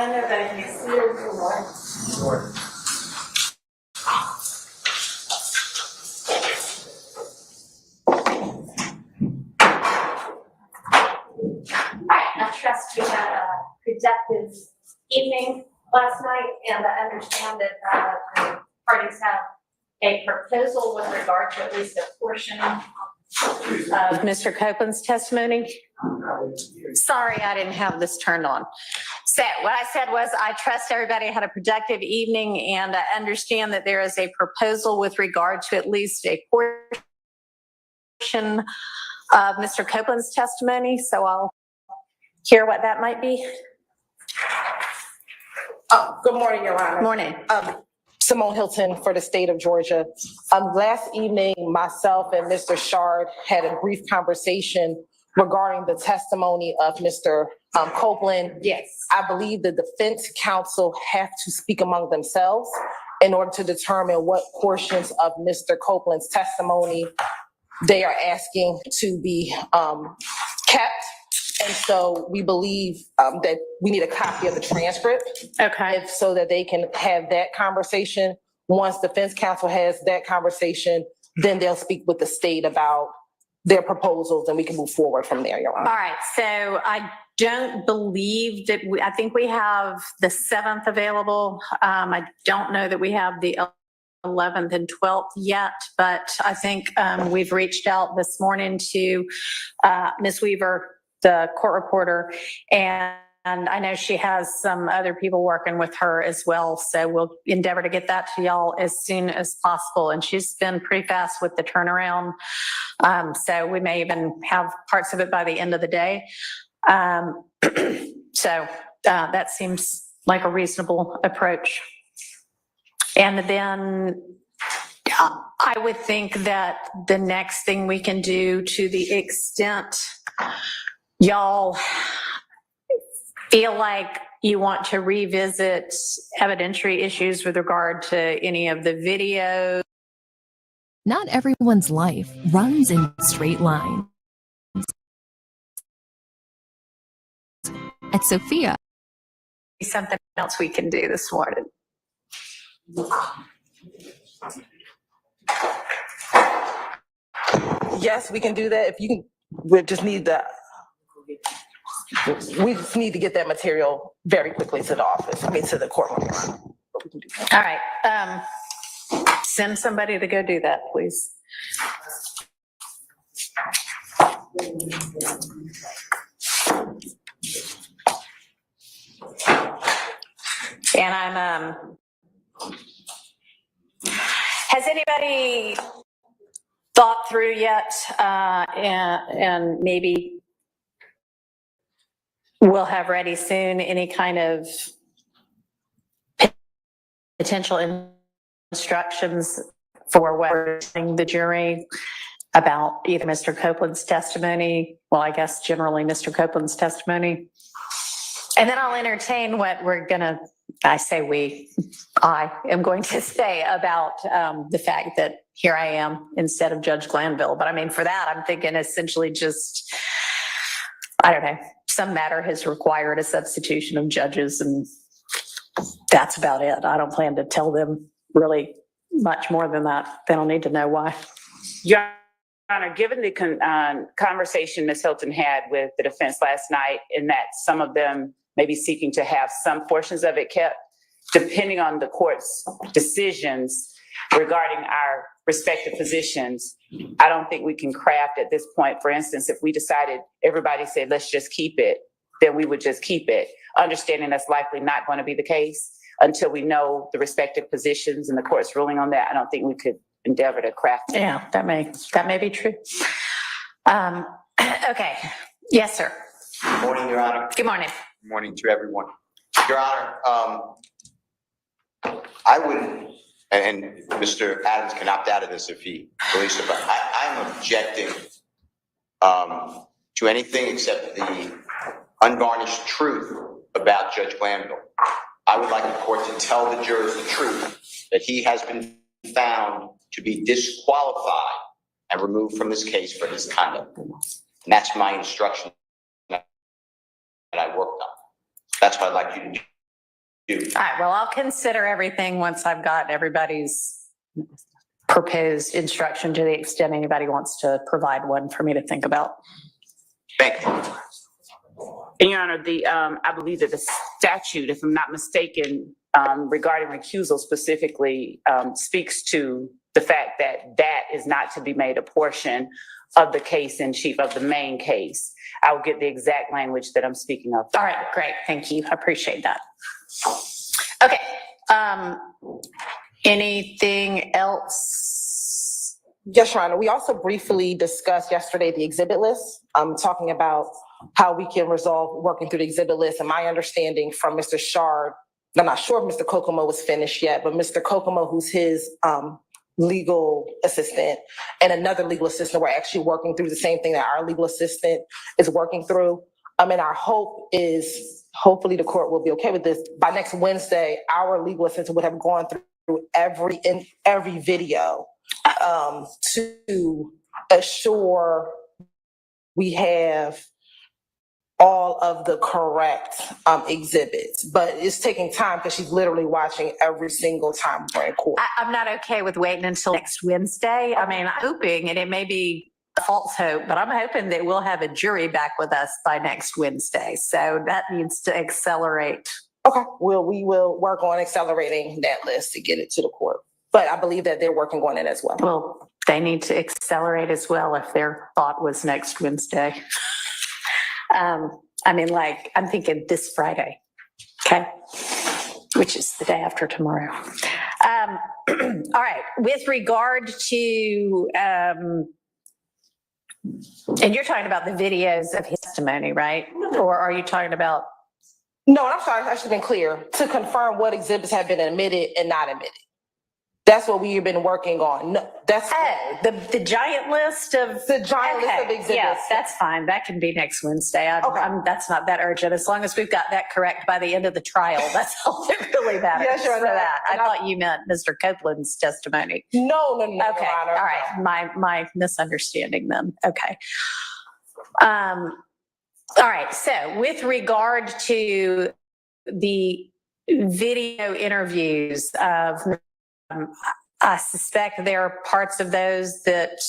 I know that he sealed the warrant. I trust we had a productive evening last night, and I understand that the parties have a proposal with regard to at least a portion of Mr. Copeland's testimony. Sorry, I didn't have this turned on. So what I said was I trust everybody had a productive evening, and I understand that there is a proposal with regard to at least a portion of Mr. Copeland's testimony. So I'll hear what that might be. Good morning, Your Honor. Morning. Simone Hilton for the state of Georgia. Last evening, myself and Mr. Shard had a brief conversation regarding the testimony of Mr. Copeland. Yes. I believe the defense counsel have to speak among themselves in order to determine what portions of Mr. Copeland's testimony they are asking to be kept. And so we believe that we need a copy of the transcript. Okay. So that they can have that conversation. Once defense counsel has that conversation, then they'll speak with the state about their proposals and we can move forward from there, Your Honor. All right. So I don't believe that I think we have the 7th available. I don't know that we have the 11th and 12th yet, but I think we've reached out this morning to Ms. Weaver, the court reporter, and I know she has some other people working with her as well. So we'll endeavor to get that to y'all as soon as possible. And she's been pretty fast with the turnaround. So we may even have parts of it by the end of the day. So that seems like a reasonable approach. And then I would think that the next thing we can do, to the extent y'all feel like you want to revisit evidentiary issues with regard to any of the videos. Not everyone's life runs in straight lines. At Sophia, Something else we can do this morning. Yes, we can do that. If you can, we just need to get that material very quickly to the office, to the courtroom. But we can do that. All right. Send somebody to go do that, please. And I'm, has anybody thought through yet, and maybe we'll have ready soon any kind of potential instructions for what we're telling the jury about either Mr. Copeland's testimony, well, I guess generally Mr. Copeland's testimony. And then I'll entertain what we're gonna, I am going to say about the fact that here I am instead of Judge Glanville. But I mean, for that, I'm thinking essentially just, I don't know, some matter has required a substitution of judges, and that's about it. I don't plan to tell them really much more than that. They don't need to know why. Your Honor, given the conversation Ms. Hilton had with the defense last night, in that some of them may be seeking to have some portions of it kept, depending on the court's decisions regarding our respective positions, I don't think we can craft at this point. For instance, if we decided, everybody said, let's just keep it, then we would just keep it, understanding that's likely not going to be the case until we know the respective positions and the court's ruling on that. I don't think we could endeavor to craft it. Yeah, that may be true. Okay. Yes, sir. Good morning, Your Honor. Good morning. Good morning to everyone. Your Honor, I would, and Mr. Adams can opt out of this if he believes it, but I'm objecting to anything except the unvarnished truth about Judge Glanville. I would like the court to tell the jurors the truth, that he has been found to be disqualified and removed from this case for his conduct. And that's my instruction that I worked on. That's what I'd like you to do. do. All right, well, I'll consider everything once I've got everybody's proposed instruction, to the extent anybody wants to provide one for me to think about. Thank you. And Your Honor, I believe that the statute, if I'm not mistaken, regarding recusal specifically, speaks to the fact that that is not to be made a portion of the case in chief, of the main case. I will get the exact language that I'm speaking of. All right, great, thank you, I appreciate that. Okay, anything else? Yes, Your Honor. We also briefly discussed yesterday the exhibit list, talking about how we can resolve working through the exhibit list. And my understanding from Mr. Shard, I'm not sure if Mr. Kokomo was finished yet, but Mr. Kokomo, who's his legal assistant, and another legal assistant, we're actually working through the same thing that our legal assistant is working through. And our hope is, hopefully the court will be okay with this. By next Wednesday, our legal assistant would have gone through every video to assure we have all of the correct exhibits, but it's taking time because she's literally watching every single time we're in court. I'm not okay with waiting until next Wednesday. I mean, I'm hoping, and it may be a false hope, but I'm hoping that we'll have a jury back with us by next Wednesday. So that needs to accelerate. Okay, we will work on accelerating that list to get it to the court. But I believe that they're working on it as well. Well, they need to accelerate as well if their thought was next Wednesday. I'm thinking this Friday, okay? Which is the day after tomorrow. All right, with regard to, and you're talking about the videos of his testimony, right? Or are you talking about? No, I'm sorry, I should have been clear. To confirm what exhibits have been admitted and not admitted. That's what we've been working on. No, that's the giant list of list of exhibits. Yes, that's fine. That can be next Wednesday. That's not that urgent. As long as we've got that correct by the end of the trial, that's all that really matters. Yes, Your Honor. For that. I thought you meant Mr. Copeland's testimony. No. Okay, Your Honor. all right. My misunderstanding then. Okay. All right. So with regard to the video interviews of I suspect there are parts of those that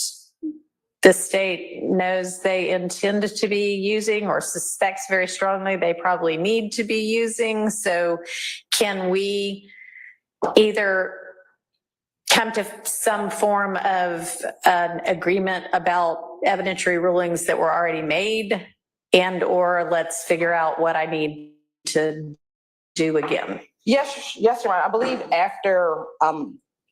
the state knows they intend to be using or suspects very strongly they probably need to be using. So can we either come to some form of an agreement about evidentiary rulings that were already made, and or let's figure out what I need to do again? Yes, Your Honor. I believe after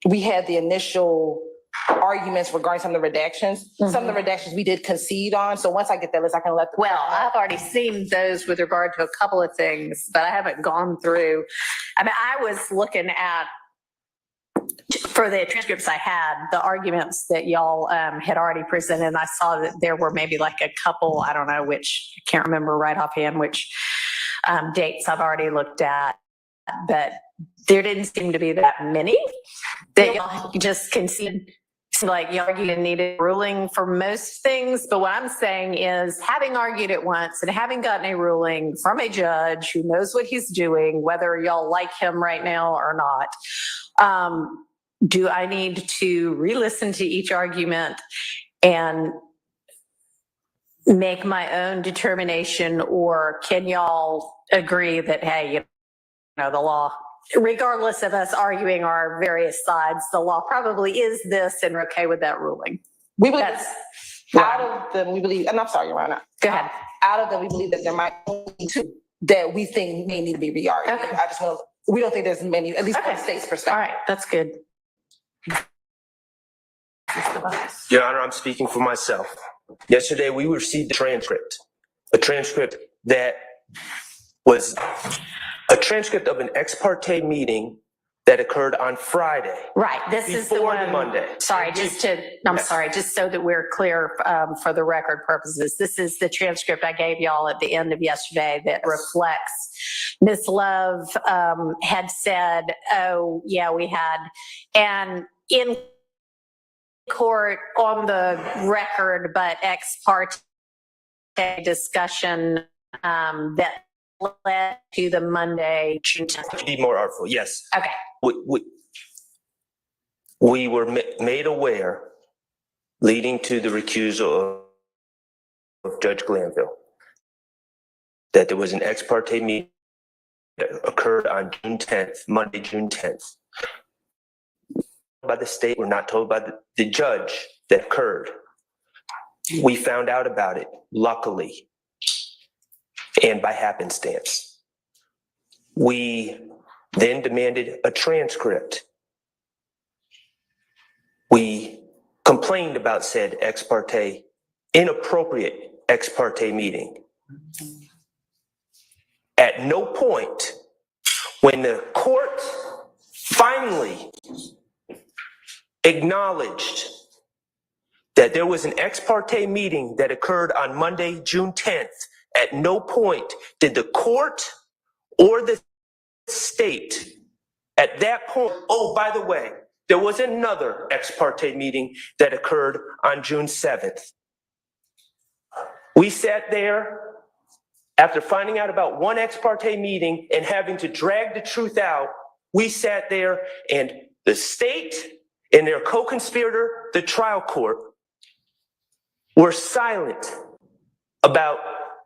we had the initial arguments regarding some of the redactions, some of the redactions we did concede on. So once I get that list, I can let Well, I've already seen those with regard to a couple of things, but I haven't gone through. I mean, I was looking at, for the transcripts I had, the arguments that y'all had already presented, and I saw that there were maybe like a couple, I don't know which, I can't remember right offhand which dates I've already looked at, but there didn't seem to be that many that y'all just conceded. Seemed like y'all argued and needed a ruling for most things, but what I'm saying is, having argued it once and having gotten a ruling from a judge who knows what he's doing, whether y'all like him right now or not, do I need to re-listen to each argument and make my own determination, or can y'all agree that, hey, you know, the law, regardless of us arguing our various sides, the law probably is this, and we're okay with that ruling? we believe out of them, we believe, and I'm sorry, Your Honor. Go ahead. Out of them, we believe that there might be two that we think may need to be re-argued. Okay. We don't think there's many, at least from the state's All perspective. right, that's good. Your Honor, I'm speaking for myself. Yesterday, we received a transcript that was a transcript of an ex parte meeting that occurred on Friday. Right, this is the Before one. Monday. Sorry, just so that we're clear for the record purposes. This is the transcript I gave y'all at the end of yesterday that reflects Ms. Love had said, oh, yeah, we had, and in court on the record, but ex parte discussion that led to the Monday, June 10th. To be more artful, yes. Okay. We were made aware, leading to the recusal of Judge Glanville, that there was an ex parte meeting that occurred on June 10th, Monday, June 10th. By the state, we're not told by the judge that occurred. We found out about it, luckily, and by happenstance. We then demanded a transcript. We complained about said ex parte, inappropriate ex parte meeting. At no point, when the court finally acknowledged that there was an ex parte meeting that occurred on Monday, June 10th, at no point did the court or the state at that point, oh, by the way, there was another ex parte meeting that occurred on June 7th. We sat there after finding out about one ex parte meeting and having to drag the truth out. We sat there and the state and their co-conspirator, the trial court, were silent about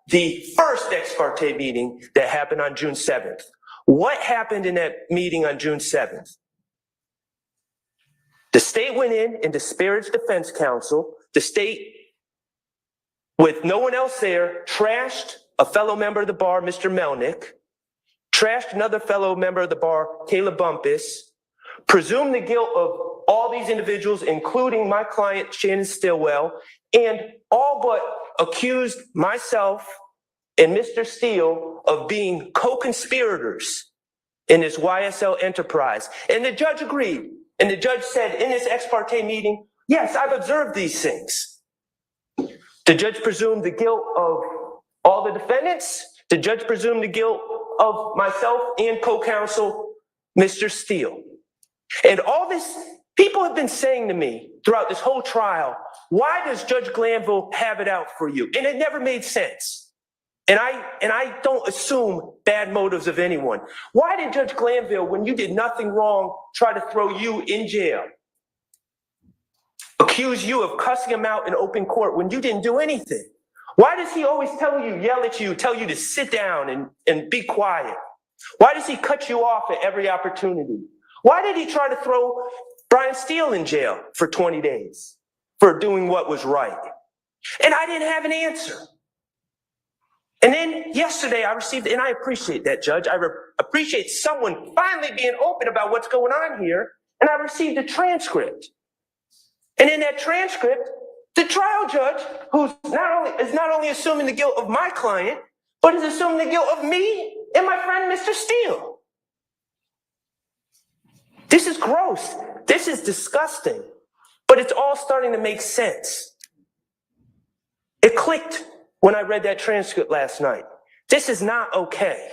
the first ex parte meeting that happened on June 7th. What happened in that meeting on June 7th? The state went in and disparaged defense counsel. The state, with no one else there, trashed a fellow member of the bar, Mr. Melnick, trashed another fellow member of the bar, Caleb Bumpus, presumed the guilt of all these individuals, including my client, Shannon Stillwell, and all but accused myself and Mr. Steele of being co-conspirators in this YSL enterprise. And the judge agreed. And the judge said in this ex parte meeting, yes, I've observed these things. The judge presumed the guilt of all the defendants. The judge presumed the guilt of myself and co-counsel, Mr. Steele. And all this, people have been saying to me throughout this whole trial, why does Judge Glanville have it out for you? And it never made sense. And I don't assume bad motives of anyone. Why did Judge Glanville, when you did nothing wrong, try to throw you in jail? Accuse you of cussing him out in open court when you didn't do anything? Why does he always tell you, yell at you, tell you to sit down and be quiet? Why does he cut you off at every opportunity? Why did he try to throw Brian Steele in jail for 20 days for doing what was right? And I didn't have an answer. And then yesterday I received, and I appreciate that, Judge. I appreciate someone finally being open about what's going on here. And I received a transcript. And in that transcript, the trial judge, who's not only assuming the guilt of my client, but is assuming the guilt of me and my friend, Mr. Steele. This is gross. This is disgusting. But it's all starting to make sense. It clicked when I read that transcript last night. This is not okay.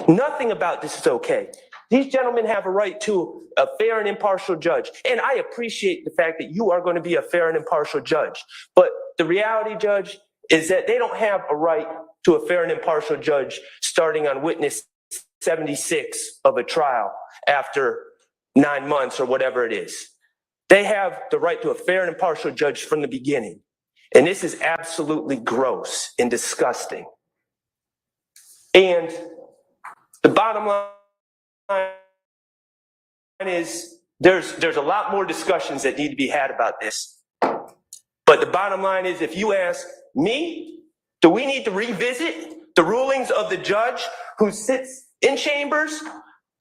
Nothing about this is okay. These gentlemen have a right to a fair and impartial judge. And I appreciate the fact that you are going to be a fair and impartial judge. But the reality, Judge, is that they don't have a right to a fair and impartial judge starting on witness 76 of a trial after 9 months or whatever it is. They have the right to a fair and impartial judge from the beginning. And this is absolutely gross and disgusting. And the bottom line is there's a lot more discussions that need to be had about this. But the bottom line is, if you ask me, do we need to revisit the rulings of the judge who sits in chambers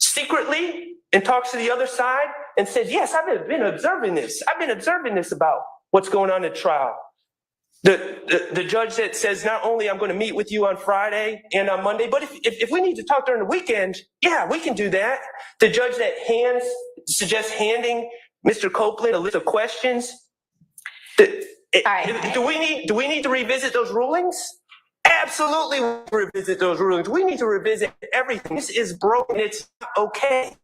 secretly and talks to the other side and says, yes, I've been observing this. I've been observing this about what's going on in the trial. The judge that says, not only I'm going to meet with you on Friday and on Monday, but if we need to talk during the weekend, yeah, we can do that. The judge that suggests handing Mr. Copeland a list of questions. Do we need to revisit those rulings? Absolutely revisit those rulings. We need to revisit everything. This is broken. It's not okay.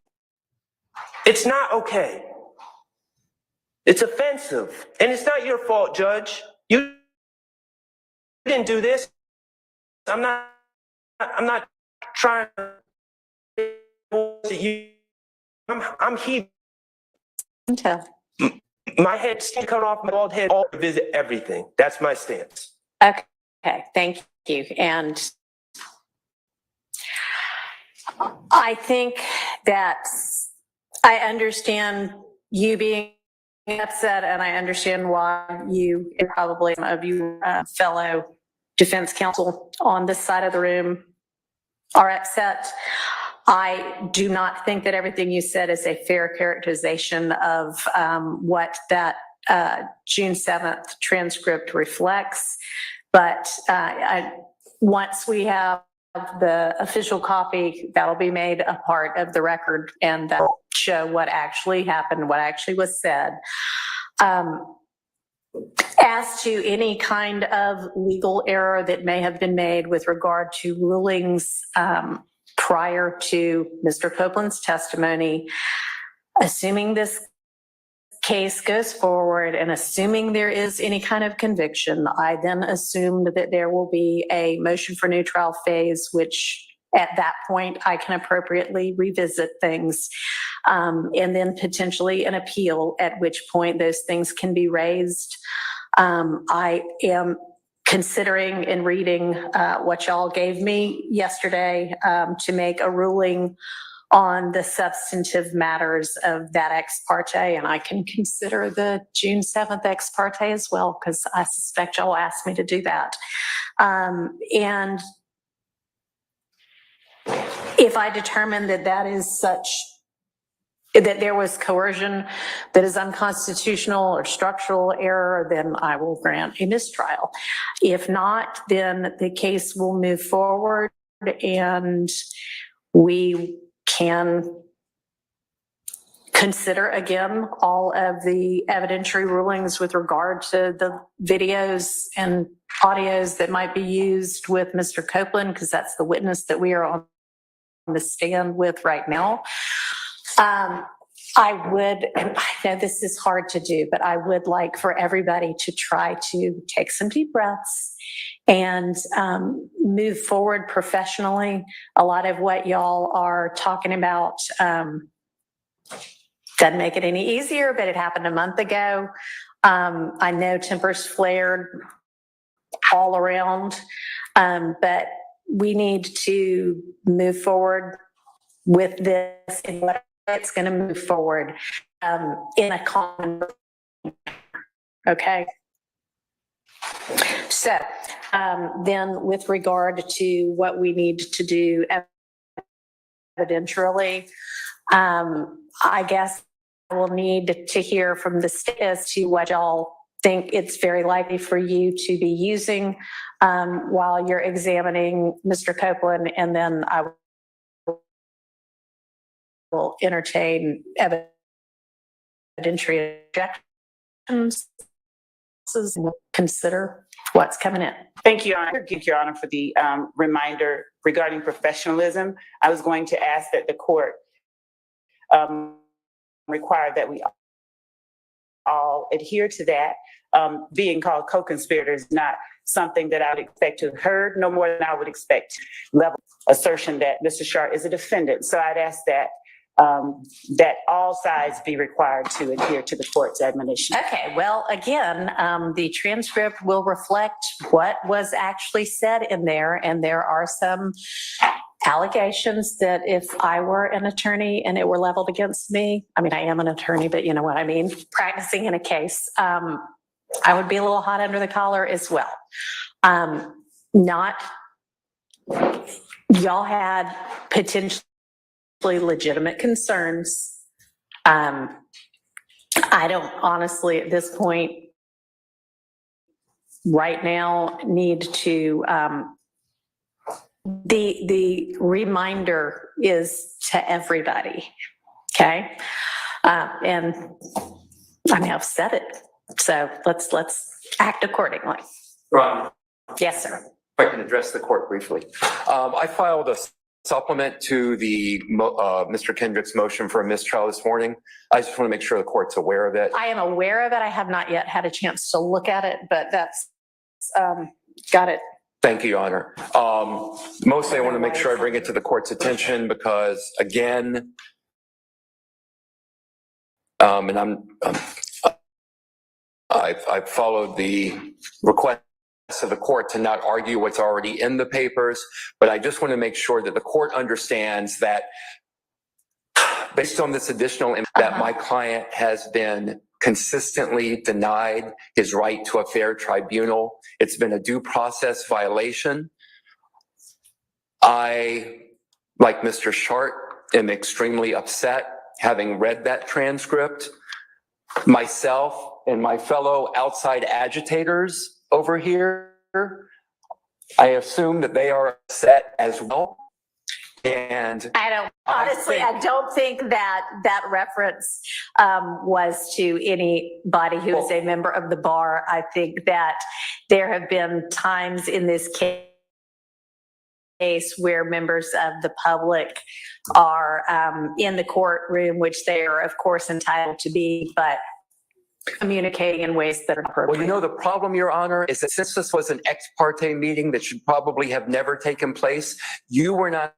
It's not okay. It's offensive. And it's not your fault, Judge. You didn't do this. I'm not not trying to you. I'm heated. Tell. My head still cut off, my bald head, all visit everything. That's my stance. Okay, thank you. And I think that I understand you being upset, and I understand why you and probably some of you fellow defense counsel on this side of the room are upset. I do not think that everything you said is a fair characterization of what that June 7th transcript reflects. But once we have the official copy, that'll be made a part of the record, and that'll show what actually happened, what actually was said. As to any kind of legal error that may have been made with regard to rulings prior to Mr. Copeland's testimony, assuming this case goes forward and assuming there is any kind of conviction, I then assumed that there will be a motion for new trial phase, which at that point I can appropriately revisit things, and then potentially an appeal, at which point those things can be raised. I am considering and reading what y'all gave me yesterday to make a ruling on the substantive matters of that ex parte, and I can consider the June 7th ex parte as well, because I suspect y'all asked me to do that. And if I determine that that is such, that there was coercion that is unconstitutional or structural error, then I will grant a mistrial. If not, then the case will move forward and we can consider again all of the evidentiary rulings with regard to the videos and audios that might be used with Mr. Copeland, because that's the witness that we are on the stand with right now. I would, and I know this is hard to do, but I would like for everybody to try to take some deep breaths and move forward professionally. A lot of what y'all are talking about doesn't make it any easier, but it happened a month ago. I know tempers flared all around, but we need to move forward with this and what it's going to move forward in a common. Okay. So then with regard to what we need to do evidentially, I guess I will need to hear from the state as to what y'all think it's very likely for you to be using while you're examining Mr. Copeland, and then I will entertain evidentiary objections and consider what's coming in. Thank you, Your Honor. Thank you, Your Honor, for the reminder regarding professionalism. I was going to ask that the court require that we all adhere to that. Being called co-conspirators is not something that I would expect to have heard, no more than I would expect level assertion that Mr. Sharp is a defendant. So I'd ask that that all sides be required to adhere to the court's admonition. Okay, well, again, the transcript will reflect what was actually said in there, and there are some allegations that if I were an attorney and it were leveled against me, I mean, I am an attorney, but you know what I mean, practicing in a case, I would be a little hot under the collar as well. Y'all had potentially legitimate concerns. I don't honestly at this point right now need to, the reminder is to everybody, okay? And I mean, I've said it, so let's act accordingly. Ron, Yes, sir. if I can address the court briefly. I filed a supplement to the Mr. Kendrick's motion for a mistrial this morning. I just want to make sure the court's aware of it. I am aware of it. I have not yet had a chance to look at it, but that's got it Thank you, Your Honor. Mostly I want to make sure I bring it to the court's attention because, again, and I've followed the request of the court to not argue what's already in the papers, but I just want to make sure that the court understands that based on this additional that my client has been consistently denied his right to a fair tribunal. It's been a due process violation. I, like Mr. Shart, am extremely upset having read that transcript. Myself and my fellow outside agitators over here, I assume that they are upset as well. And I don't think that that reference was to anybody who is a member of the bar. I think that there have been times in this case where members of the public are in the courtroom, which they are, of course, entitled to be, but communicating in ways that are appropriate. well, you know, the problem, Your Honor, is that since this was an ex parte meeting that should probably have never taken place, you were not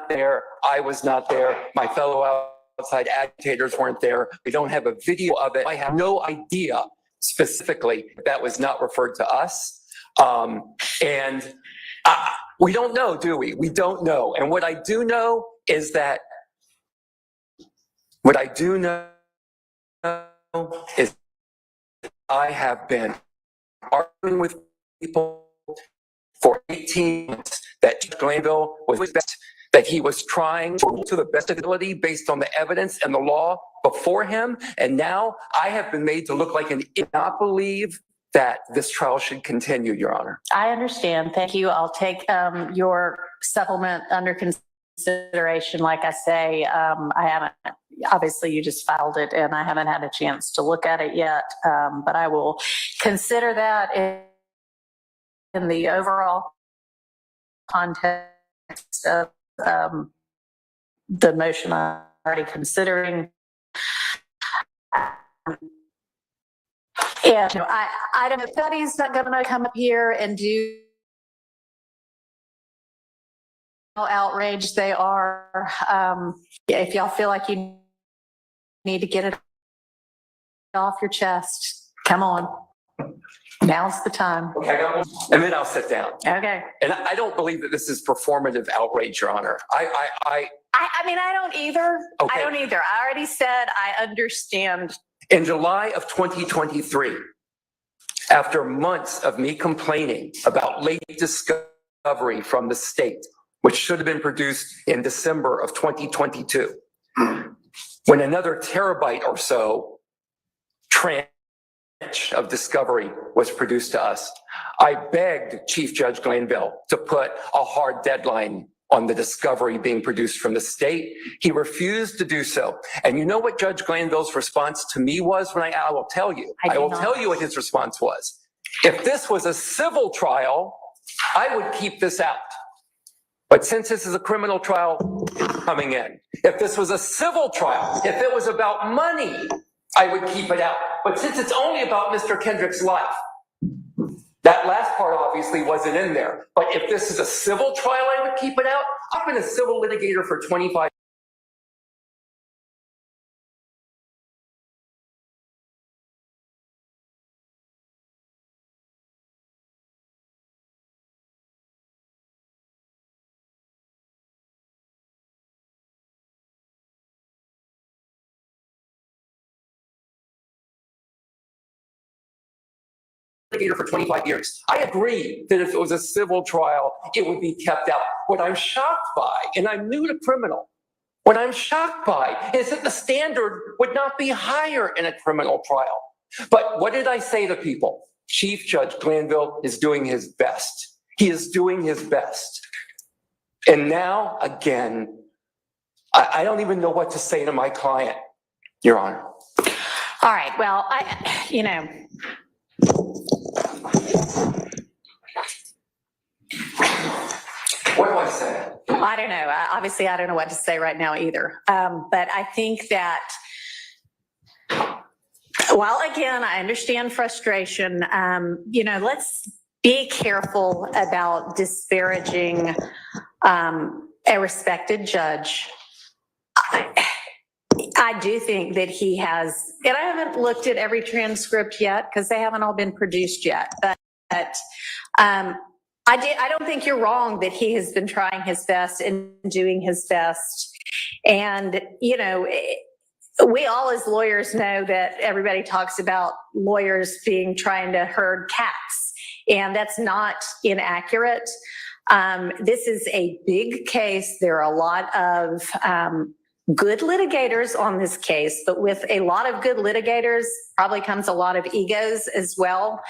there, I was not there, my fellow outside agitators weren't there, we don't have a video of it. I have no idea specifically that was not referred to us. We don't know, do we? We don't know. And what I do know is that I have been arguing with people for 18 months that Judge Glanville was best, that he was trying to the best of his ability based on the evidence and the law before him. And now I have been made to look like an idiot. I not believe that this trial should continue, Your Honor. I understand. Thank you. I'll take your supplement under consideration. Like I say, I haven't, obviously you just filed it and I haven't had a chance to look at it yet, but I will consider that in the overall context of the motion I'm already considering. And I don't know if Betty's not going to come up here and do how outraged they are. If y'all feel like you need to get it off your chest, come on. Now's the time. Okay, and then I'll sit down. Okay. And I don't believe that this is performative outrage, Your Honor. I mean, I don't either. Okay. I don't either. I already said I understand. In July of 2023, after months of me complaining about late discovery from the state, which should have been produced in December of 2022, when another terabyte or so tranche of discovery was produced to us, I begged Chief Judge Glanville to put a hard deadline on the discovery being produced from the state. He refused to do so. And you know what Judge Glanville's response to me was when I will tell you. I will tell you what his response was. If this was a civil trial, I would keep this out. But since this is a criminal trial, it's coming in. If this was a civil trial, if it was about money, I would keep it out. But since it's only about Mr. Kendrick's life, that last part obviously wasn't in there. But if this is a civil trial, I would keep it out. I've been a civil litigator for 25 for 25 years. I agree that if it was a civil trial, it would be kept out. What I'm shocked by, and I'm new to criminal, what I'm shocked by is that the standard would not be higher in a criminal trial. But what did I say to people? Chief Judge Glanville is doing his best. He is doing his best. And now, again, I don't even know what to say to my client, Your Honor. All right. Well, What do I say? I don't know. Obviously, I don't know what to say right now either. But I think that, while again, I understand frustration, let's be careful about disparaging a respected judge. I do think that he has, and I haven't looked at every transcript yet because they haven't all been produced yet, but I don't think you're wrong that he has been trying his best and doing his best. And, you know, we all as lawyers know that everybody talks about lawyers trying to herd cats, and that's not inaccurate. This is a big case. There are a lot of good litigators on this case, but with a lot of good litigators probably comes a lot of egos as well.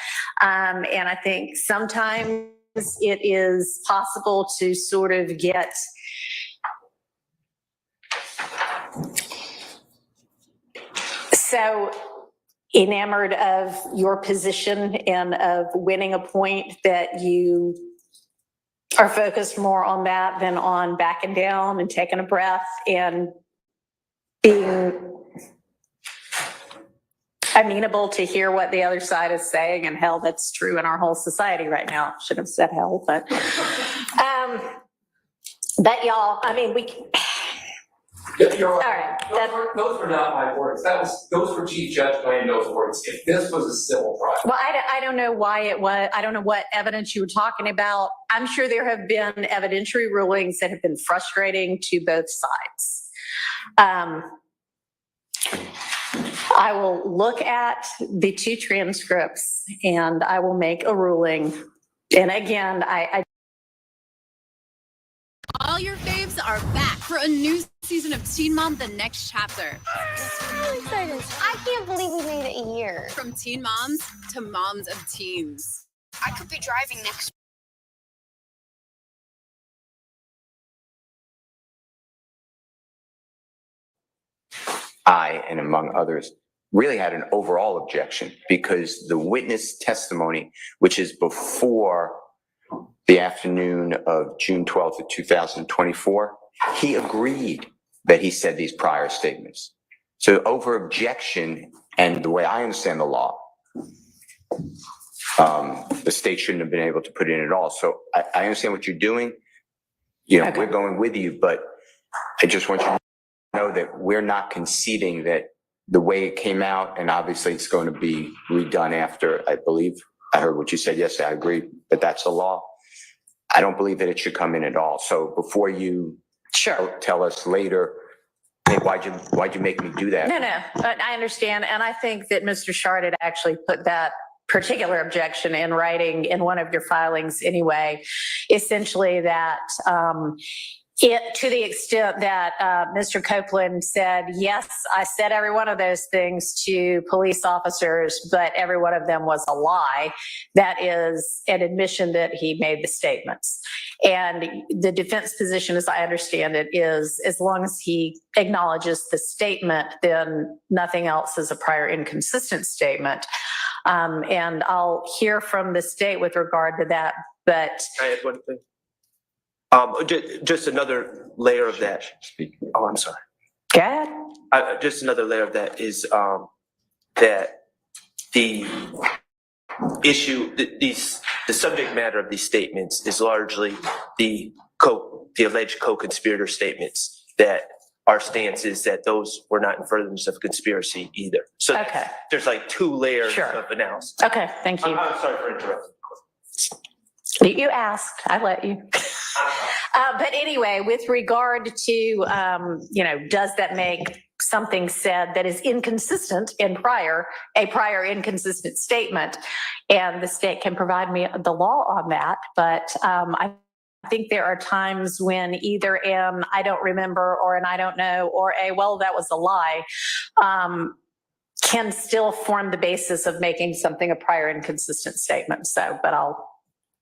And I think sometimes it is possible to sort of get so enamored of your position and of winning a point that you are focused more on that than on backing down and taking a breath and being amenable to hear what the other side is saying. And hell, that's true in our whole society right now. Should have said hell, but y'all, I mean, You're all right. right. Those were not my words. Those were Chief Judge Glanville's words. If this was a civil trial. Well, I don't know why it was. I don't know what evidence you were talking about. I'm sure there have been evidentiary rulings that have been frustrating to both sides. I will look at the two transcripts and I will make a ruling. And again, All your faves are back for a new season of Teen Mom, The Next Chapter. I'm really excited. I can't believe we made it a year. From teen moms to moms of teens. I could be driving next. I, and among others, really had an overall objection because the witness testimony, which is before the afternoon of June 12th of 2024, he agreed that he said these prior statements. So over objection, and the way I understand the law, the state shouldn't have been able to put it in at all. So I understand what you're doing. You know, we're going with you, but I just want you to know that we're not conceding that the way it came out, and obviously it's going to be redone after, I believe, I heard what you said yesterday, I agree, but that's the law. I don't believe that it should come in at all. So before you tell us later, hey, why'd you make me do that? No, but I understand. And I think that Mr. Shard had actually put that particular objection in writing in one of your filings anyway, essentially that to the extent that Mr. Copeland said, yes, I said every one of those things to police officers, but every one of them was a lie. That is an admission that he made the statements. And the defense position, as I understand it, is as long as he acknowledges the statement, then nothing else is a prior inconsistent statement. And I'll hear from the state with regard to that, but. Can I add one thing? Just another layer of that. Oh, I'm sorry. Go ahead. Just another layer of that is that the issue, the subject matter of these statements is largely the alleged co-conspirator statements, that our stance is that those were not in furtherance of conspiracy either. So there's like two layers of analysis. Okay, thank you. I'm sorry for interrupting. You asked, I let you. But anyway, with regard to, does that make something said that is inconsistent in a prior inconsistent statement? And the state can provide me the law on that. But I think there are times when either an I don't remember or an I don't know or a well, that was a lie, can still form the basis of making something a prior inconsistent statement. So, but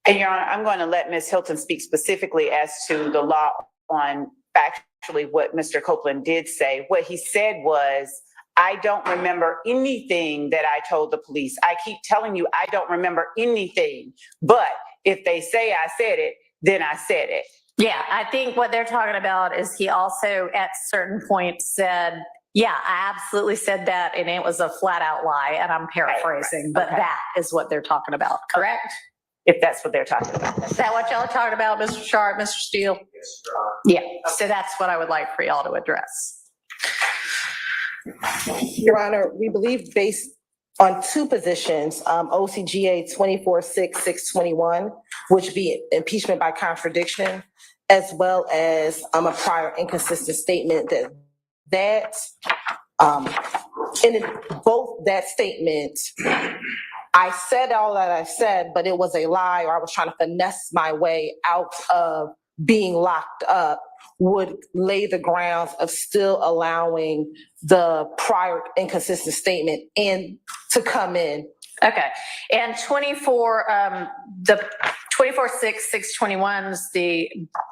And Your Honor, I'm going to let Ms. Hilton speak specifically as to the law on factually what Mr. Copeland did say. What he said was, I don't remember anything that I told the police. I keep telling you, I don't remember anything. But if they say I said it, then I said it. Yeah, I think what they're talking about is he also at certain points said, yeah, I absolutely said that, and it was a flat out lie, and I'm paraphrasing, but that is what they're talking about, correct? if that's what they're talking about. Is that what y'all are talking about, Mr. Sharp, Mr. Steele? Yeah, so that's what I would like for y'all to address. Your Honor, we believe based on two positions, OCGA 24-6-621, which be impeachment by contradiction, as well as a prior inconsistent statement in both that statement, I said all that I said, but it was a lie, or I was trying to finesse my way out of being locked up, would lay the grounds of still allowing the prior inconsistent statement to come in. Okay, and the 24-6-621 is the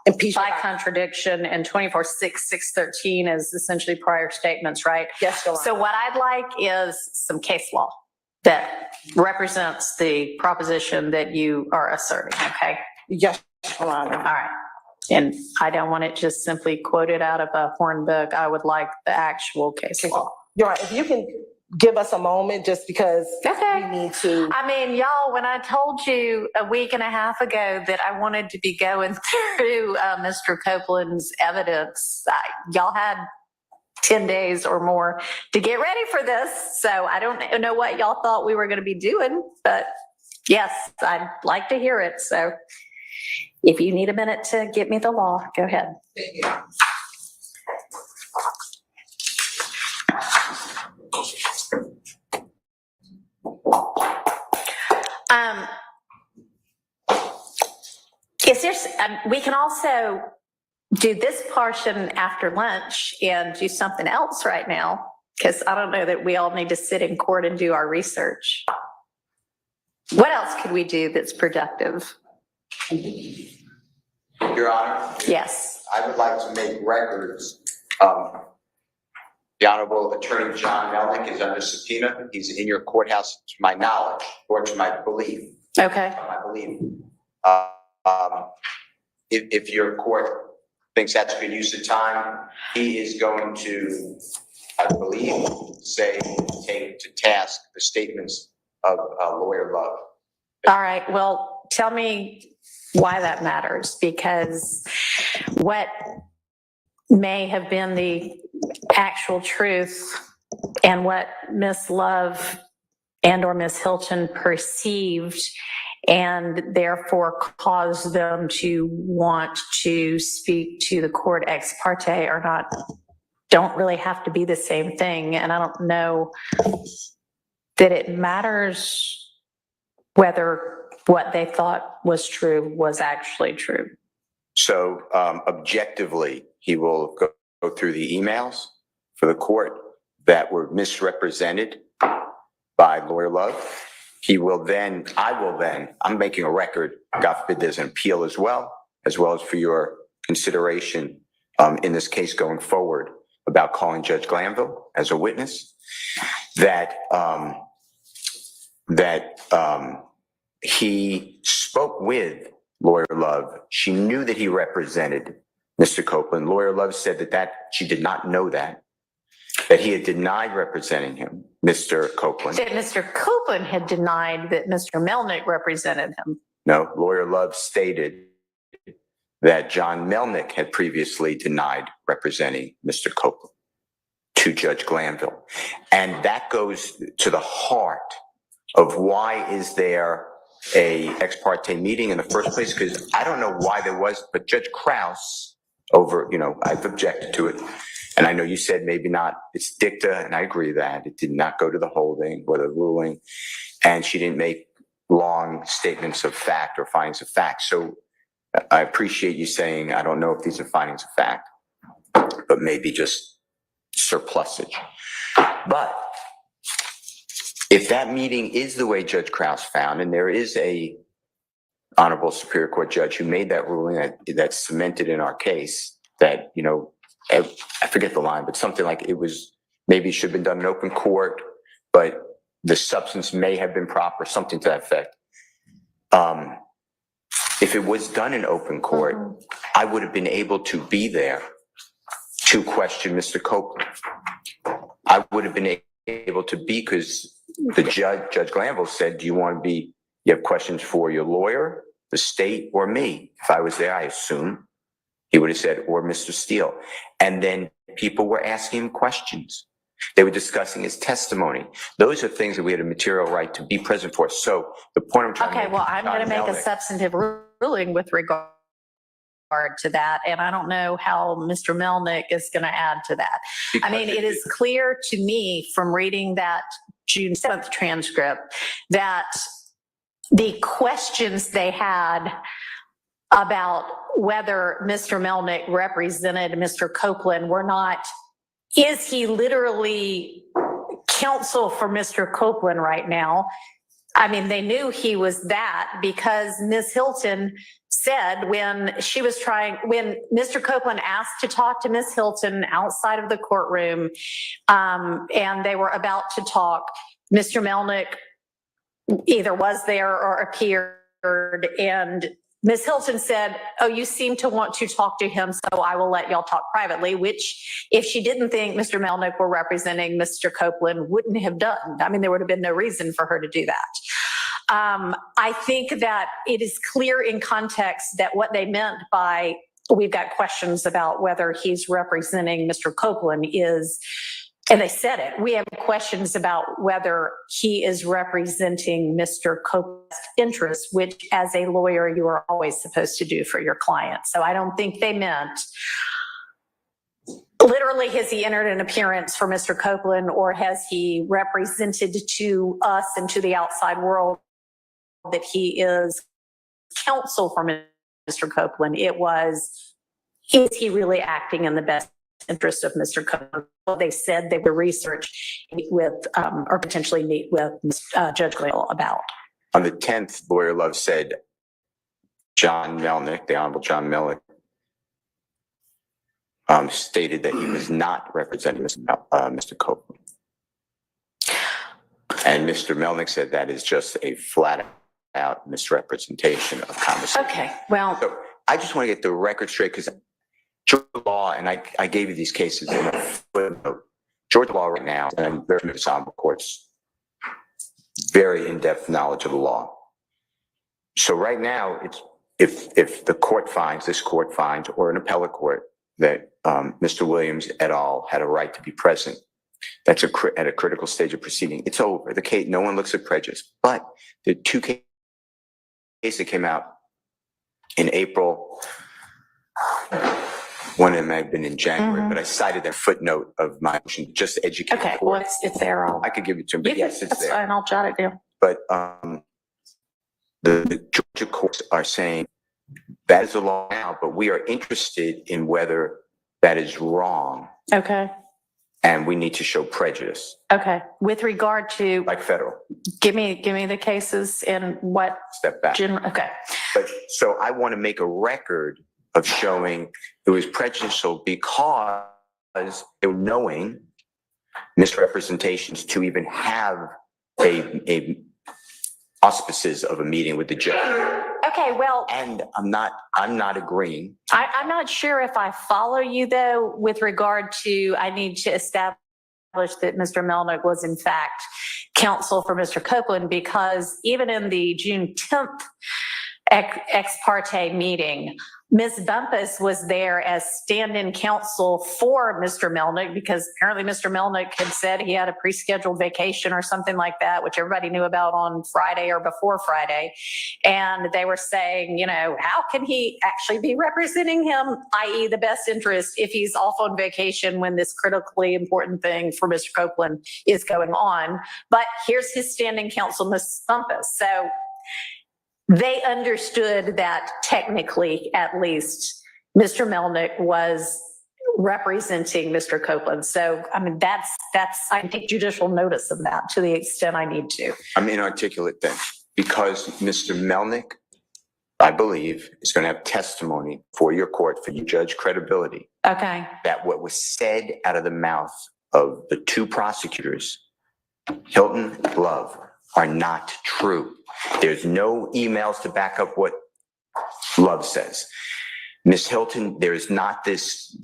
Impeachment by contradiction, and 24-6-613 is essentially prior statements, right? Yes, Your Honor. So what I'd like is some case law that represents the proposition that you are asserting, okay? Yes, Your Honor. All right. And I don't want it just simply quoted out of a horn book. I would like the actual case law. Your Honor, if you can give us a moment, just because Okay. we need to. I mean, y'all, when I told you a week and a half ago that I wanted to be going through Mr. Copeland's evidence, y'all had 10 days or more to get ready for this. So I don't know what y'all thought we were going to be doing, but yes, I'd like to hear it. So if you need a minute to get me the law, go ahead. We can also do this portion after lunch and do something else right now, because I don't know that we all need to sit in court and do our research. What else could we do that's productive? Your Honor, Yes. I would like to make records. The Honorable Attorney John Melnick is under subpoena. He's in your courthouse, to my knowledge, or to my belief. Okay. I believe. If your court thinks that's a good use of time, he is going to, I believe, take to task the statements of Lawyer Love. All right. Well, tell me why that matters, because what may have been the actual truth and what Miss Love and or Miss Hilton perceived and therefore caused them to want to speak to the court ex parte don't really have to be the same thing. And I don't know that it matters whether what they thought was true was actually true. So objectively, he will go through the emails for the court that were misrepresented by Lawyer Love. I'm making a record, God forbid there's an appeal as well as for your consideration in this case going forward about calling Judge Glanville as a witness, that he spoke with Lawyer Love. She knew that he represented Mr. Copeland. Lawyer Love said that she did not know that he had denied representing him, Mr. Copeland. That Mr. Copeland had denied that Mr. Melnick represented him. No, Lawyer Love stated that John Melnick had previously denied representing Mr. Copeland to Judge Glanville. And that goes to the heart of why is there a ex parte meeting in the first place? Because I don't know why there was, but Judge Krause I've objected to it. And I know you said maybe not, it's dicta, and I agree that it did not go to the holding or the ruling, and she didn't make long statements of fact or findings of fact. So I appreciate you saying, I don't know if these are findings of fact, but maybe just surplusage. But if that meeting is the way Judge Krause found, and there is a Honorable Superior Court judge who made that ruling that's cemented in our case, that, I forget the line, but something like maybe it should have been done in open court, but the substance may have been proper, something to that effect. If it was done in open court, I would have been able to be there to question Mr. Copeland. I would have been able to be, because the Judge Glanville said, do you want to be You have questions for your lawyer, the state, or me. If I was there, I assume he would have said, or Mr. Steele. And then people were asking him questions. They were discussing his testimony. Those are things that we had a material right to be present for. So the point I'm trying to Okay, make. well, I'm going to make a Melnick, substantive ruling with regard to that, and I don't know how Mr. Melnick is going to add to that. I mean, it is clear to me from reading that June 7th transcript that the questions they had about whether Mr. Melnick represented Mr. Copeland were not, is he literally counsel for Mr. Copeland right now? I mean, they knew he was that because Ms. Hilton said when Mr. Copeland asked to talk to Ms. Hilton outside of the courtroom, and they were about to talk, Mr. Melnick either was there or appeared, and Ms. Hilton said, oh, you seem to want to talk to him, so I will let y'all talk privately, which if she didn't think Mr. Melnick were representing Mr. Copeland, wouldn't have done. I mean, there would have been no reason for her to do that. I think that it is clear in context that what they meant by we've got questions about whether he's representing Mr. Copeland is, and they said it, we have questions about whether he is representing Mr. Copeland's interests, which as a lawyer, you are always supposed to do for your client. So I don't think they meant literally has he entered an appearance for Mr. Copeland, or has he represented to us and to the outside world that he is counsel for Mr. Copeland. It was, is he really acting in the best interest of Mr. Copeland? They said they would research with or potentially meet with Judge Glale about. On the 10th, Lawyer Love said John Melnick, the Honorable John Melnick, stated that he was not representing Mr. Copeland. And Mr. Melnick said that is just a flat out misrepresentation of conversation. Okay, well. So I just want to get the record straight because Georgia law, and I gave you these cases in a footnote. Georgia law right now, and I'm very familiar with Honorable Court's very in-depth knowledge of the law. So right now, it's if the court finds, this court finds, or an appellate court, that Mr. Williams et al. Had a right to be present, that's at a critical stage of proceeding. It's over. The case, no one looks at prejudice. But the two cases that came out in April, one of them had been in January, but I cited that footnote of my motion just to educate. Okay, the court. well, it's there. I could give it to him, but yes, it's that's there. fine. I'll jot it down. But the Georgia courts are saying that is the law now, but we are interested in whether that is wrong. Okay. And we need to show prejudice. Okay. With regard to, like federal. give me the cases and what. Step back. Okay. But so I want to make a record of showing it was prejudicial because they were knowing misrepresentations to even have a auspices of a meeting with the judge. Okay, well. And I'm not agreeing. I'm not sure if I follow you though, with regard to, I need to establish that Mr. Melnick was in fact counsel for Mr. Copeland, because even in the June 10th ex parte meeting, Ms. Bumpus was there as stand-in counsel for Mr. Melnick, because apparently Mr. Melnick had said he had a pre-scheduled vacation or something like that, which everybody knew about on Friday or before Friday. And they were saying, you know, how can he actually be representing him, i.e. the best interest, if he's off on vacation when this critically important thing for Mr. Copeland is going on. But here's his standing counsel, Ms. Bumpus. So they understood that technically, at least, Mr. Melnick was representing Mr. Copeland. So, I mean, that's I can take judicial notice of that to the extent I need to. I'm inarticulate then, because Mr. Melnick, I believe, is going to have testimony for your court, for you judge credibility. Okay. That what was said out of the mouth of the two prosecutors, Hilton, Love, are not true. There's no emails to back up what Love says. Ms. Hilton, there is not this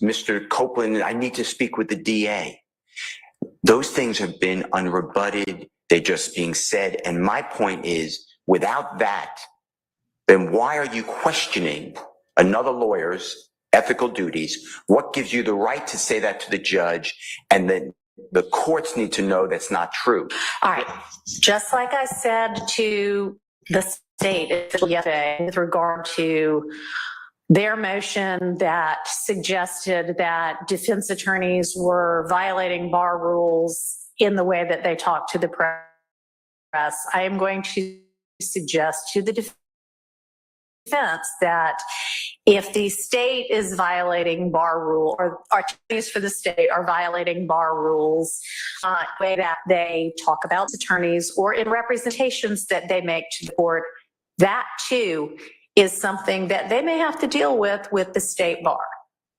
Mr. Copeland, I need to speak with the DA. Those things have been unrebutted. They're just being said. And my point is, without that, then why are you questioning another lawyer's ethical duties? What gives you the right to say that to the judge? And then the courts need to know that's not true. All right. Just like I said to the state yesterday with regard to their motion that suggested that defense attorneys were violating bar rules in the way that they talk to the press, I am going to suggest to the defense that if the state is violating bar rule, or attorneys for the state are violating bar rules, the way that they talk about attorneys or in representations that they make to the court, that too is something that they may have to deal with the state bar.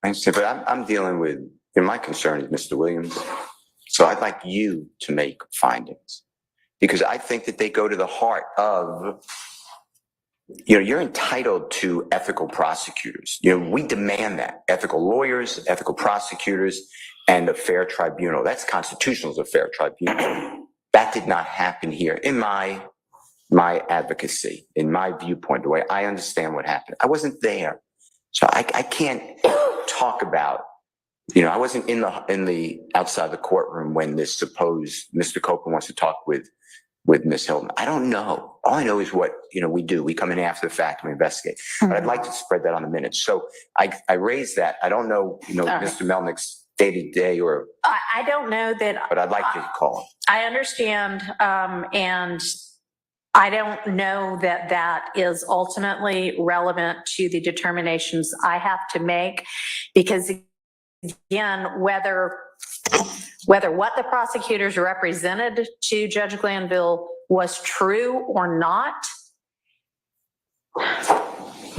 I understand, but I'm dealing with, my concern is Mr. Williams. So I'd like you to make findings, because I think that they go to the heart of, you're entitled to ethical prosecutors. We demand that. Ethical lawyers, ethical prosecutors, and a fair tribunal. That's constitutional, as a fair tribunal. That did not happen here in my advocacy, in my viewpoint, the way I understand what happened. I wasn't there. So I can't talk about, I wasn't in the outside the courtroom when this supposed Mr. Copeland wants to talk with Ms. Hilton. I don't know. All I know is what, we do. We come in after the fact and we investigate. But I'd like to spread that on the minutes. So I raised that. I don't know, Mr. Melnick's day-to-day or. I don't know that. But I'd like to call him. I understand. And I don't know that that is ultimately relevant to the determinations I have to make, because again, whether what the prosecutors represented to Judge Glanville was true or not,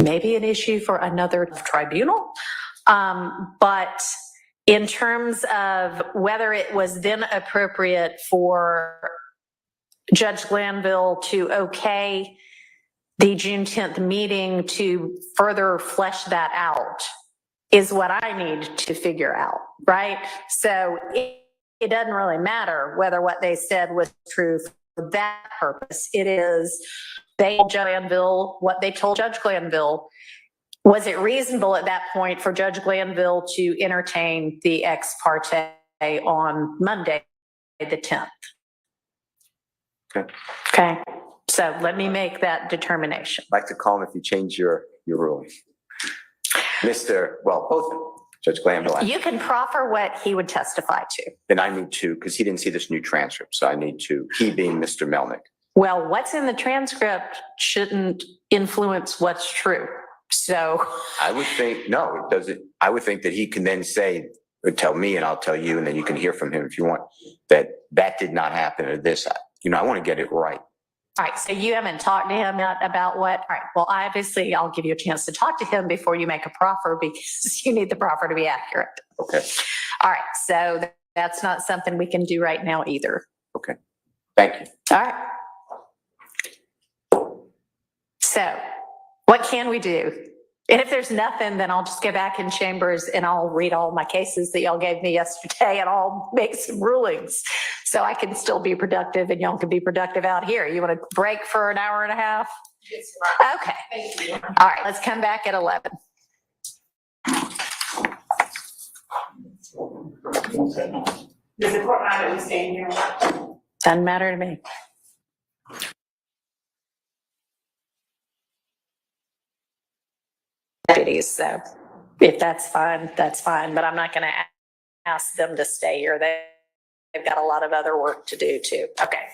maybe an issue for another tribunal. But in terms of whether it was then appropriate for Judge Glanville to okay the June 10th meeting to further flesh that out is what I need to figure out, right? So it doesn't really matter whether what they said was true for that purpose. It is they told Judge Glanville what they told Judge Glanville. Was it reasonable at that point for Judge Glanville to entertain the ex parte on Monday, the 10th? Okay. So let me make that determination. I'd like to call him if you change your ruling. Both of them, Judge Glanville. You can proffer what he would testify to. Then I need to, because he didn't see this new transcript, so I need to, he being Mr. Melnick. Well, what's in the transcript shouldn't influence what's true. So I would think, no, it doesn't. I would think that he can then say, or tell me and I'll tell you, and then you can hear from him if you want, that did not happen or this. I want to get it right. All right, so you haven't talked to him yet about what? All right, well, obviously, I'll give you a chance to talk to him before you make a proffer, because you need the proffer to be accurate. Okay. All right, so that's not something we can do right now either. Okay. Thank you. All right. So what can we do? And if there's nothing, then I'll just go back in chambers and I'll read all my cases that y'all gave me yesterday and I'll make some rulings so I can still be productive and y'all can be productive out here. You want to break for an hour and a half? Yes, right. Okay. Thank you. All right, let's come back at 11. Does the court mind that we stay here? Doesn't matter to me. Deputies, so if that's fine, that's fine. But I'm not going to ask them to stay here. They've got a lot of other work to do too. Okay.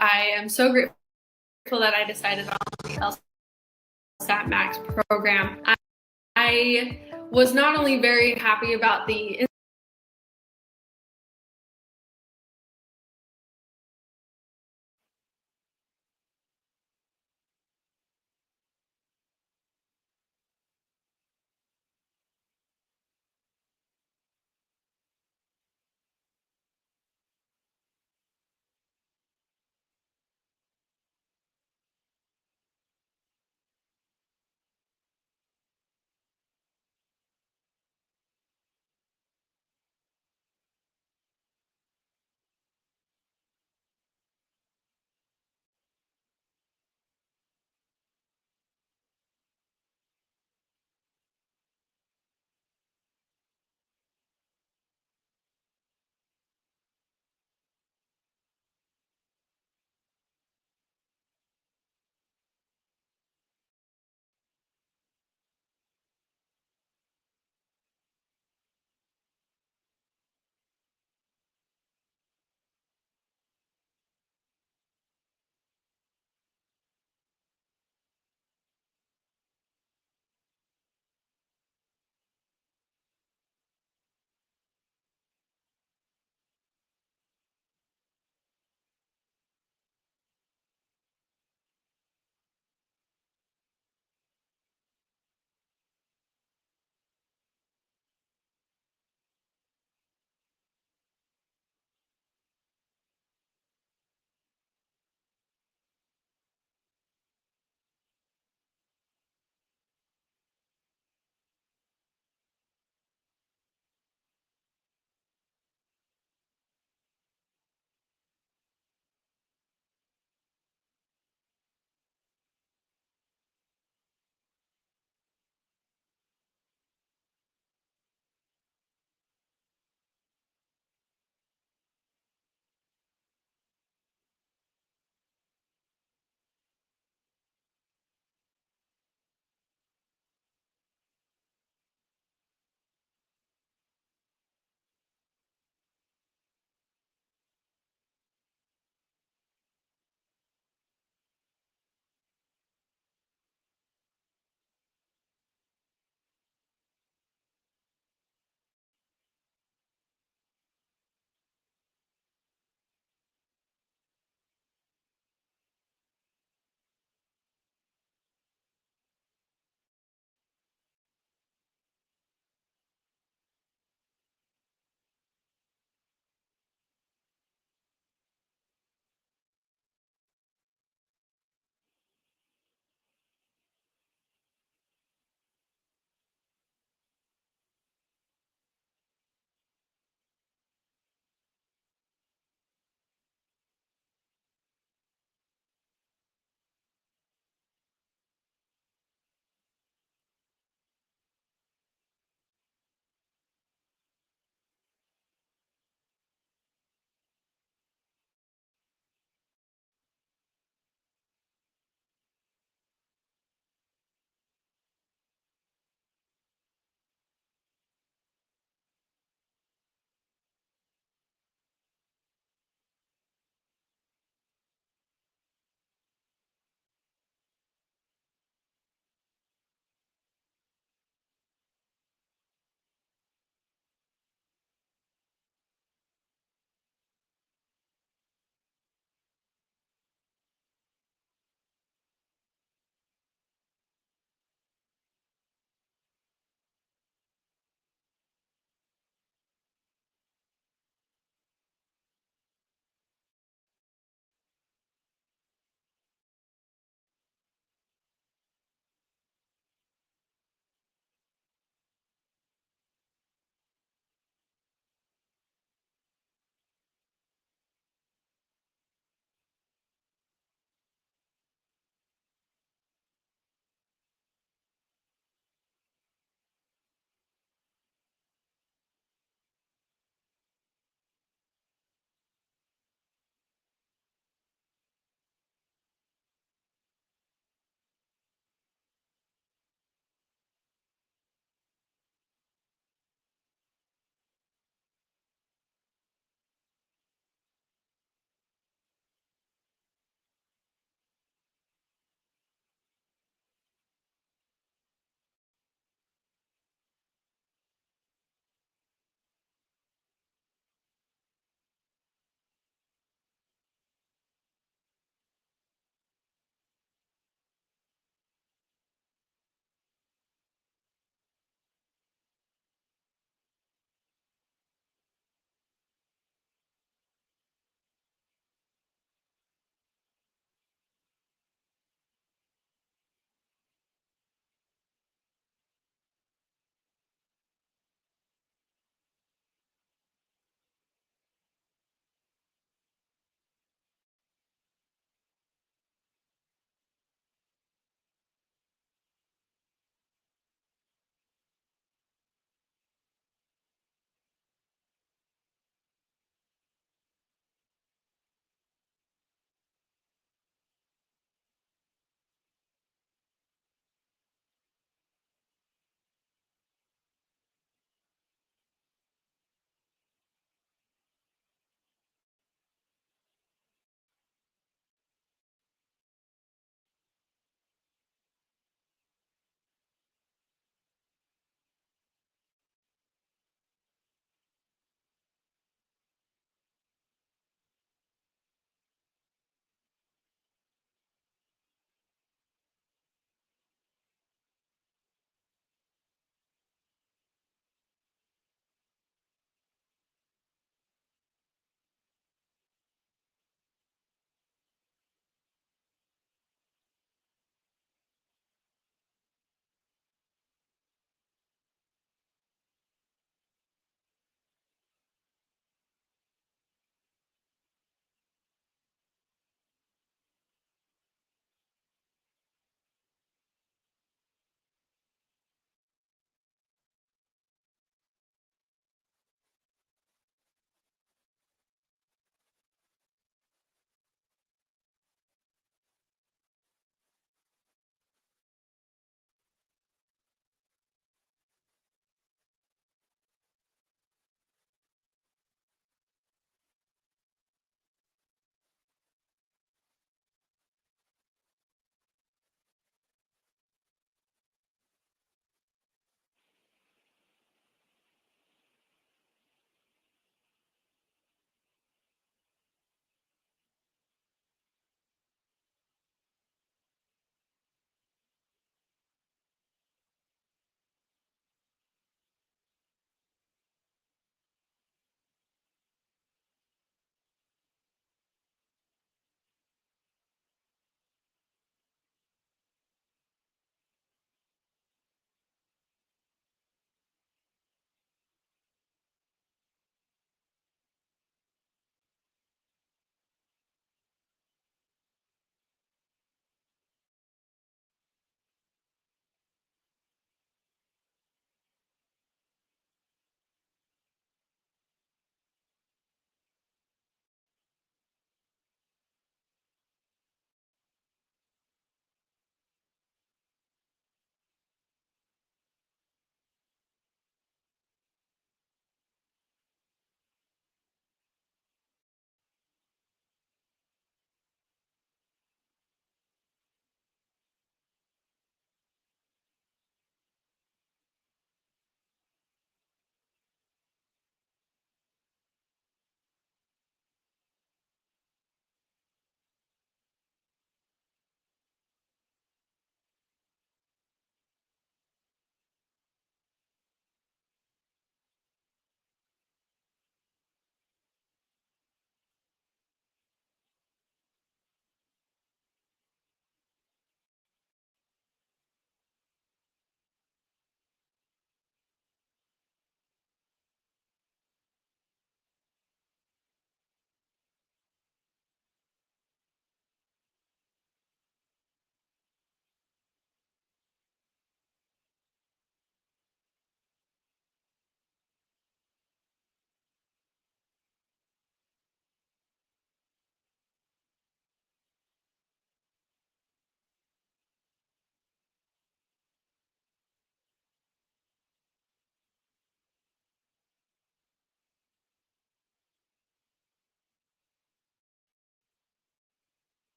I am so grateful that I decided on the LSAT Max program. I was not only very happy about the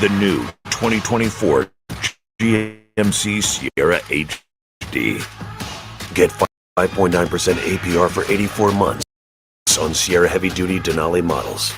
The new 2024 GMC Sierra HD. Get 5.9% APR for 84 months on Sierra heavy-duty Denali models.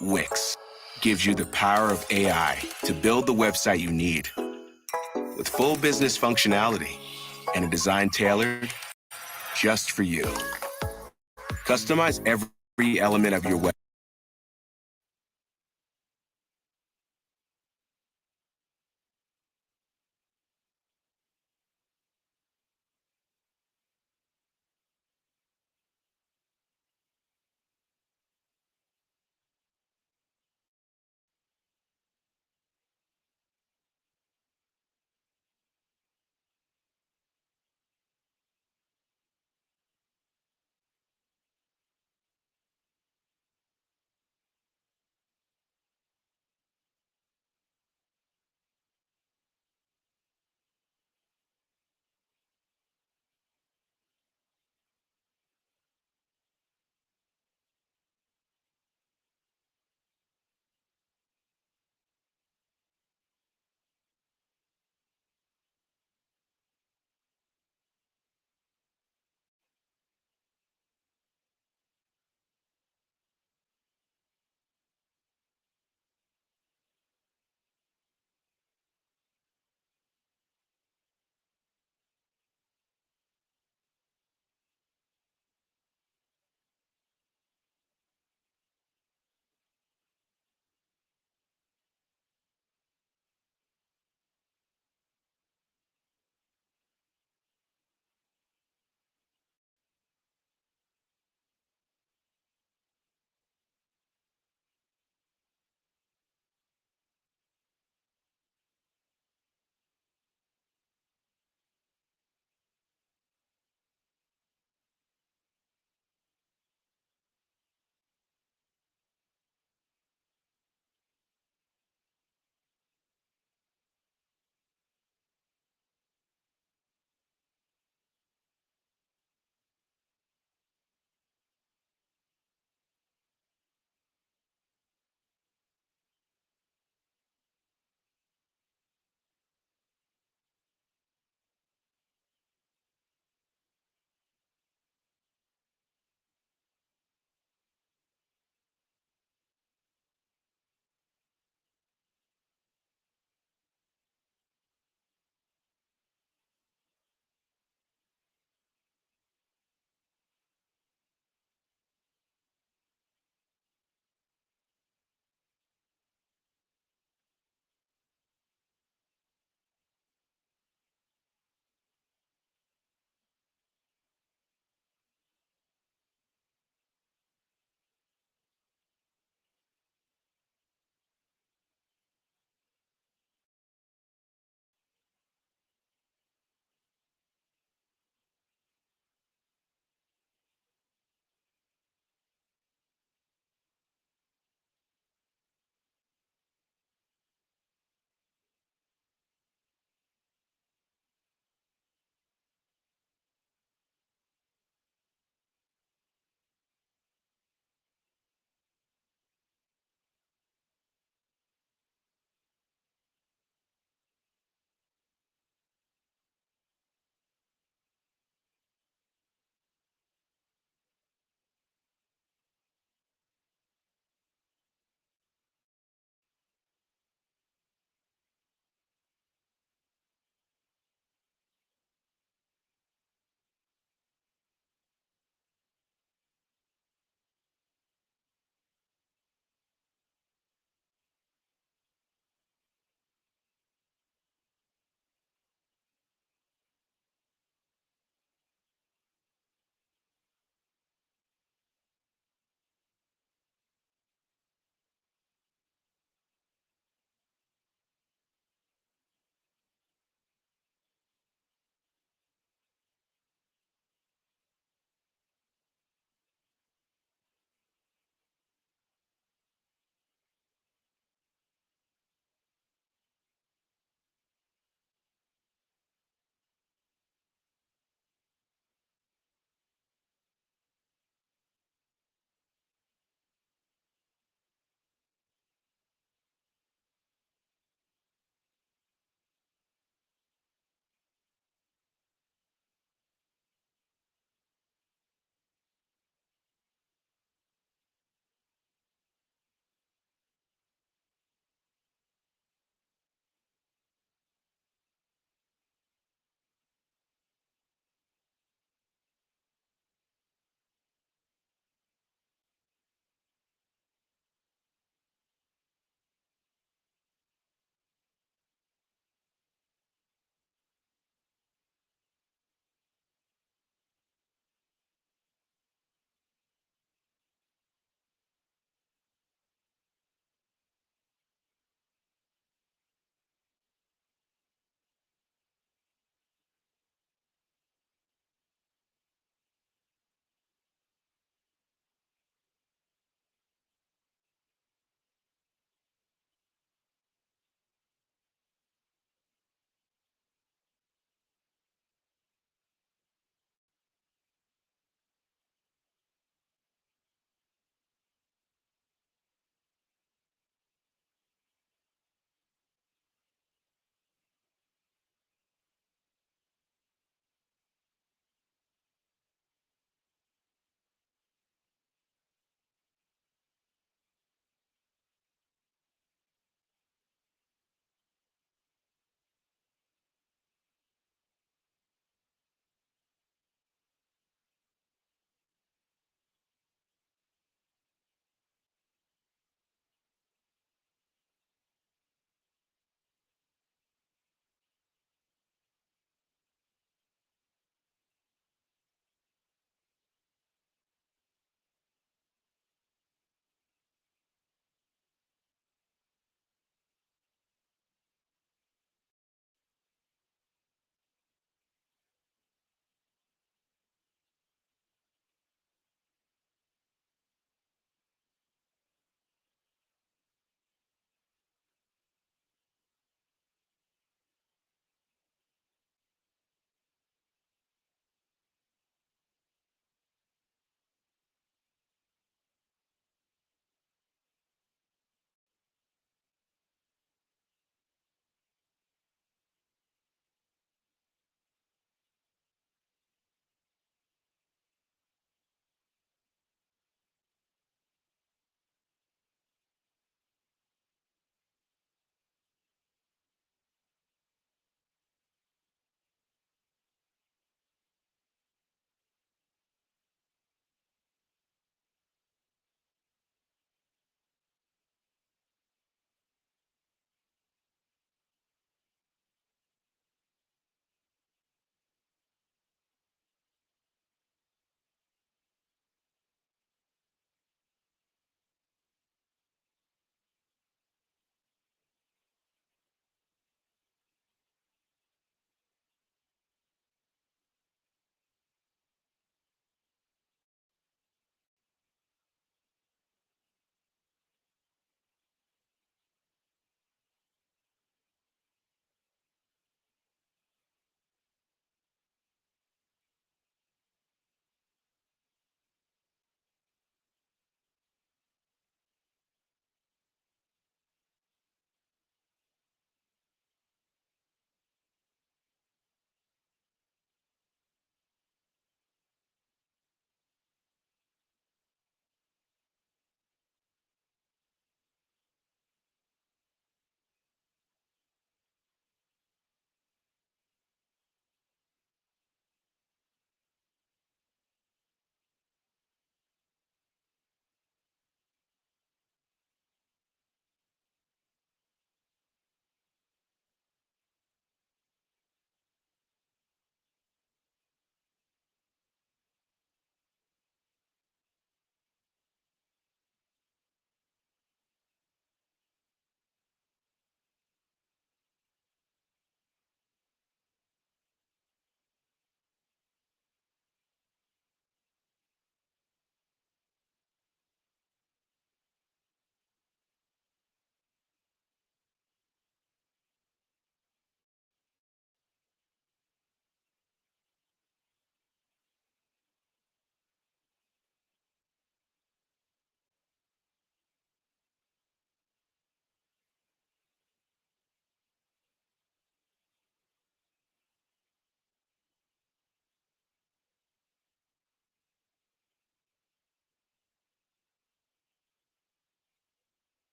Wix gives you the power of AI to build the website you need with full business functionality and a design tailored just for you. Customize every element of your web.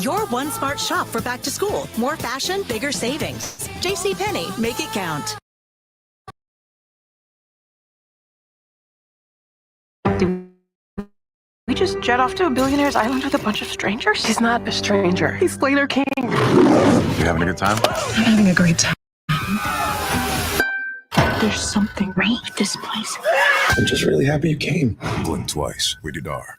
Your one smart shop for back to school. More fashion, bigger savings. JCPenney, make it count. We just jet off to a billionaire's island with a bunch of strangers? He's not a stranger. He's Slater King. You having a good time? I'm having a great time. There's something wrong with this place. I'm just really happy you came. Blink twice. Rated R.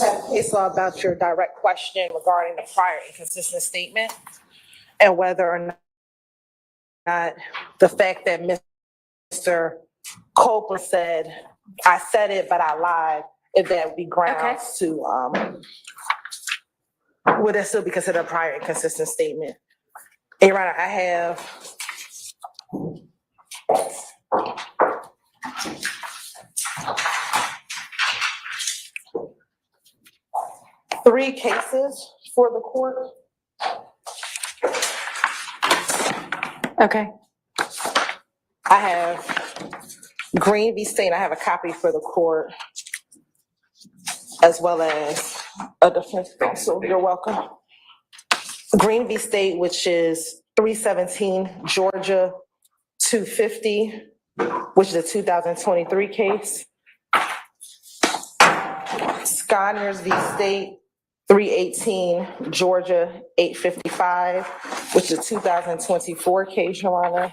have case law about your direct question regarding the prior inconsistent statement and whether or not the fact that Mr. Copeland said, I said it, but I lied, if that would be grounds to, would that still be considered a prior inconsistent statement? And Your Honor, I have three cases for the court. Okay. I have Green v. State, I have a copy for the court, as well as a defense counsel. You're welcome. Green v. State, which is 317 Georgia 250, which is a 2023 case. Sconners v. State, 318 Georgia 855, which is a 2024 case, Your Honor.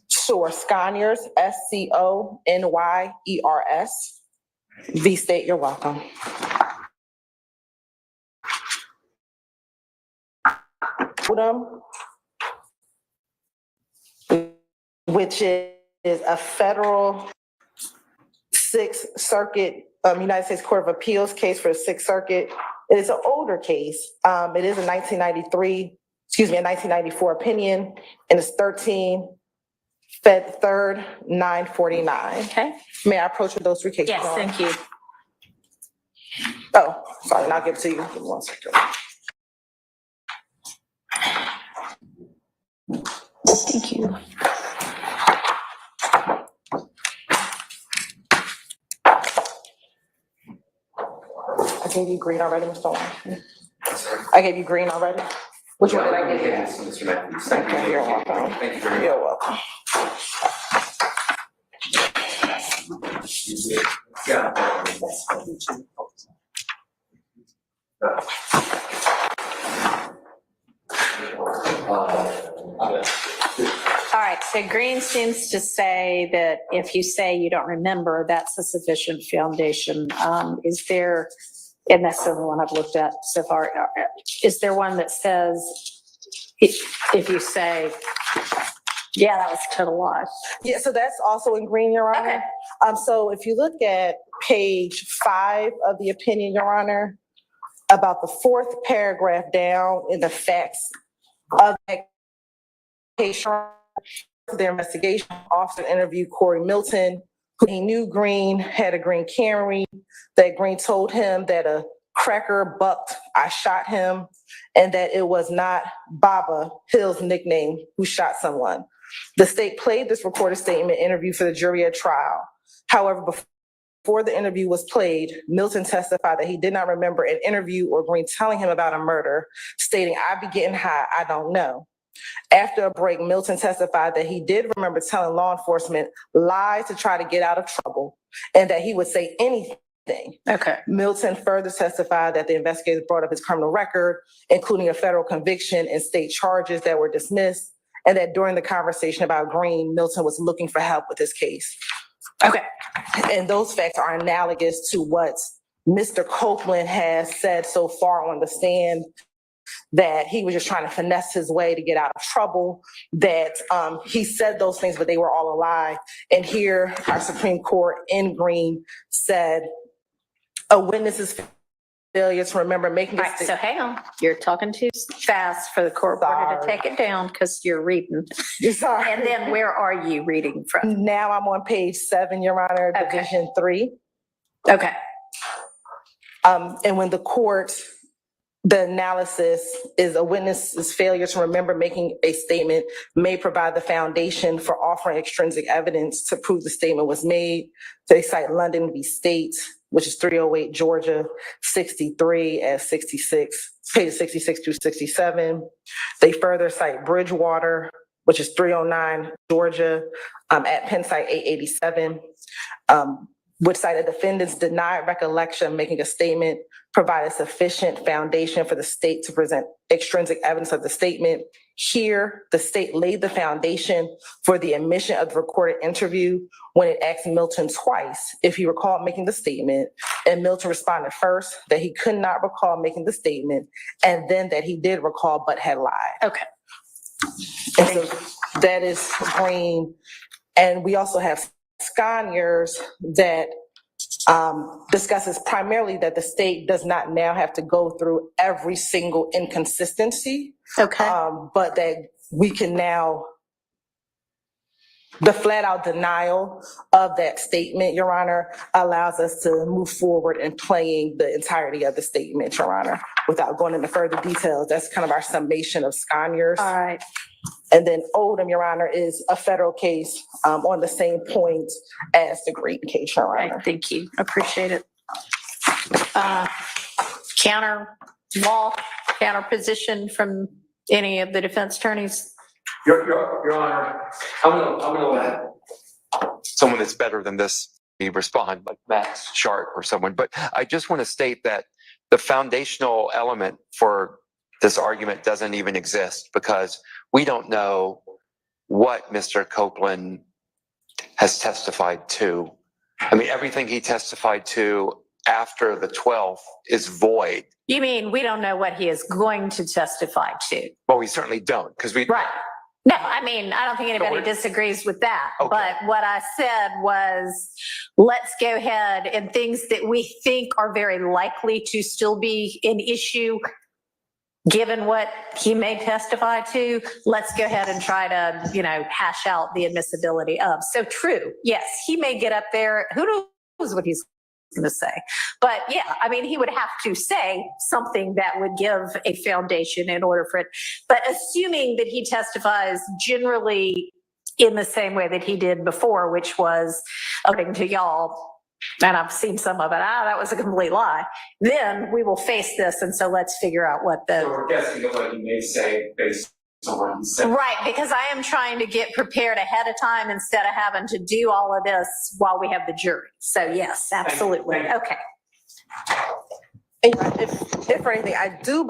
Sure, Sconyers, SCONYERS, v. State, you're welcome. Which is a federal Sixth Circuit, United States Court of Appeals case for the Sixth Circuit. It is an older case. It is a 1994 opinion, and it's 13 Fed 3rd 949. Okay. May I approach with those three cases? Yes, thank you. Oh, sorry, and I'll give it to you. Give me 1 second. Thank you. I gave you green already, Mr. Long. I gave you green already. Which one did I give you? Mr. Matthews. Okay, you're welcome. Thank you very much. You're welcome. All right, so Green seems to say that if you say you don't remember, that's a sufficient foundation. Is there, and that's the only one I've looked at so far, is there one that says, if you say, yeah, that was a total lie? Yeah, so that's also in green, Your Honor. Okay. So if you look at page 5 of the opinion, Your Honor, about the 4th paragraph down in the facts of that case, their investigation officer interviewed Corey Milton, who he knew Green had a green Camry, that Green told him that a cracker bucked, I shot him, and that it was not Baba, Hill's nickname, who shot someone. The state played this recorded statement interview for the jury at trial. However, before the interview was played, Milton testified that he did not remember an interview or Green telling him about a murder, stating, I be getting high, I don't know. After a break, Milton testified that he did remember telling law enforcement lies to try to get out of trouble and that he would say anything. Okay. Milton further testified that the investigators brought up his criminal record, including a federal conviction and state charges that were dismissed, and that during the conversation about Green, Milton was looking for help with his case. Okay. And those facts are analogous to what Mr. Copeland has said so far on the stand, that he was just trying to finesse his way to get out of trouble, that he said those things, but they were all a lie. And here, our Supreme Court in Green said, a witness's failure to remember making a All right, so hang on. You're talking too fast for the court reporter to take it down because you're reading. Sorry. And then where are you reading from? Now I'm on page 7, Your Honor, Division 3. Okay. And when the court, the analysis is a witness's failure to remember making a statement may provide the foundation for offering extrinsic evidence to prove the statement was made. They cite London v. State, which is 308 Georgia 63 at 66, pages 66 through 67. They further cite Bridgewater, which is 309 Georgia at Penn site 887. Which cited defendants denied recollection of making a statement, provided sufficient foundation for the state to present extrinsic evidence of the statement. Here, the state laid the foundation for the admission of the recorded interview when it asked Milton twice if he recalled making the statement, and Milton responded first that he could not recall making the statement, and then that he did recall but had lied. Okay. And so that is green. And we also have Scaniers that discusses primarily that the state does not now have to go through every single inconsistency. Okay. But that we can now, the flat out denial of that statement, Your Honor, allows us to move forward in playing the entirety of the statement, Your Honor, without going into further details. That's kind of our summation of Scaniers. All right. And then Oldham, Your Honor, is a federal case on the same point as the Green case, Your Honor. Right, thank you. Appreciate it. Counter law, counter position from any of the defense attorneys? Your Honor, I'm gonna let someone that's better than this respond, like Matt Sharp or someone. But I just want to state that the foundational element for this argument doesn't even exist because we don't know what Mr. Copeland has testified to. I mean, everything he testified to after the 12th is void. You mean we don't know what he is going to testify to? Well, we certainly don't because we. Right. No, I mean, I don't think anybody disagrees with that. Okay. But what I said was, let's go ahead and things that we think are very likely to still be an issue, given what he may testify to, let's go ahead and try to, hash out the admissibility of. So true. Yes, he may get up there. Who knows what he's going to say? But yeah, I mean, he would have to say something that would give a foundation in order for it. But assuming that he testifies generally in the same way that he did before, which was, according to y'all, and I've seen some of it, that was a complete lie, then we will face this. And so let's figure out what the... So we're guessing at what he may say based on what he said. Right, because I am trying to get prepared ahead of time instead of having to do all of this while we have the jury. So yes, absolutely. Thank you. Okay. And if for anything, I do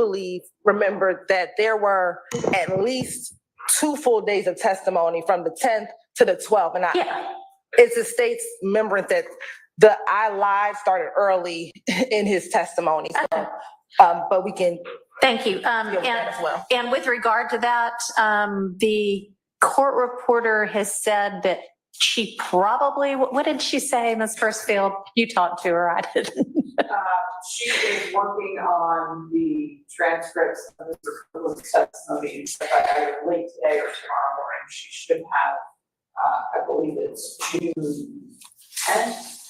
remember that there were at least 2 full days of testimony from the 10th to the 12th. And it's the state's remembrance that the I lied started early in his testimony. So, but we can. Thank you. And with regard to that, the court reporter has said that she probably, what did she say, Ms. Firstfield? You talked to her, I didn't. She is working on the transcripts of Mr. Copeland's testimony. So by either late today or tomorrow morning, she should have, I believe it's June 10th.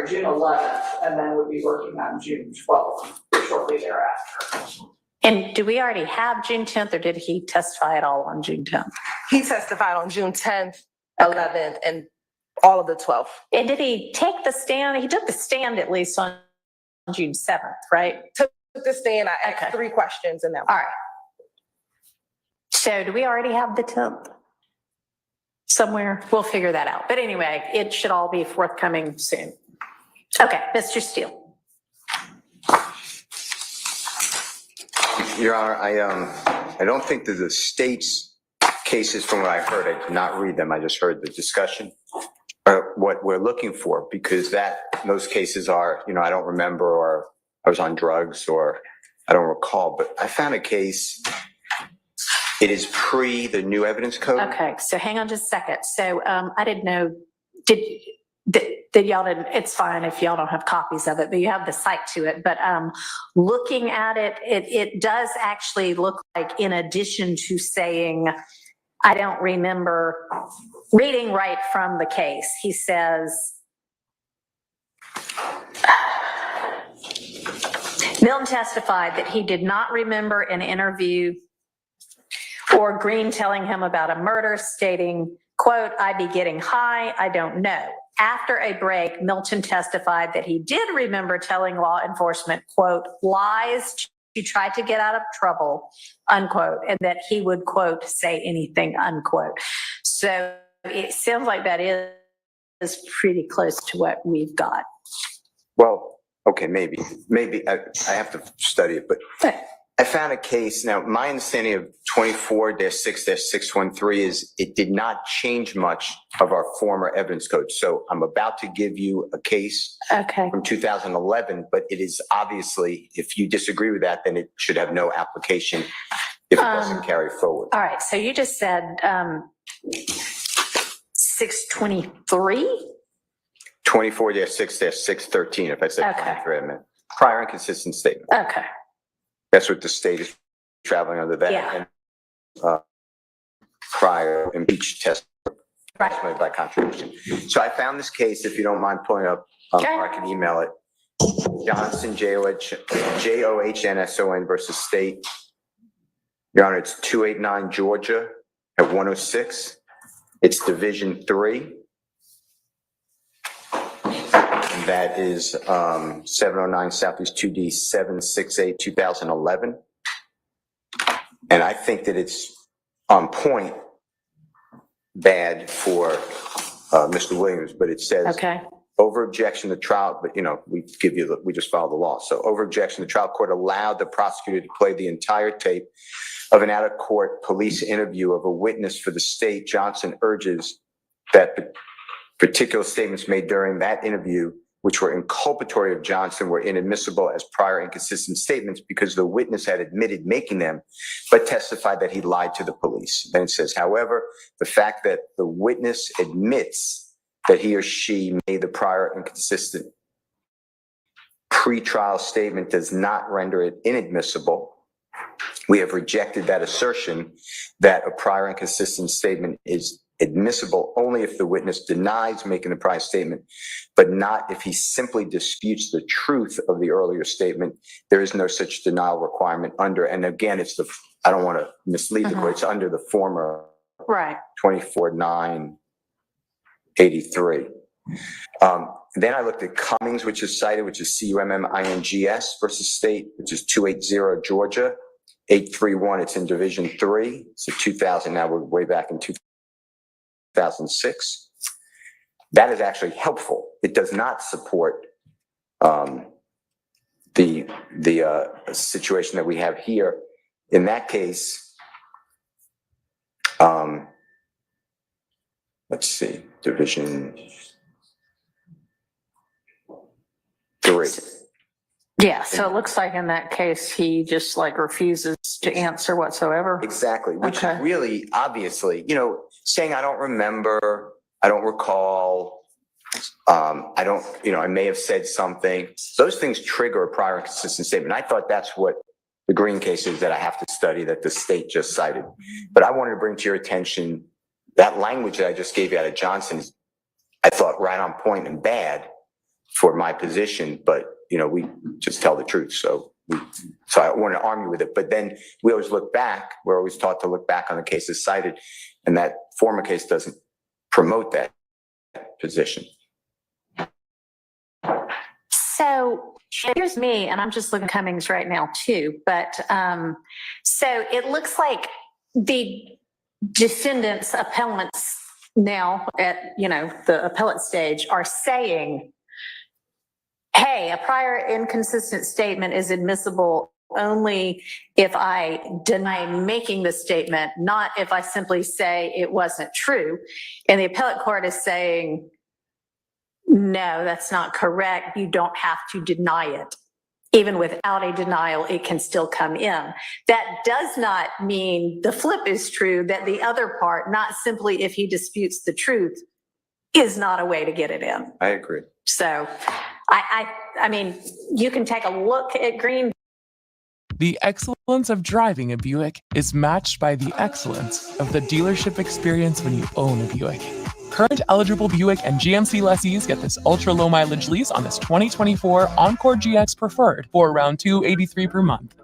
June 11th, and then we'll be working on June 12th shortly thereafter. And do we already have June 10th, or did he testify at all on June 10th? He testified on June 10th, 11th, and all of the 12th. And did he take the stand? He took the stand at least on June 7th, right? Took the stand. I asked 3 questions in that one. All right. So do we already have the 10th? Somewhere, we'll figure that out. But anyway, it should all be forthcoming soon. Okay, Mr. Steele. Your Honor, I don't think that the state's cases, from what I heard, I did not read them, I just heard the discussion, are what we're looking for, because those cases are, I don't remember, or I was on drugs, or I don't recall, but I found a case. It is pre the new evidence code. Okay, so hang on just a second. So I didn't know, that y'all didn't, it's fine if y'all don't have copies of it, but you have the site to it. But looking at it, it does actually look like, in addition to saying, I don't remember reading right from the case, he says, Milton testified that he did not remember an interview or Green telling him about a murder, stating, quote, I'd be getting high, I don't know. After a break, Milton testified that he did remember telling law enforcement, quote, lies to try to get out of trouble, unquote, and that he would, quote, say anything, unquote. So it sounds like that is pretty close to what we've got. Well, okay, maybe I have to study it, but I found a case. Now, my understanding of 24-6-613 is it did not change much of our former evidence code. So I'm about to give you a case from 2011, but it is obviously, if you disagree with that, then it should have no application if it doesn't carry forward. All right, so you just said 623? 24-6-613, if I said 23, I meant prior inconsistent statement. Okay. That's what the state is traveling under that. Yeah. And, prior impeached testimony by contradiction. So I found this case, if you don't mind pulling up, or I can email it. Johnson, Johnsson versus State. Your Honor, it's 289 Georgia at 106. It's Division 3. That is 709 Southeast 2D 768 2011. And I think that it's on point bad for Mr. Williams, but it says over objection to trial, but we just follow the law. So over objection, the trial court allowed the prosecutor to play the entire tape of an out-of-court police interview of a witness for the state. Johnson urges that the particular statements made during that interview, which were inculpatory of Johnson, were inadmissible as prior inconsistent statements because the witness had admitted making them, but testified that he lied to the police. Then it says, however, the fact that the witness admits that he or she made the prior inconsistent pre-trial statement does not render it inadmissible. We have rejected that assertion that a prior inconsistent statement is admissible only if the witness denies making the prior statement, but not if he simply disputes the truth of the earlier statement. There is no such denial requirement under, and again, I don't want to mislead the court, it's under the former 24-9-83. Then I looked at Cummings, which is cited, which is Cummings versus State, which is 280 Georgia, 831. It's in Division 3. It's a 2000. Now we're way back in 2006. That is actually helpful. It does not support the situation that we have here. In that case, let's see, Division 3. Yeah, so it looks like in that case, he just refuses to answer whatsoever. Exactly, which is really obviously, saying I don't remember, I don't recall, I don't, I may have said something. Those things trigger a prior inconsistent statement. I thought that's what the Green case is that I have to study that the state just cited. But I wanted to bring to your attention that language that I just gave you out of Johnson, I thought right on point and bad for my position, but we just tell the truth. So I want to arm you with it. But then we always look back. We're always taught to look back on the cases cited, and that former case doesn't promote that position. So here's me, and I'm just looking at Cummings right now too. But so it looks like the defendants, appellants now at the appellate stage are saying, hey, a prior inconsistent statement is admissible only if I deny making the statement, not if I simply say it wasn't true. And the appellate court is saying, no, that's not correct. You don't have to deny it. Even without a denial, it can still come in. That does not mean the flip is true, that the other part, not simply if he disputes the truth, is not a way to get it in. I agree. So I mean, you can take a look at Green. The excellence of driving a Buick is matched by the excellence of the dealership experience when you own a Buick. Current eligible Buick and GMC lessees get this ultra low mileage lease on this 2024 Encore GX Preferred for around $283 per month.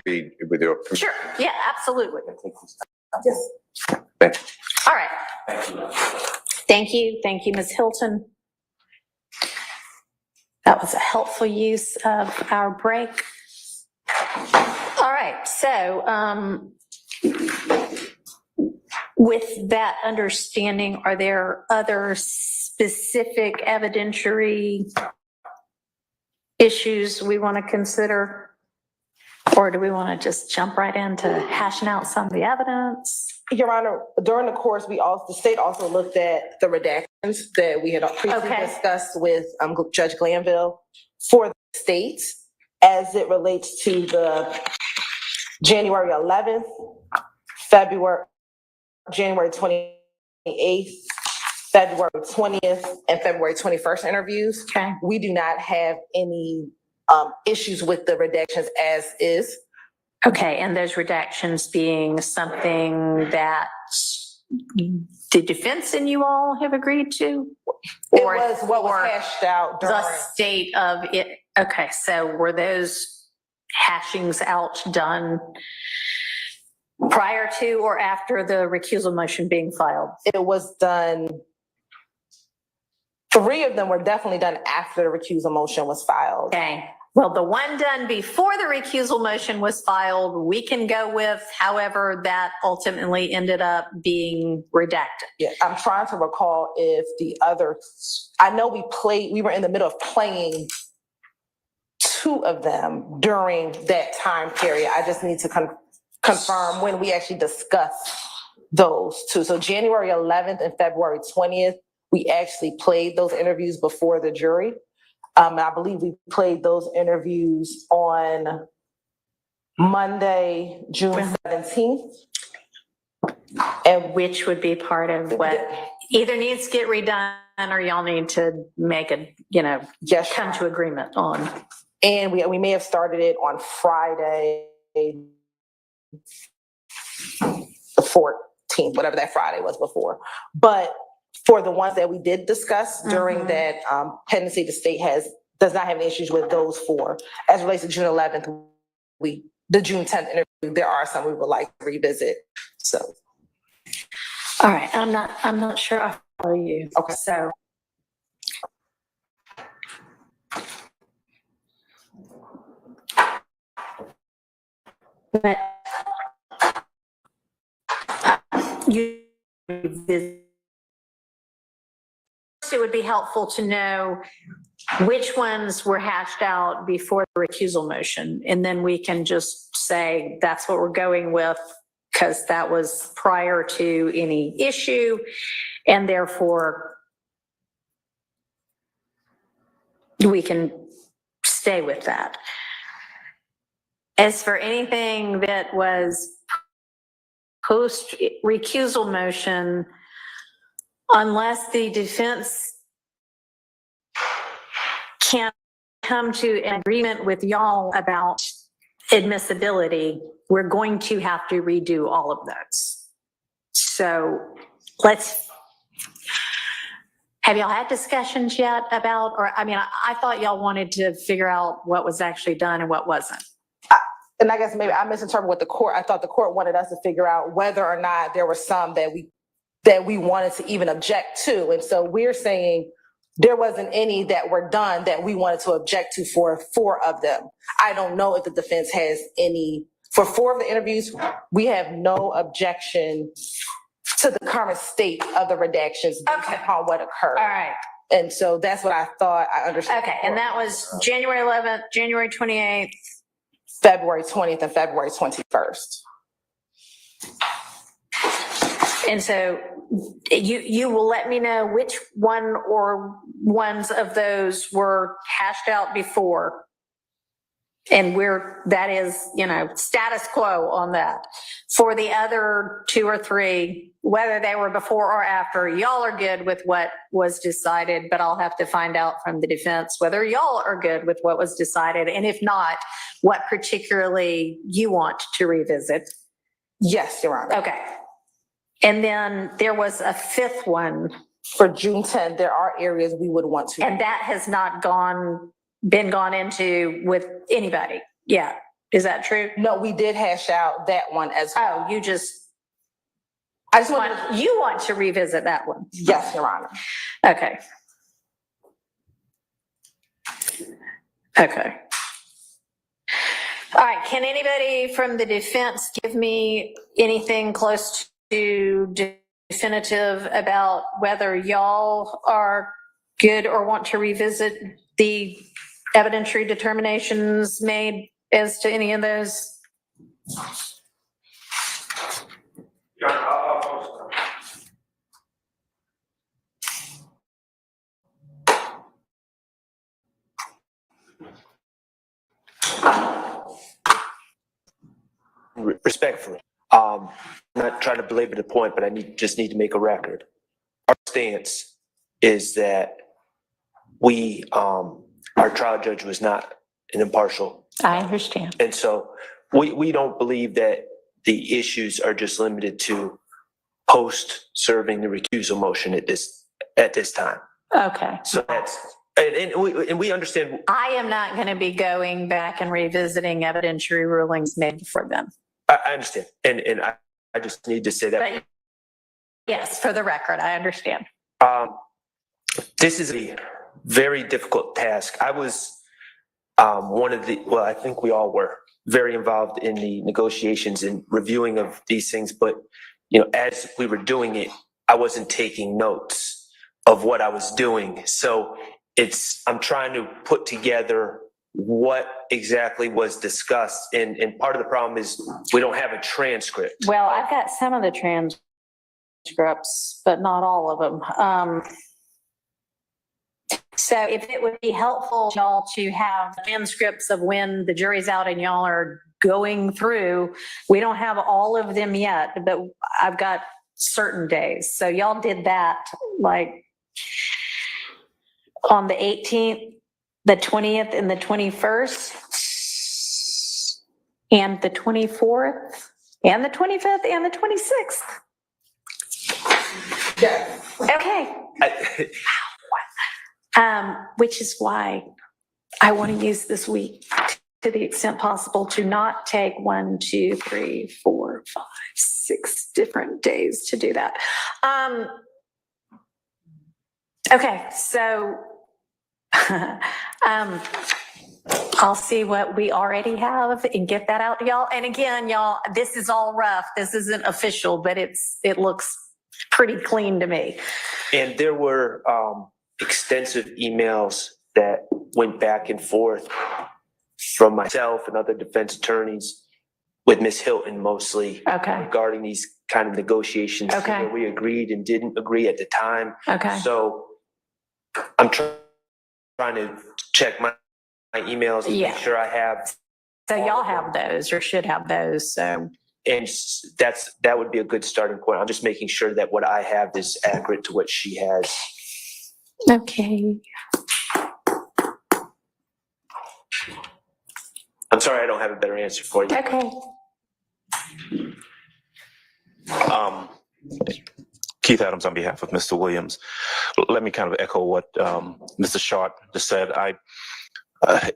Read with your permission. Sure. Yeah, absolutely. Yes. All right. Thank you. Thank you, Ms. Hilton. That was a helpful use of our break. All right, so with that understanding, are there other specific evidentiary issues we want to consider? Or do we want to just jump right into hashing out some of the evidence? Your Honor, during the course, the state also looked at the redactions that we had previously discussed with Judge Glanville for the states as it relates to the January 11th, January 28th, February 20th, and February 21st interviews. Okay. We do not have any issues with the redactions as is. Okay, and those redactions being something that the defense and you all have agreed to? Or it was what was hashed out during the state of it. Okay, so were those hashings out done prior to or after the recusal motion being filed? It was done. 3 of them were definitely done after the recusal motion was filed. Okay. Well, the one done before the recusal motion was filed, we can go with. However, that ultimately ended up being redacted. Yeah, I'm trying to recall if the others, I know we were in the middle of playing 2 of them during that time period. I just need to confirm when we actually discussed those 2. So January 11th and February 20th, we actually played those interviews before the jury. I believe we played those interviews on Monday, June 17th. And which would be part of what either needs to get redone or y'all need to make a, come to agreement on. And we may have started it on Friday, the 14th, whatever that Friday was before. But for the ones that we did discuss during that pendency, the state does not have any issues with those 4. As it relates to June 11th, the June 10th interview, there are some we would like to revisit. So, all right, I'm not sure I follow you. Okay, so. But it would be helpful to know which ones were hashed out before the recusal motion, and then we can just say that's what we're going with because that was prior to any issue, and therefore we can stay with that. As for anything that was post recusal motion, unless the defense can come to an agreement with y'all about admissibility, we're going to have to redo all of those. So have y'all had discussions yet about, I thought y'all wanted to figure out what was actually done and what wasn't. And I guess maybe I misinterpreted what the court, I thought the court wanted us to figure out whether or not there were some that we wanted to even object to. And so we're saying there wasn't any that were done that we wanted to object to for 4 of them. I don't know if the defense has any, for 4 of the interviews, we have no objection to the current state of the redactions based upon what occurred. All right. And so that's what I thought I understood. Okay, and that was January 11th, January 28th. February 20th and February 21st. And so you will let me know which one or ones of those were hashed out before. And that is, status quo on that. For the other 2 or 3, whether they were before or after, y'all are good with what was decided, but I'll have to find out from the defense whether y'all are good with what was decided. And if not, what particularly you want to revisit. Yes, Your Honor. Okay. And then there was a 5th one. For June 10th, there are areas we would want to. And that has not been gone into with anybody. Yeah. Is that true? No, we did hash out that one as well. Oh, you want to revisit that one? Yes, Your Honor. Okay. Okay. All right, can anybody from the defense give me anything close to definitive about whether y'all are good or want to revisit the evidentiary determinations made as to any of those? Respectfully, not trying to belabor the point, but I just need to make a record. Our stance is that our trial judge was not an impartial. I understand. And so we don't believe that the issues are just limited to post-serving the recusal motion at this time. Okay. So that's, and we understand. I am not going to be going back and revisiting evidentiary rulings made before then. I understand. And I just need to say that. But yes, for the record, I understand. This is a very difficult task. I was I think we all were very involved in the negotiations and reviewing of these things. But, as we were doing it, I wasn't taking notes of what I was doing. So I'm trying to put together what exactly was discussed. And part of the problem is we don't have a transcript. Well, I've got some of the transcripts, but not all of them. So if it would be helpful, y'all, to have transcripts of when the jury's out and y'all are going through, we don't have all of them yet, but I've got certain days. So y'all did that like on the 18th, the 20th, and the 21st, and the 24th, and the 25th, and the 26th. Yes. Okay. Which is why I want to use this week to the extent possible to not take 1, 2, 3, 4, 5, 6 different days to do that. Okay, so I'll see what we already have and get that out to y'all. And again, y'all, this is all rough. This isn't official, but it looks pretty clean to me. And there were extensive emails that went back and forth from myself and other defense attorneys with Ms. Hilton mostly regarding these kind of negotiations where we agreed and didn't agree at the time. Okay. So I'm trying to check my emails and make sure I have. So y'all have those or should have those. So. And that would be a good starting point. I'm just making sure that what I have is accurate to what she has. Okay. I'm sorry, I don't have a better answer for you. Okay. Keith Adams on behalf of Mr. Williams. Let me kind of echo what Mr. Short just said.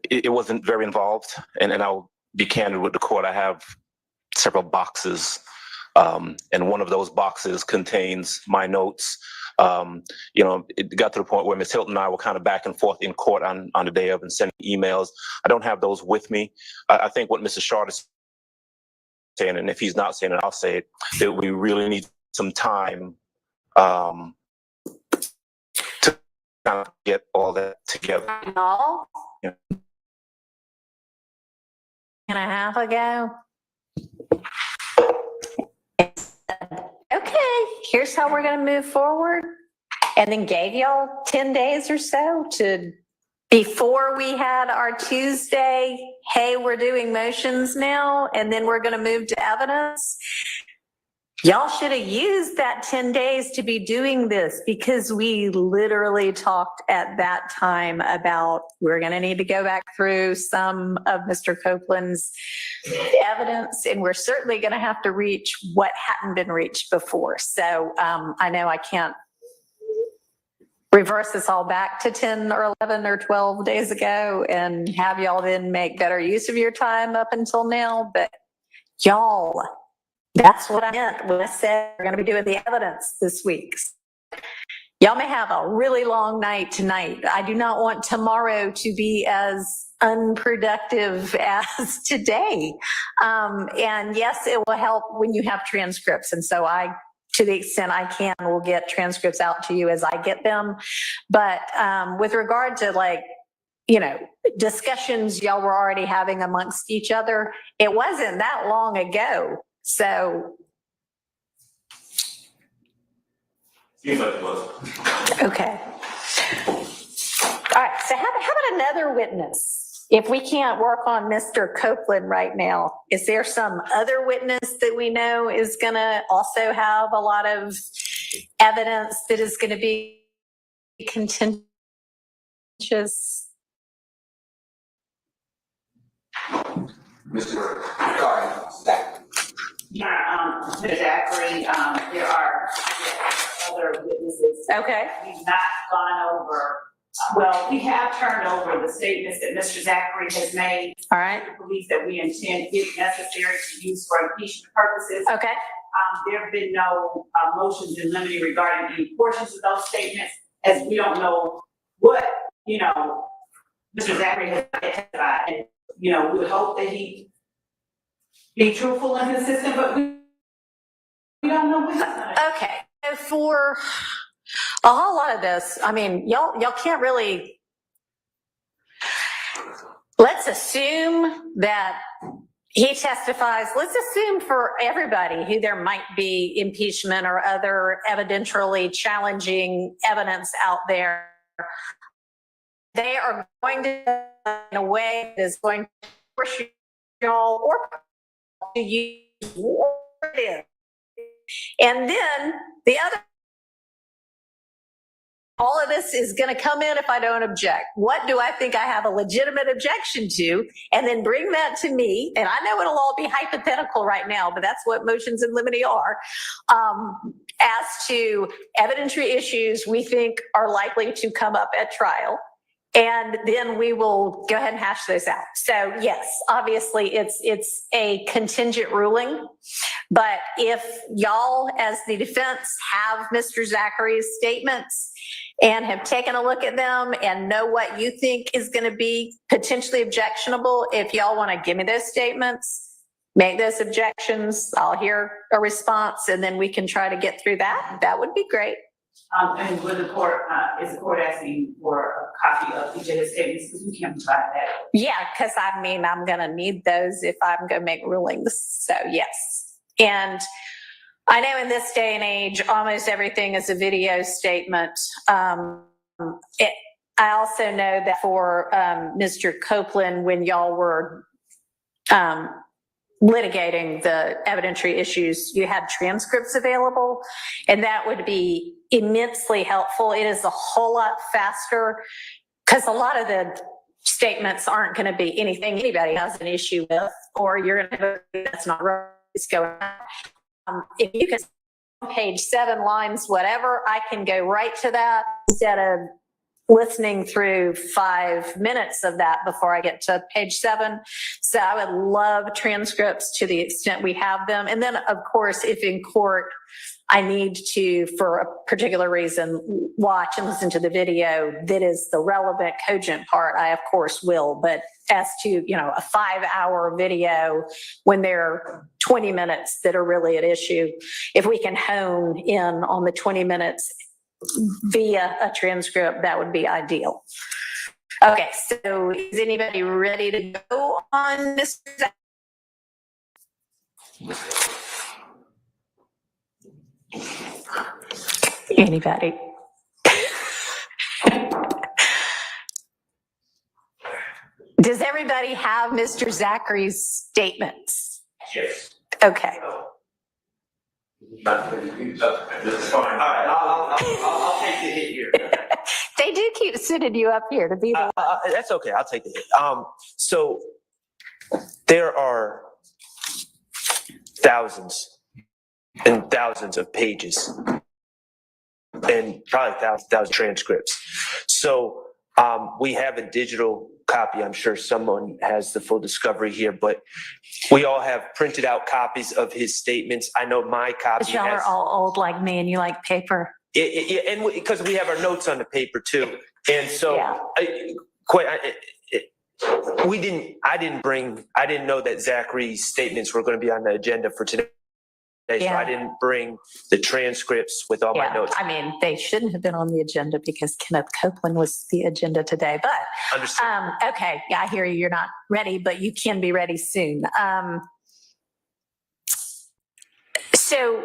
It wasn't very involved, and I'll be candid with the court. I have several boxes, and one of those boxes contains my notes. It got to the point where Ms. Hilton and I were kind of back and forth in court on the day of and sending emails. I don't have those with me. I think what Mr. Short is saying, and if he's not saying it, I'll say it, that we really need some time to kind of get all that together. Yeah. And a half ago. Okay, here's how we're going to move forward. And then gave y'all 10 days or so before we had our Tuesday, hey, we're doing motions now, and then we're going to move to evidence. Y'all should have used that 10 days to be doing this because we literally talked at that time about we're going to need to go back through some of Mr. Copeland's evidence, and we're certainly going to have to reach what hadn't been reached before. So I know I can't reverse this all back to 10 or 11 or 12 days ago and have y'all then make better use of your time up until now, but y'all, that's what I meant when I said we're going to be doing the evidence this week. y'all may have a really long night tonight. I do not want tomorrow to be as unproductive as today. And yes, it will help when you have transcripts. And so to the extent I can, will get transcripts out to you as I get them. But with regard to discussions y'all were already having amongst each other, it wasn't that long ago. So. Okay. All right. So how about another witness? If we can't work on Mr. Copeland right now, is there some other witness that we know is going to also have a lot of evidence that is going to be contentious? Mr. Zachary. Ms. Zachary, there are other witnesses. Okay. We've not gone over. Well, we have turned over the statements that Mr. Zachary has made. All right. The belief that we intend, if necessary, to use for impeachment purposes. Okay. There have been no motions in limine regarding any portions of those statements, as we don't know what, Mr. Zachary has testified. And, we would hope that he be truthful and consistent, but we don't know what he's going to. Okay. For a whole lot of this, I mean, y'all can't really, let's assume that he testifies. Let's assume for everybody who there might be impeachment or other evidentially challenging evidence out there, they are going to, in a way that is going to force y'all or to use what it is. And then the other, all of this is going to come in if I don't object. What do I think I have a legitimate objection to? And then bring that to me. And I know it'll all be hypothetical right now, but that's what motions in limine are. As to evidentiary issues we think are likely to come up at trial. And then we will go ahead and hash those out. So yes, obviously it's a contingent ruling, but if y'all as the defense have Mr. Zachary's statements and have taken a look at them and know what you think is going to be potentially objectionable, if y'all want to give me those statements, make those objections, I'll hear a response and then we can try to get through that. That would be great. And with the court, is the court asking for a copy of each of his statements? Because we can't provide that. Yeah, because I mean, I'm going to need those if I'm going to make rulings. So yes. And I know in this day and age, almost everything is a video statement. I also know that for Mr. Copeland, when y'all were litigating the evidentiary issues, you had transcripts available, and that would be immensely helpful. It is a whole lot faster because a lot of the statements aren't going to be anything anybody has an issue with, or you're going to that's not right. It's going on. If you can page 7 lines, whatever, I can go right to that instead of listening through 5 minutes of that before I get to page 7. So I would love transcripts to the extent we have them. And then of course, if in court, I need to, for a particular reason, watch and listen to the video that is the relevant, cogent part, I of course will. But as to, a 5-hour video when there are 20 minutes that are really at issue, if we can hone in on the 20 minutes via a transcript, that would be ideal. Okay, so is anybody ready to go on this? Anybody? Does everybody have Mr. Zachary's statements? Yes. Okay. This is fine. All right, I'll take the hit here. They do keep sending you up here to be the one. That's okay. I'll take the hit. So there are thousands and thousands of pages and probably thousands transcripts. So we have a digital copy. I'm sure someone has the full discovery here, but we all have printed out copies of his statements. I know my copy Y'all are all old like me and you like paper. And because we have our notes on the paper too. And so I didn't know that Zachary's statements were going to be on the agenda for today. So I didn't bring the transcripts with all my notes. I mean, they shouldn't have been on the agenda because Kenneth Copeland was the agenda today, but okay. Yeah, I hear you. You're not ready, but you can be ready soon. So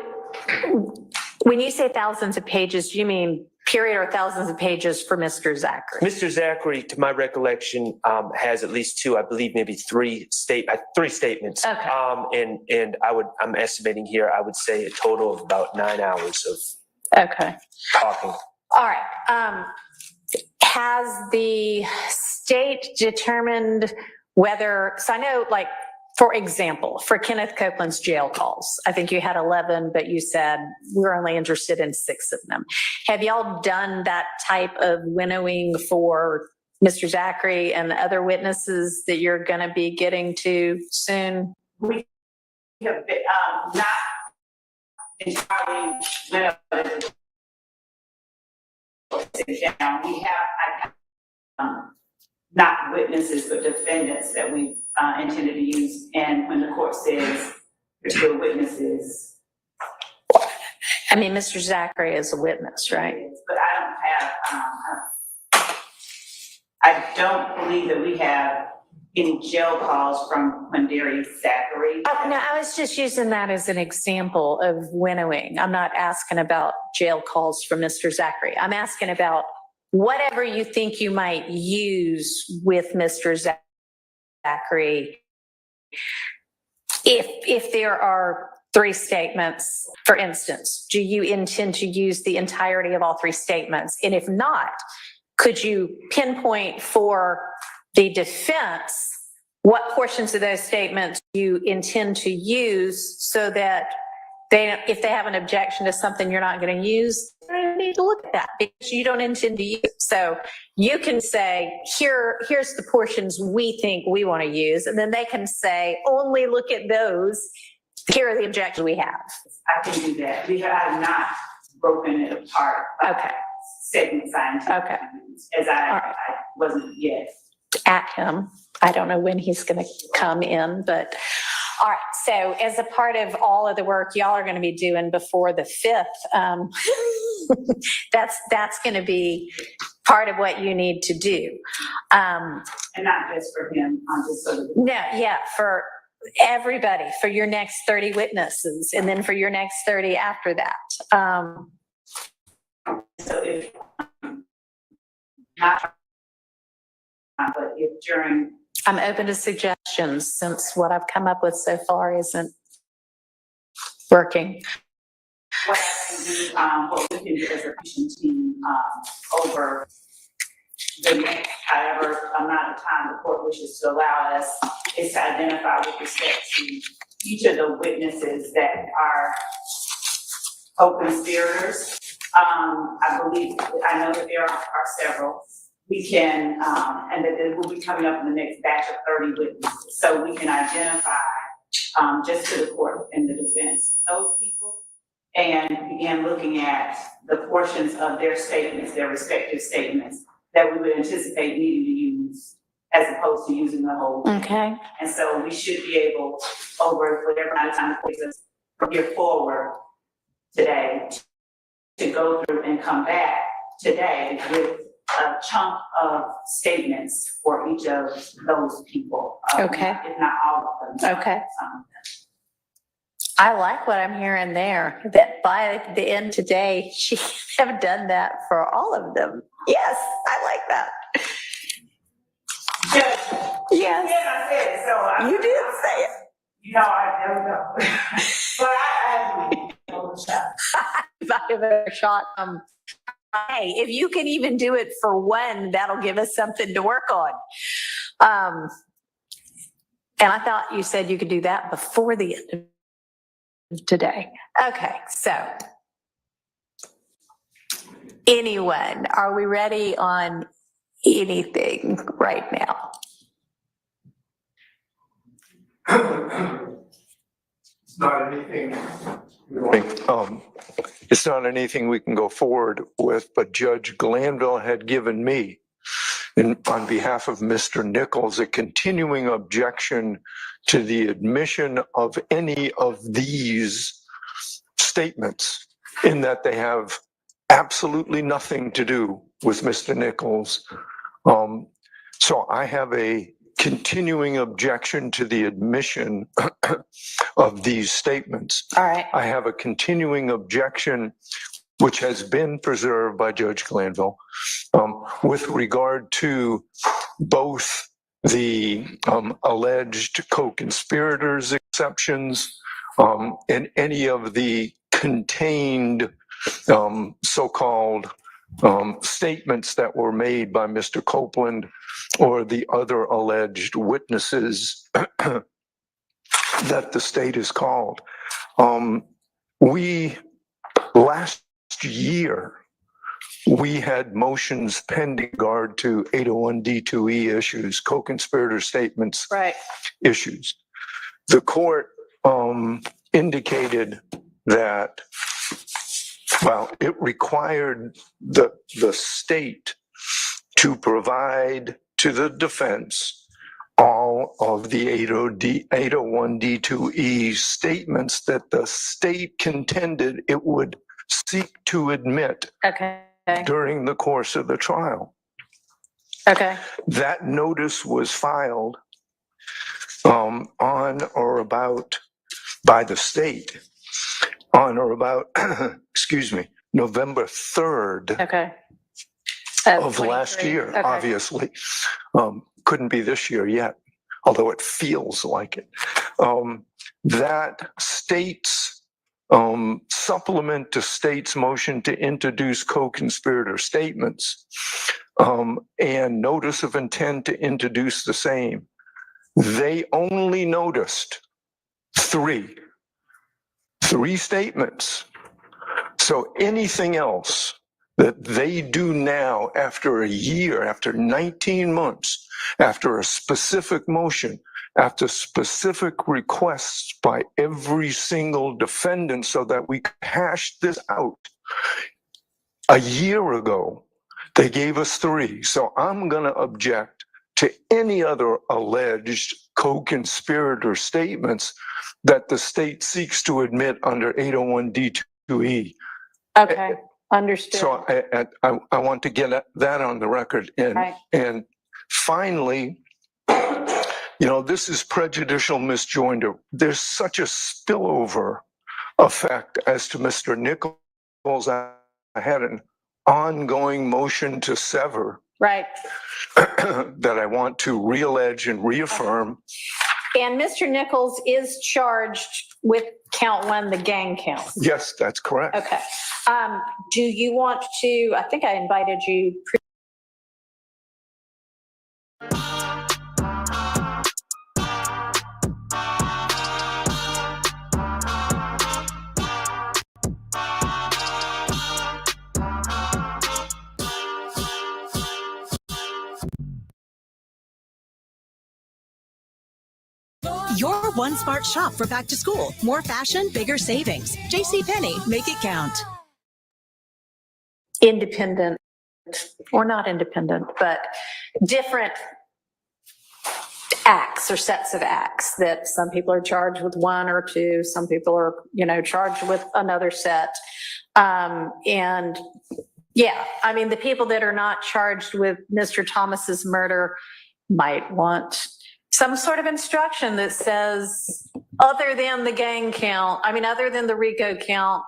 when you say thousands of pages, do you mean period or thousands of pages for Mr. Zachary? Mr. Zachary, to my recollection, has at least two, I believe maybe three statements. Okay. And I'm estimating here, I would say a total of about 9 hours of talking. All right. Has the state determined whether, so I know, like, for example, for Kenneth Copeland's jail calls, I think you had 11, but you said we're only interested in 6 of them. Have y'all done that type of winnowing for Mr. Zachary and other witnesses that you're going to be getting to soon? We have been, not entirely winnowed down. We have not witnesses, but defendants that we intended to use. And when the court says there's still witnesses. I mean, Mr. Zachary is a witness, right? But I don't believe that we have any jail calls from Quindary Zachary. Oh, no, I was just using that as an example of winnowing. I'm not asking about jail calls from Mr. Zachary. I'm asking about whatever you think you might use with Mr. Zachary. If there are 3 statements, for instance, do you intend to use the entirety of all 3 statements? And if not, could you pinpoint for the defense what portions of those statements you intend to use so that if they have an objection to something you're not going to use, they need to look at that because you don't intend to use. So you can say, here's the portions we think we want to use. And then they can say, only look at those. Here are the objections we have. I can do that. I have not broken it apart. Okay. Segment scientific. As I wasn't yet. At him. I don't know when he's going to come in, but all right. So as a part of all of the work y'all are going to be doing before the 5th, that's going to be part of what you need to do. And not just for him, just so that. No, yeah, for everybody, for your next 30 witnesses, and then for your next 30 after that. So if not, but if during. I'm open to suggestions since what I've come up with so far isn't working. What I can do, what we can do as a commission team over the next, however amount of time the court wishes to allow us, is to identify with respect to each of the witnesses that are co-conspirators. I know that there are several. We can, and that it will be coming up in the next batch of 30 witnesses. So we can identify, just to the court and the defense, those people, and begin looking at the portions of their statements, their respective statements, that we would anticipate needing to use, as opposed to using the whole thing. Okay. And so we should be able, over whatever amount of time it takes us from here forward today, to go through and come back today with a chunk of statements for each of those people. Okay. If not all of them. Okay. I like what I'm hearing there, that by the end today, she have done that for all of them. Yes, I like that. Yes. Yes. Yes, I said it, so You did say it. You know, I never know. But I have a shot. If I have a shot, hey, if you can even do it for one, that'll give us something to work on. And I thought you said you could do that before the end of today. Okay, so anyone, are we ready on anything right now? It's not anything It's not anything we can go forward with, but Judge Glanville had given me, on behalf of Mr. Nichols, a continuing objection to the admission of any of these statements, in that they have absolutely nothing to do with Mr. Nichols. So I have a continuing objection to the admission of these statements. All right. I have a continuing objection, which has been preserved by Judge Glanville, with regard to both the alleged co-conspirators exceptions and any of the contained so-called statements that were made by Mr. Copeland or the other alleged witnesses that the state has called. Last year, we had motions pending regard to 801 D2E issues, co-conspirator statements issues. The court indicated that, well, it required the state to provide to the defense all of the 801 D2E statements that the state contended it would seek to admit during the course of the trial. Okay. That notice was filed on or about by the state on or about, excuse me, November 3rd of last year, obviously. Couldn't be this year yet, although it feels like it. That state's supplement to state's motion to introduce co-conspirator statements and notice of intent to introduce the same, they only noticed three statements. So anything else that they do now after a year, after 19 months, after a specific motion, after specific requests by every single defendant so that we could hash this out. A year ago, they gave us three. So I'm going to object to any other alleged co-conspirator statements that the state seeks to admit under 801 D2E. Okay, understood. So I want to get that on the record. And finally, this is prejudicial misjoinder. There's such a spillover effect as to Mr. Nichols. I had an ongoing motion to sever that I want to reallege and reaffirm. And Mr. Nichols is charged with count one, the gang count. Yes, that's correct. Okay. Do you want to, I think I invited you. Your one smart shop for back to school. More fashion, bigger savings. JCPenney, make it count. Independent, or not independent, but different acts or sets of acts that some people are charged with one or two, some people are, charged with another set. And yeah, I mean, the people that are not charged with Mr. Thomas's murder might want some sort of instruction that says, other than the gang count, other than the RICO count,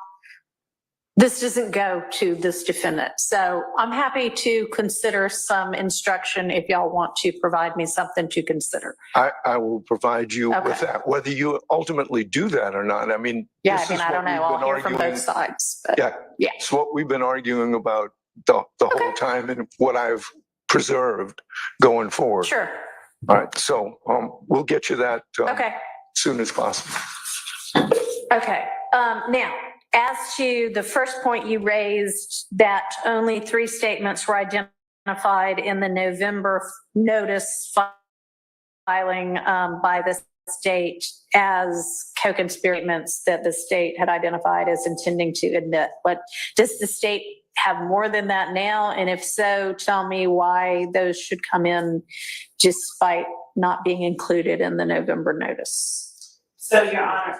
this doesn't go to this defendant. So I'm happy to consider some instruction if y'all want to provide me something to consider. I will provide you with that. Whether you ultimately do that or not, I don't know. I'll hear from both sides. But It's what we've been arguing about the whole time and what I've preserved going forward. Sure. All right, so we'll get you that as soon as possible. Okay. Now, as to the first point you raised, that only 3 statements were identified in the November notice filing by the state as co-conspirators that the state had identified as intending to admit. What does the state have more than that now? And if so, tell me why those should come in despite not being included in the November notice. So, Your Honor,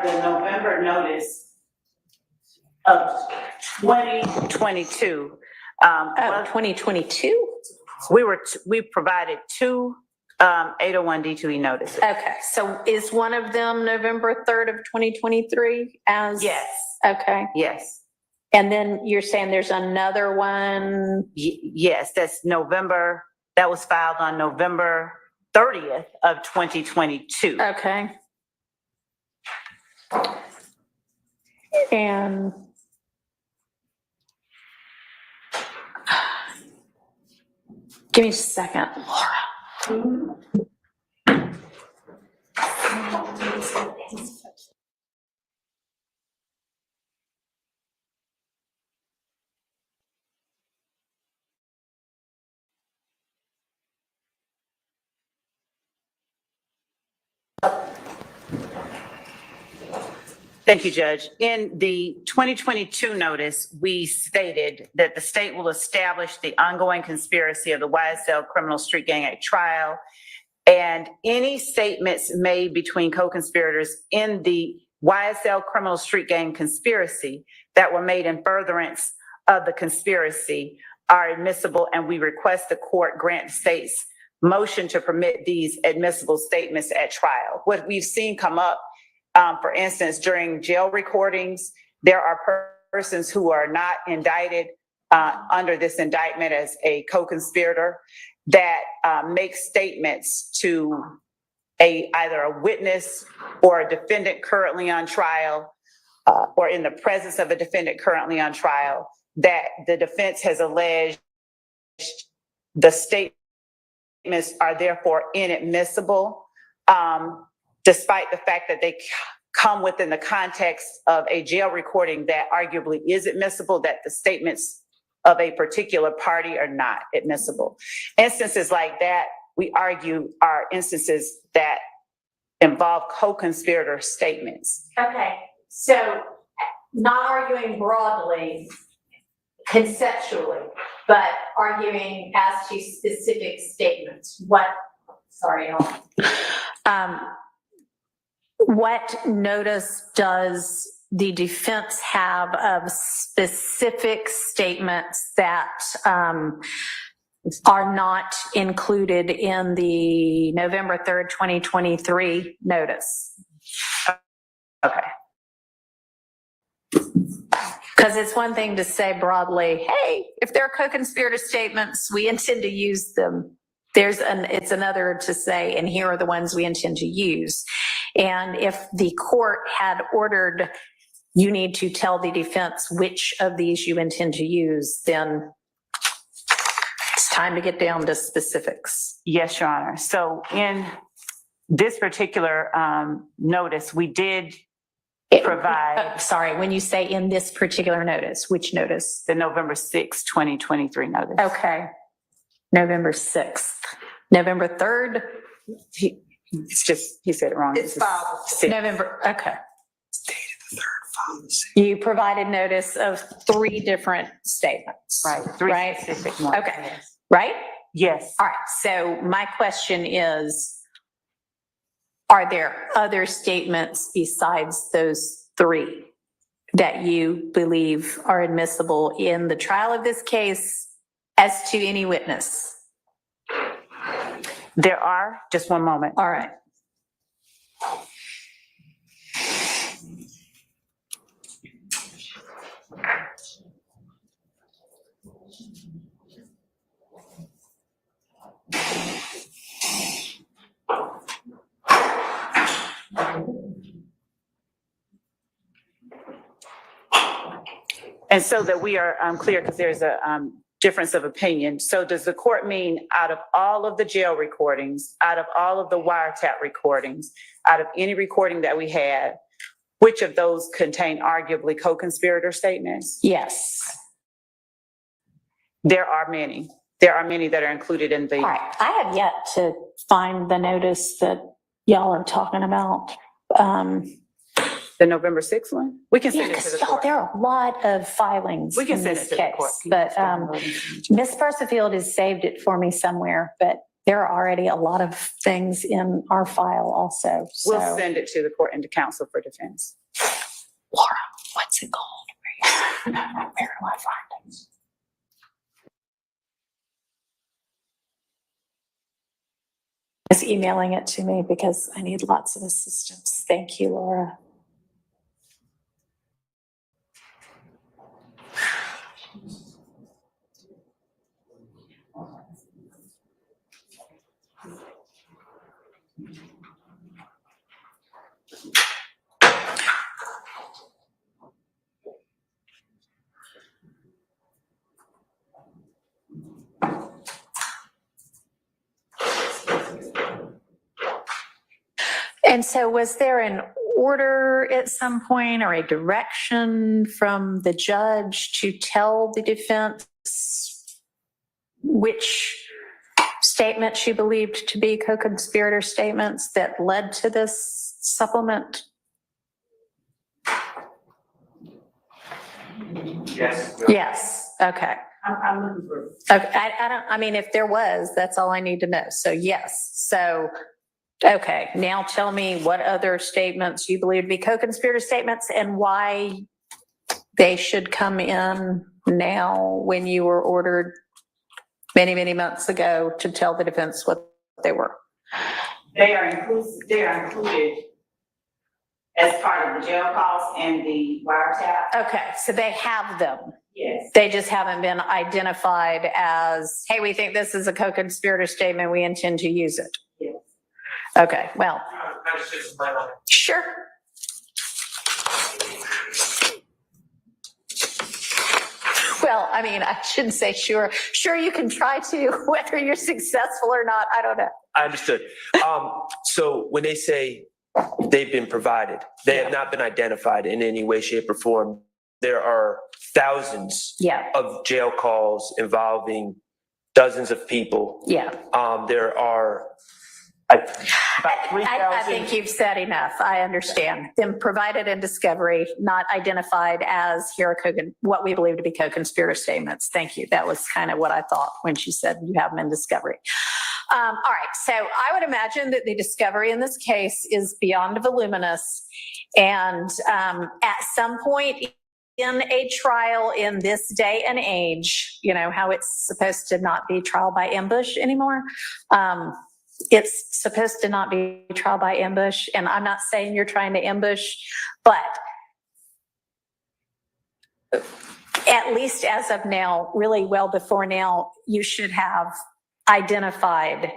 the November notice of 2022. 2022? We provided two 801 D2E notices. Okay, so is one of them November 3rd of 2023 as? Yes. Okay. Yes. And then you're saying there's another one? Yes, that's November, that was filed on November 30th of 2022. Okay. And give me a second, Laura. Thank you, Judge. In the 2022 notice, we stated that the state will establish the ongoing conspiracy of the YSL Criminal Street Gang Act trial, and any statements made between co-conspirators in the YSL Criminal Street Gang conspiracy that were made in furtherance of the conspiracy are admissible, and we request the court grant the state's motion to permit these admissible statements at trial. What we've seen come up, for instance, during jail recordings, there are persons who are not indicted under this indictment as a co-conspirator that make statements to either a witness or a defendant currently on trial, or in the presence of a defendant currently on trial, that the defense has alleged the statements are therefore inadmissible, despite the fact that they come within the context of a jail recording that arguably is admissible, that the statements of a particular party are not admissible. Instances like that, we argue, are instances that involve co-conspirator statements. Okay, so not arguing broadly, conceptually, but arguing as to specific statements. What notice does the defense have of specific statements that are not included in the November 3rd, 2023 notice? Okay. Because it's one thing to say broadly, hey, if there are co-conspirator statements, we intend to use them. It's another to say, and here are the ones we intend to use. And if the court had ordered, you need to tell the defense which of these you intend to use, then it's time to get down to specifics. Yes, Your Honor. So in this particular notice, we did provide. Sorry, when you say in this particular notice, which notice? The November 6th, 2023 notice. Okay. November 6th. November 3rd? He said it wrong. It's filed. November, okay. You provided notice of 3 different statements. Right. 3 specific ones. Okay. Yes. Right? Yes. All right. So my question is, are there other statements besides those 3 that you believe are admissible in the trial of this case as to any witness? There are. Just one moment. All right. And so that we are clear, because there's a difference of opinion. So does the court mean out of all of the jail recordings, out of all of the wiretap recordings, out of any recording that we had, which of those contain arguably co-conspirator statements? Yes. There are many. there are many that are included in the. All right, I have yet to find the notice that y'all are talking about. The November 6th one? We can send it to the Because y'all, court. there are a lot of filings We can in send this it to the court. case. But Ms. Persifield has saved it for me somewhere, but there are already a lot of things in our file also. So. We'll send it to the court and to counsel for defense. Laura, what's it called? Where do I find it? Is emailing it to me because I need lots of assistance. Thank you, Laura. And so was there an order at some point or a direction from the judge to tell the defense which statements you believed to be co-conspirator statements that led to this supplement? Yes. Yes, okay. I'm looking for. Okay, I mean, if there was, that's all I need to know. So yes, so, okay, now tell me what other statements you believe to be co-conspirator statements and why they should come in now when you were ordered many, many months ago to tell the defense what they were. They are included as part of the jail calls and the wiretap. Okay, so they have them. Yes. They just haven't been identified as, hey, we think this is a co-conspirator statement, we intend to use it. Yes. Okay, well, sure. Well, I mean, I shouldn't say sure. Sure, you can try to, whether you're successful or not, I don't know. I understood. So when they say they've been provided, they have not been identified in any way, shape, or form. There are thousands of jail calls involving dozens of people. Yeah. There are about 3,000. I think you've said enough. I understand. Them provided in discovery, not identified as here are what we believe to be co-conspirator statements. Thank you. That was kind of what I thought when she said you have them in discovery. All right. So I would imagine that the discovery in this case is beyond voluminous. And at some point in a trial in this day and age, you know, how it's supposed to not be trial by ambush anymore. It's supposed to not be trial by ambush. And I'm not saying you're trying to ambush, but at least as of now, really well before now, you should have identified,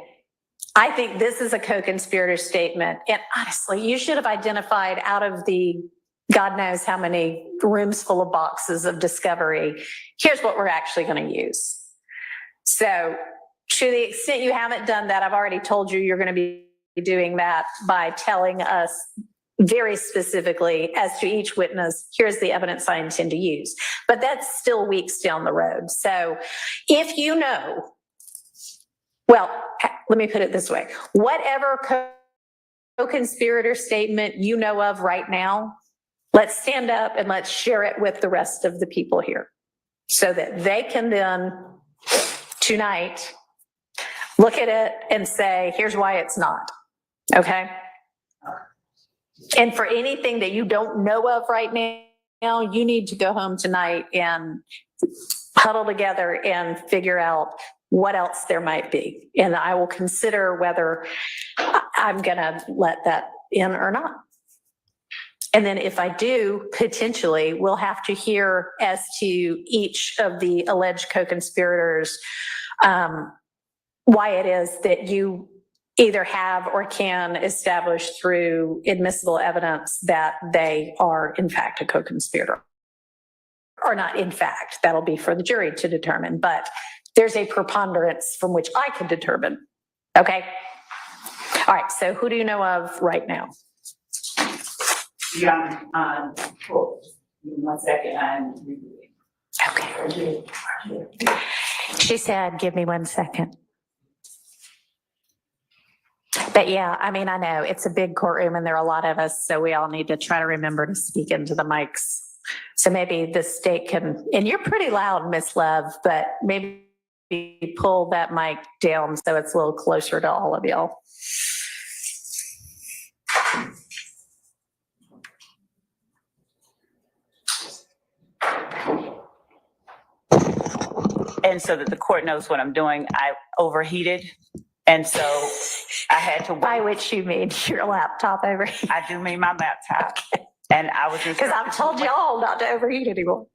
I think this is a co-conspirator statement. And honestly, you should have identified out of the God knows how many rooms full of boxes of discovery, here's what we're actually going to use. So to the extent you haven't done that, I've already told you you're going to be doing that by telling us very specifically as to each witness, here's the evidence I intend to use. But that's still weeks down the road. So if you know, well, let me put it this way, whatever co-conspirator statement you know of right now, let's stand up and let's share it with the rest of the people here so that they can then tonight look at it and say, here's why it's not. Okay? And for anything that you don't know of right now, you need to go home tonight and huddle together and figure out what else there might be. And I will consider whether I'm going to let that in or not. And then if I do, potentially, we'll have to hear as to each of the alleged co-conspirators why it is that you either have or can establish through admissible evidence that they are in fact a co-conspirator. Or not in fact, that'll be for the jury to determine, but there's a preponderance from which I can determine. Okay? All right, so who do you know of right now? Yeah, 1 second. Okay. She said, give me 1 second. But yeah, I mean, I know it's a big courtroom and there are a lot of us, so we all need to try to remember to speak into the mics. So maybe the state can, and you're pretty loud, Miss Love, but maybe pull that mic down so it's a little closer to all of y'all. And so that the court knows what I'm doing, I overheated. And so I had to. By which you mean your laptop overheated? I do mean my laptop. And I was because I've told y'all not to overheat anymore.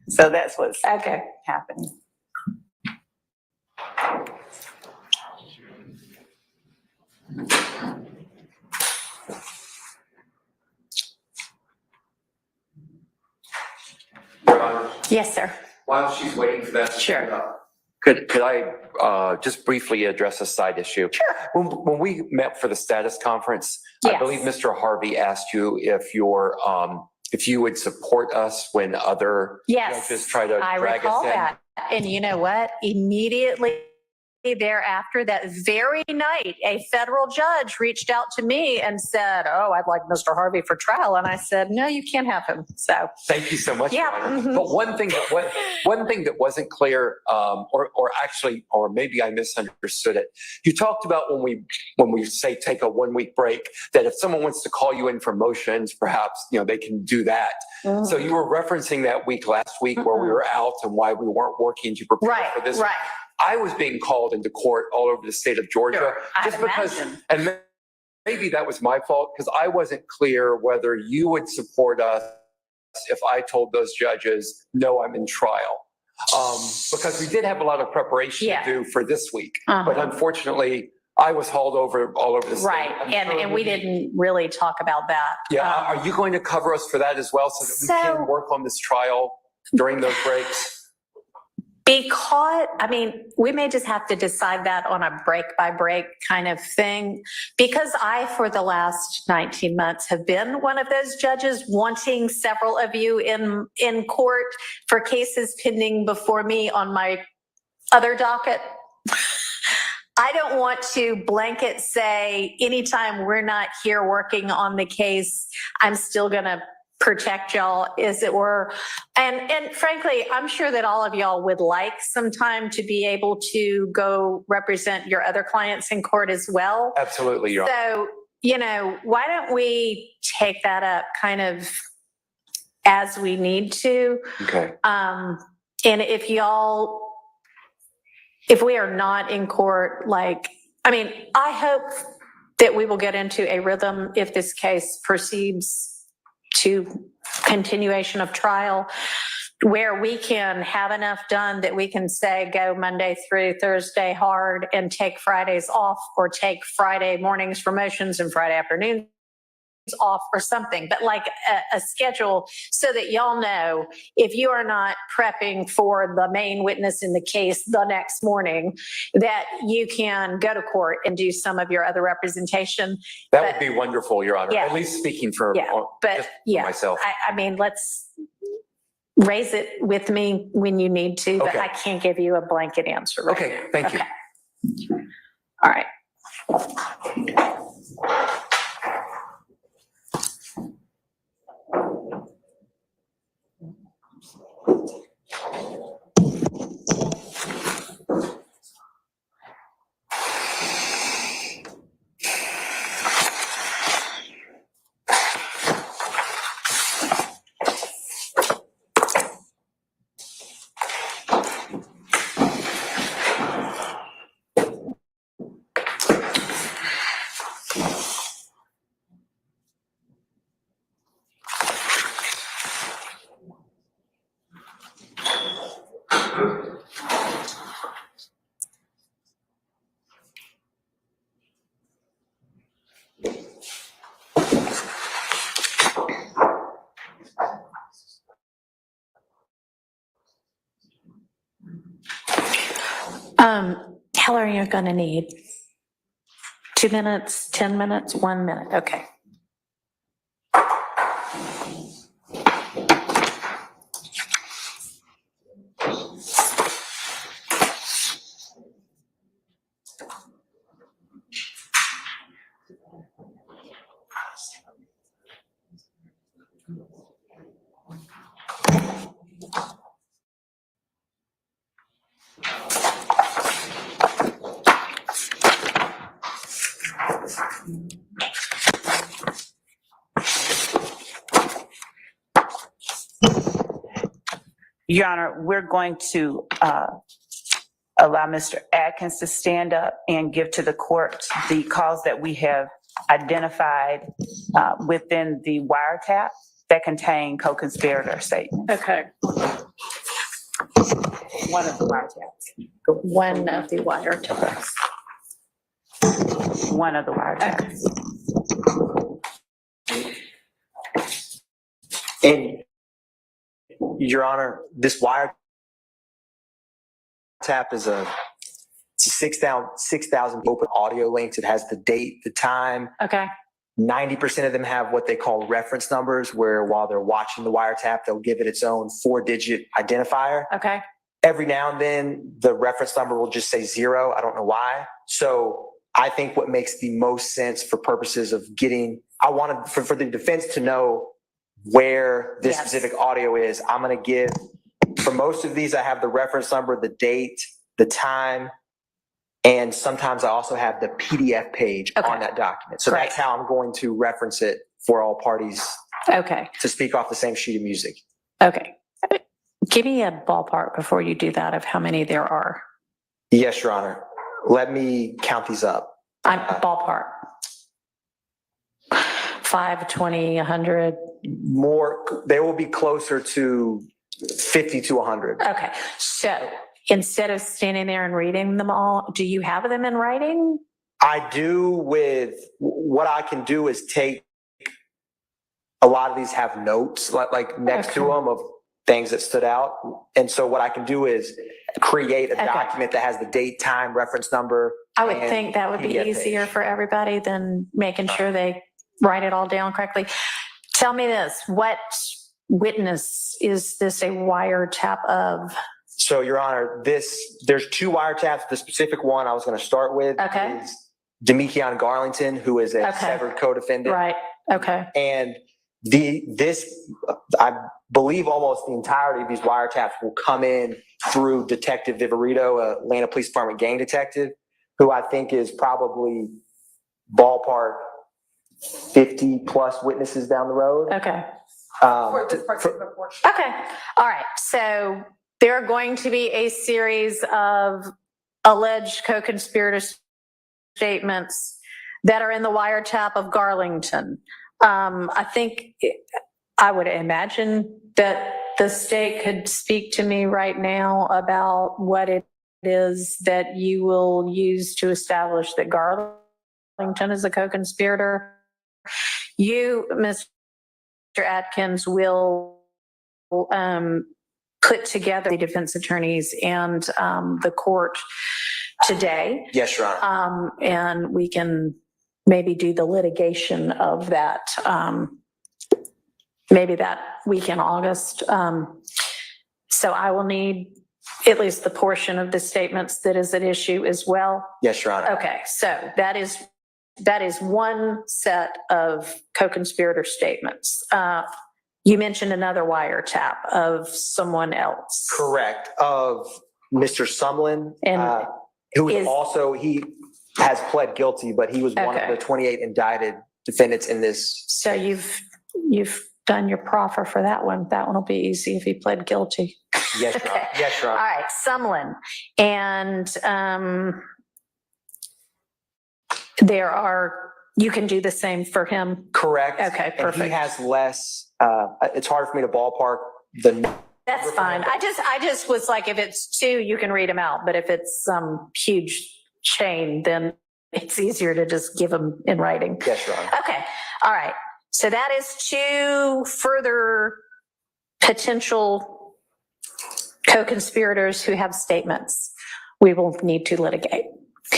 So that's what's okay happening. Yes, sir. While she's waiting for that. Sure. Could I just briefly address a side issue? Sure. When we met for the status conference, Yes. I believe Mr. Harvey asked you if you would support us when other judges try to I drag recall us in. that. And you know what? Immediately thereafter, that very night, a federal judge reached out to me and said, "Oh, I'd like Mr. Harvey for trial." And I said, "No, you can't have him." So Thank you so much. Yeah. Your Honor. Mhm. But one thing that wasn't clear, or maybe I misunderstood it. You talked about when we say take a 1 week break, that if someone wants to call you in for motions, perhaps they can do that. Mm. So you were referencing that week last week where we were out and why we weren't working to prepare for this. Right. I was being called into court all over the state of Georgia, Sure, just I'd because, imagine. and maybe that was my fault because I wasn't clear whether you would support us if I told those judges, no, I'm in trial. Because we did have a lot of preparation to do for this week, but unfortunately, I was hauled over all over the state. Right. And we didn't really talk about that. Yeah, are you going to cover us for that as well so that we can work on this trial during those breaks? Because, I mean, we may just have to decide that on a break by break kind of thing. Because I, for the last 19 months, have been one of those judges wanting several of you in court for cases pending before me on my other docket. I don't want to blanket say anytime we're not here working on the case, I'm still going to protect y'all, as it were. And frankly, I'm sure that all of y'all would like some time to be able to go represent your other clients in court as well. Absolutely, Your Honor. So, why don't we take that up kind of as we need to? Okay. And if we are not in court, I hope that we will get into a rhythm if this case proceeds to continuation of trial, where we can have enough done that we can say go Monday through Thursday hard and take Fridays off, or take Friday mornings for motions and Friday afternoons off or something, but like a schedule so that y'all know if you are not prepping for the main witness in the case the next morning, that you can go to court and do some of your other representation. That would be wonderful, Your Honor. Yeah. At least speaking for myself. I mean, let's raise it with me when you need to, but Okay. I can't give you a blanket answer right Okay, now. thank you. All right. How long are you going to need? 2 minutes, 10 minutes, 1 minute? Okay. Your Honor, we're going to allow Mr. Atkins to stand up and give to the court the calls that we have identified within the wiretap that contain co-conspirator statements. Okay. One of the wiretaps. One of the wiretaps. One of the wiretaps. And Your Honor, this wiretap is a 6,000 open audio links. It has the date, the time. Okay. 90% of them have what they call reference numbers, where while they're watching the wiretap, they'll give it its own 4-digit identifier. Okay. Every now and then, the reference number will just say 0. I don't know why. So I think what makes the most sense for purposes of getting, I wanted for the defense to know where this specific audio is. I'm going to give, for most of these, I have the reference number, the date, the time, and sometimes I also have the PDF page on that document. So that's how I'm going to reference it for all parties to speak off the same sheet of music. Okay. Give me a ballpark before you do that of how many there are. Yes, Your Honor. Let me count these up. I'm ballpark. 5, 20, 100. More, they will be closer to 50 to 100. Okay. So instead of standing there and reading them all, do you have them in writing? I do. With what I can do is take, a lot of these have notes like next to them of things that stood out. And so what I can do is create a document that has the date, time, reference number. I would think that would be easier for everybody than making sure they write it all down correctly. Tell me this, what witness is this a wiretap of? So, Your Honor, there's 2 wiretaps. The specific one I was going to start with is Demekion Garlington, who is a severed co-defendant. Right. Okay. And I believe almost the entirety of these wiretaps will come in through Detective Viverito, Atlanta Police Department gang detective, who I think is probably ballpark 50 plus witnesses down the road. Okay. For this particular portion. Okay. All right. So there are going to be a series of alleged co-conspirator statements that are in the wiretap of Garlington. I think I would imagine that the state could speak to me right now about what it is that you will use to establish that Garlington is a co-conspirator. You, Mr. Atkins, will put together the defense attorneys and the court today. Yes, Your Honor. And we can maybe do the litigation of that, maybe that week in August. So I will need at least the portion of the statements that is at issue as well. Yes, Your Honor. Okay, so that is one set of co-conspirator statements. You mentioned another wiretap of someone else. Correct. Of Mr. Sumlin, And who is also, he has pled guilty, but he was one of the 28 indicted defendants in this. So you've done your proffer for that one. That one will be easy if he pled guilty. Yes, Your Honor. Yes, Your Honor. All right, Sumlin. And you can do the same for him. Correct. Okay, perfect. And he has less, it's hard for me to ballpark That's fine. I just was like, if it's 2, you can read them out. But if it's some huge chain, then it's easier to just give them in writing. Yes, Your Honor. Okay. All right. So that is 2 further potential co-conspirators who have statements we will need to litigate.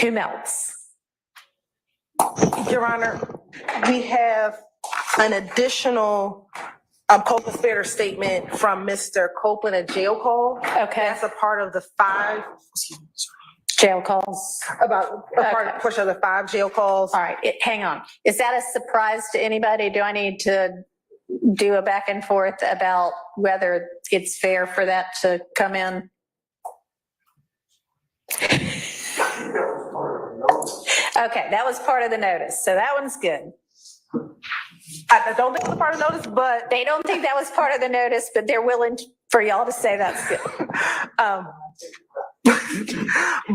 Whom else? Your Honor, we have an additional co-conspirator statement from Mr. Copeland, a jail call. Okay. That's a part of the 5 jail calls. About a portion of the 5 jail calls. All right, hang on. Is that a surprise to anybody? Do I need to do a back and forth about whether it's fair for that to come in? Okay, that was part of the notice, so that one's good. I don't think it was part of the notice, but They don't think that was part of the notice, but they're willing for y'all to say that's good.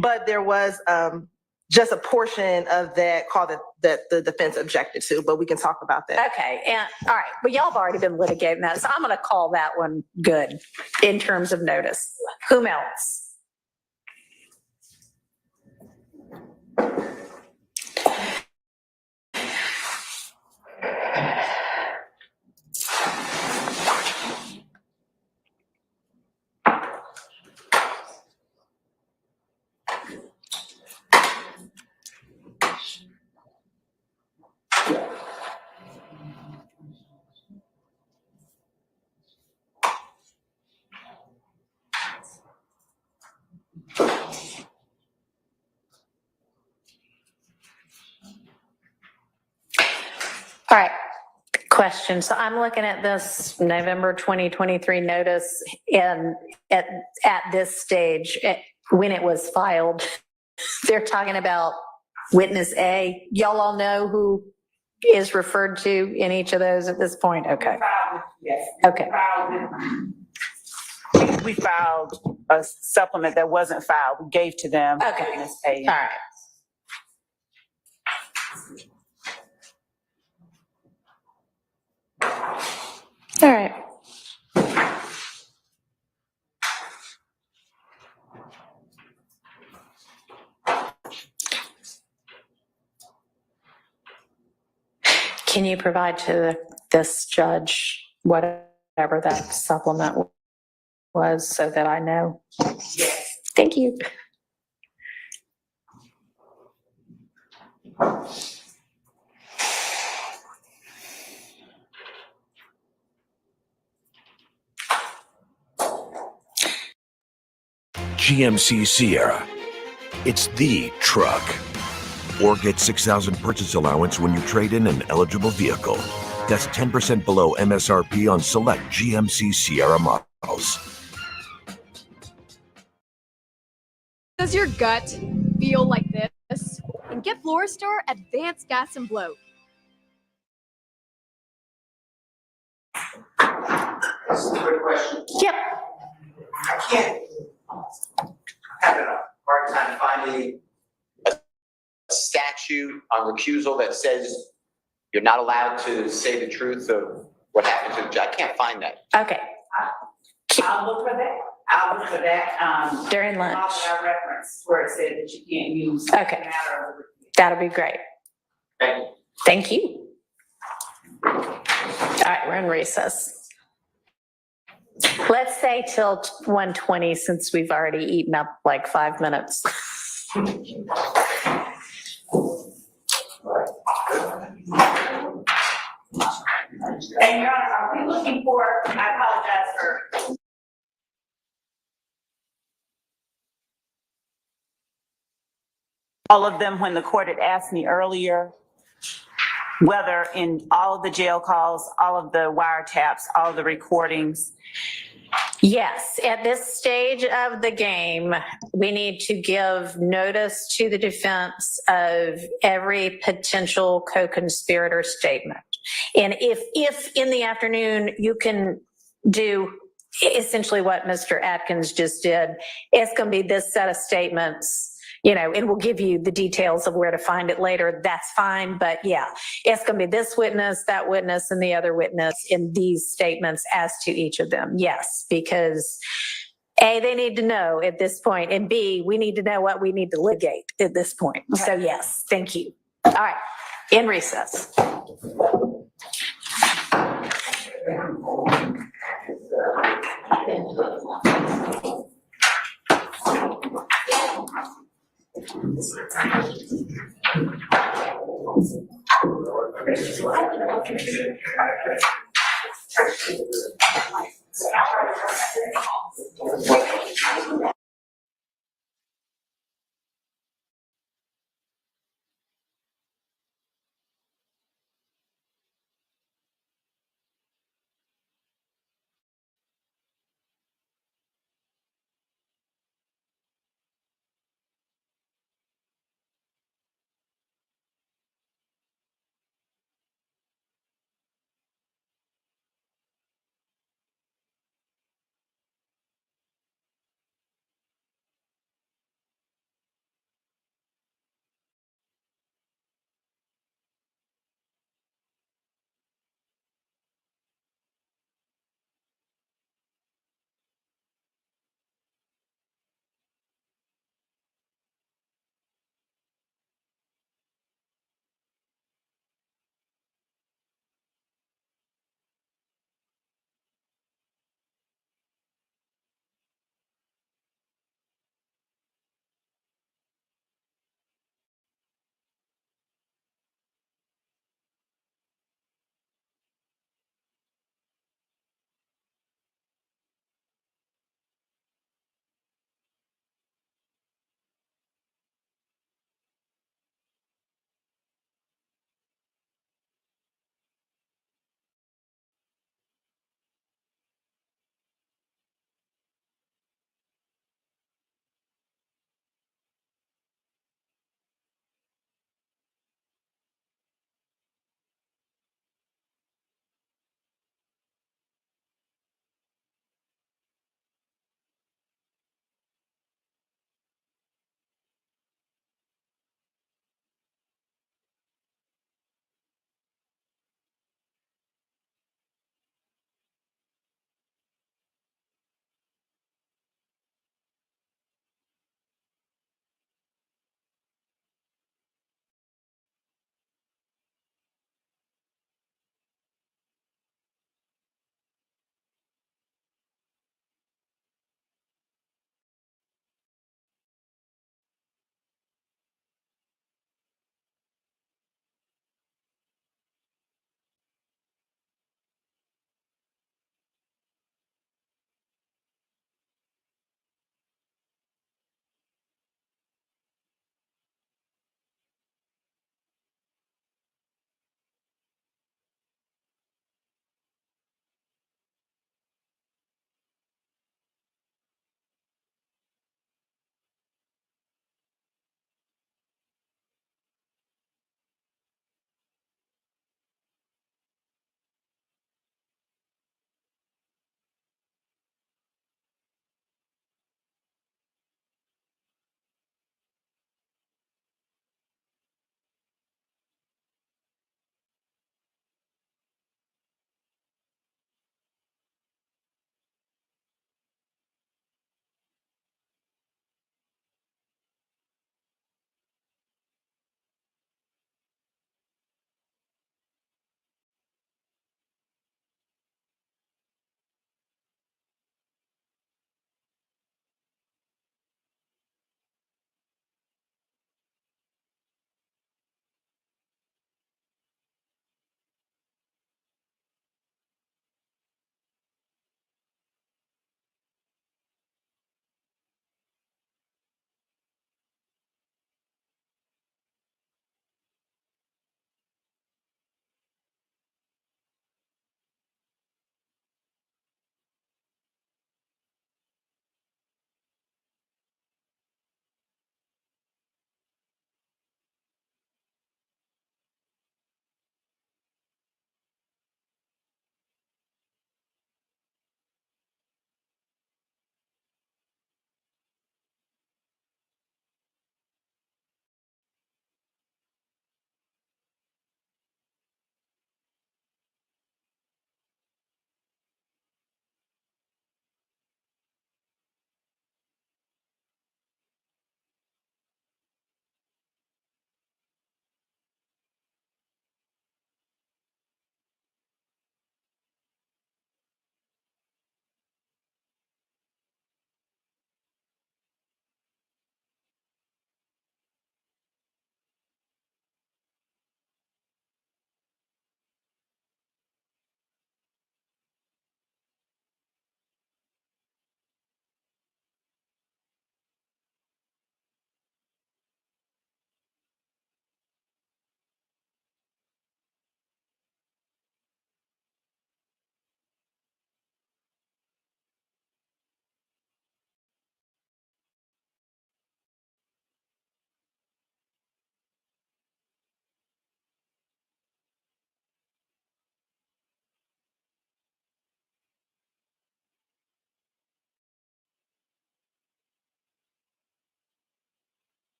but there was just a portion of that call that the defense objected to, but we can talk about that. Okay, and all right, but y'all have already been litigating that, so I'm gonna call that one good in terms of notice. Whom else? All right, question. So I'm looking at this November 2023 notice, and at this stage, when it was filed, they're talking about witness A. Y'all all know who is referred to in each of those at this point? Okay. Yes. Okay. We filed a supplement that wasn't filed. We gave to them. Okay. Witness A. All right. All right. Can you provide to this judge whatever that supplement was so that I know? Yes. Thank you. GMC Sierra. It's the truck. Or get $6,000 purchase allowance when you trade in an eligible vehicle. That's 10% below MSRP on select GMC Sierra models. Does your gut feel like this? And get Floristore Advanced Gas and Bloat. This is a good question. Yep. I can't have a hard time finding a statute on recusal that says you're not allowed to say the truth of what happened to the judge. I can't find that. Okay. I'll look for that. I'll look for that. During lunch. Our reference where it said that you can't use. Okay. Matter of. That'll be great. Thank you. Thank you. All right, we're in recess. Let's say till 1:20 since we've already eaten up like 5 minutes. And Your Honor, are we looking for, I apologize for. All of them, when the court had asked me earlier, whether in all of the jail calls, all of the wiretaps, all of the recordings. Yes, at this stage of the game, we need to give notice to the defense of every potential co-conspirator statement. And if in the afternoon you can do essentially what Mr. Atkins just did, it's going to be this set of statements, and we'll give you the details of where to find it later. That's fine. But yeah, it's going to be this witness, that witness, and the other witness in these statements as to each of them. Yes, because A, they need to know at this point, and B, we need to know what we need to litigate at this point. Okay. So yes, thank you. All right, in recess.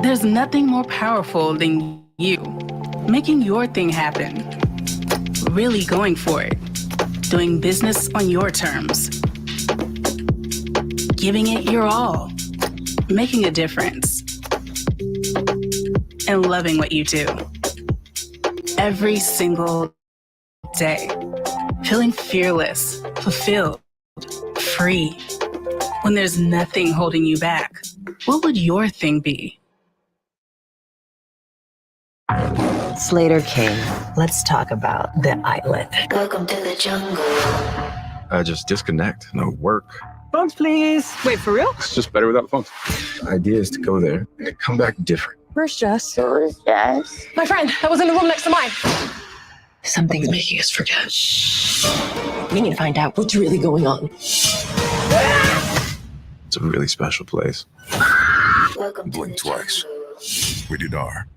There's nothing more powerful than you making your thing happen, really going for it, doing business on your terms, giving it your all, making a difference, and loving what you do. Every single day, feeling fearless, fulfilled, free. When there's nothing holding you back, what would your thing be? Slater King, let's talk about the island. Welcome to the jungle. I just disconnect. No work. Phones, please. Wait, for real? It's just better without phones. The idea is to go there and to come back different. Where's Jess? Who's Jess? My friend that was in the room next to mine. Something's making us forget. We need to find out what's really going on. It's a really special place. Welcome Blink twice. We did our.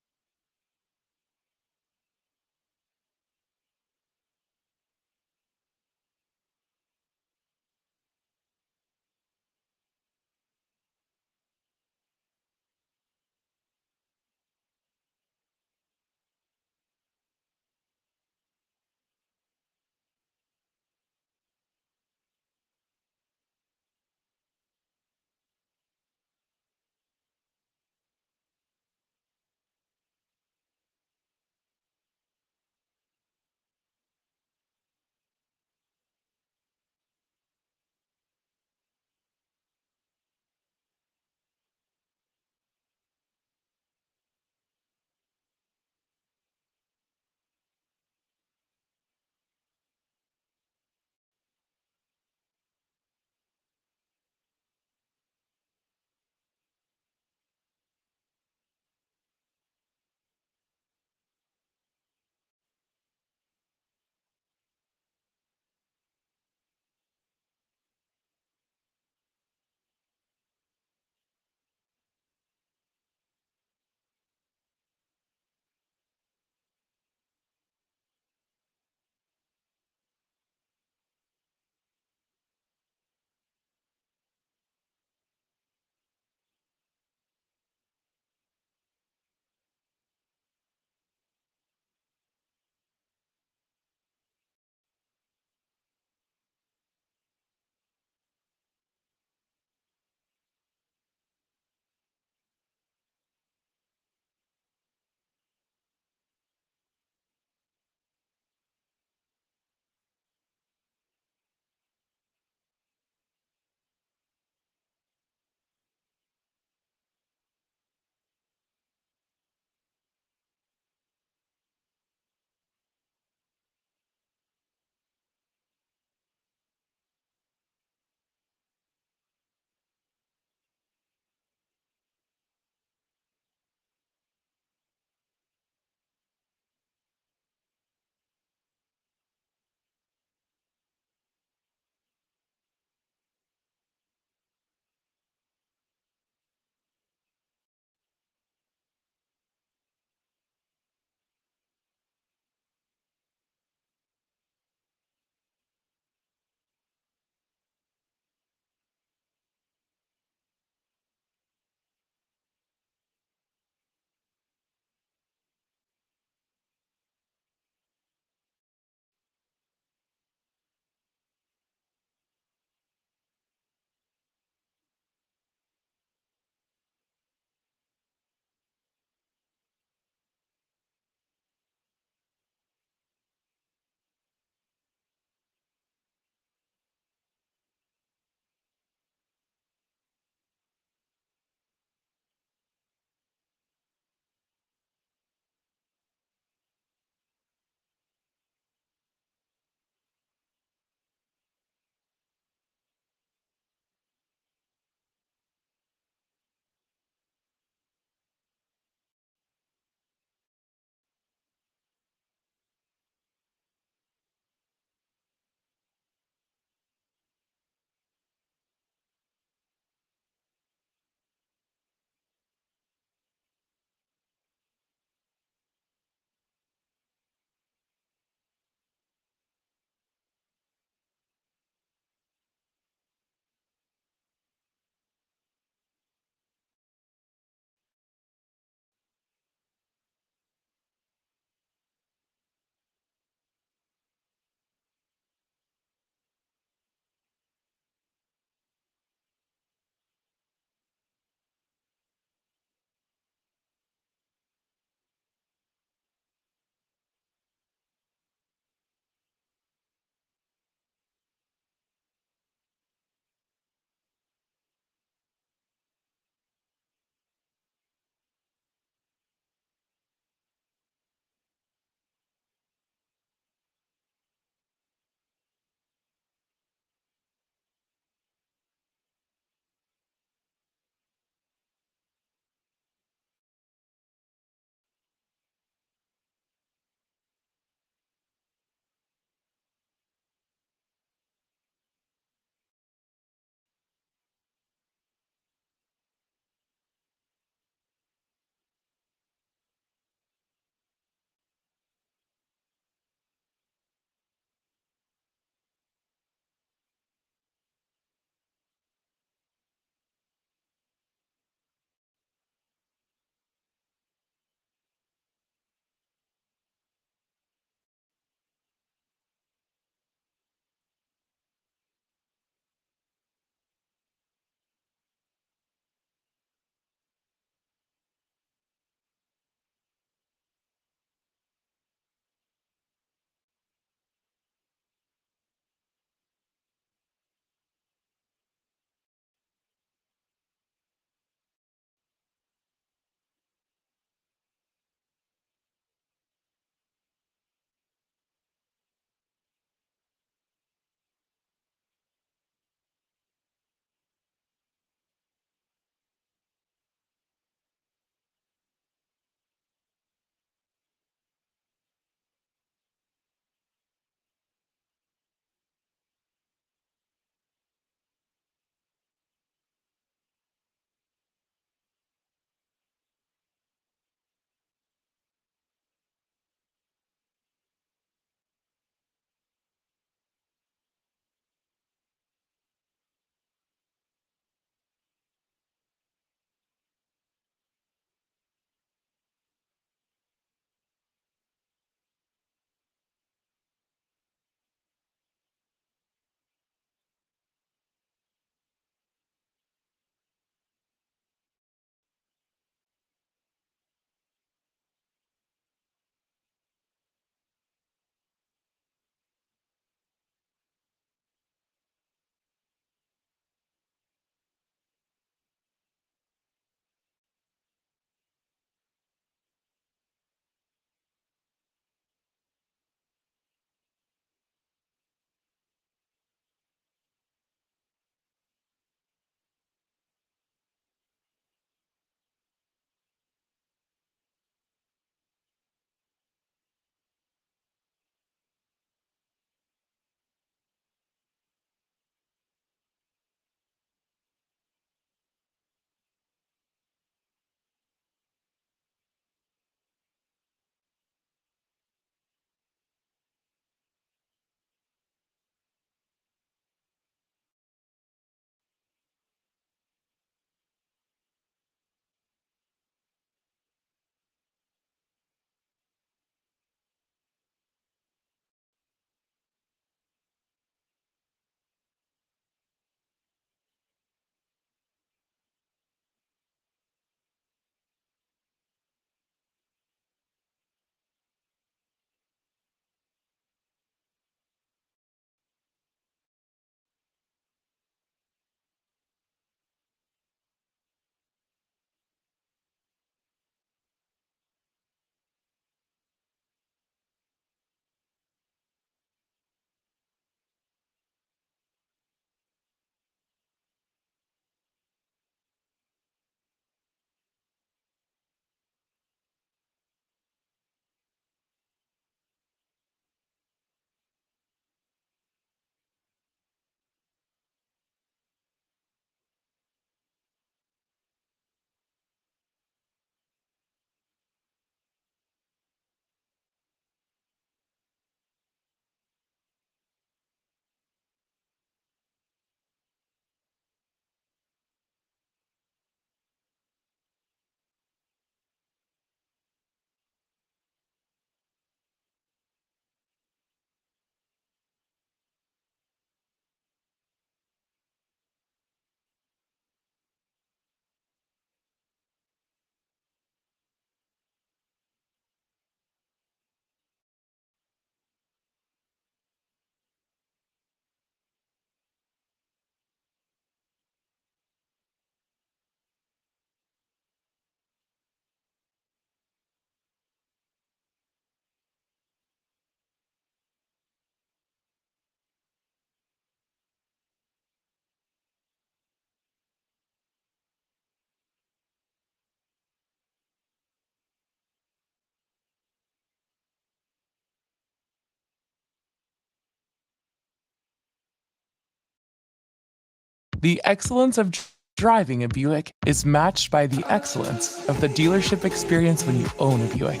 The excellence of driving a Buick is matched by the excellence of the dealership experience when you own a Buick.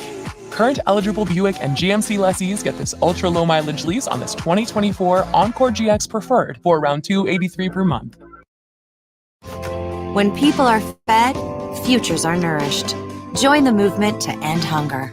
Current eligible Buick and GMC lessees get this ultra low mileage lease on this 2024 Encore GX Preferred for around $283 per month. When people are fed, futures are nourished. Join the movement to end hunger.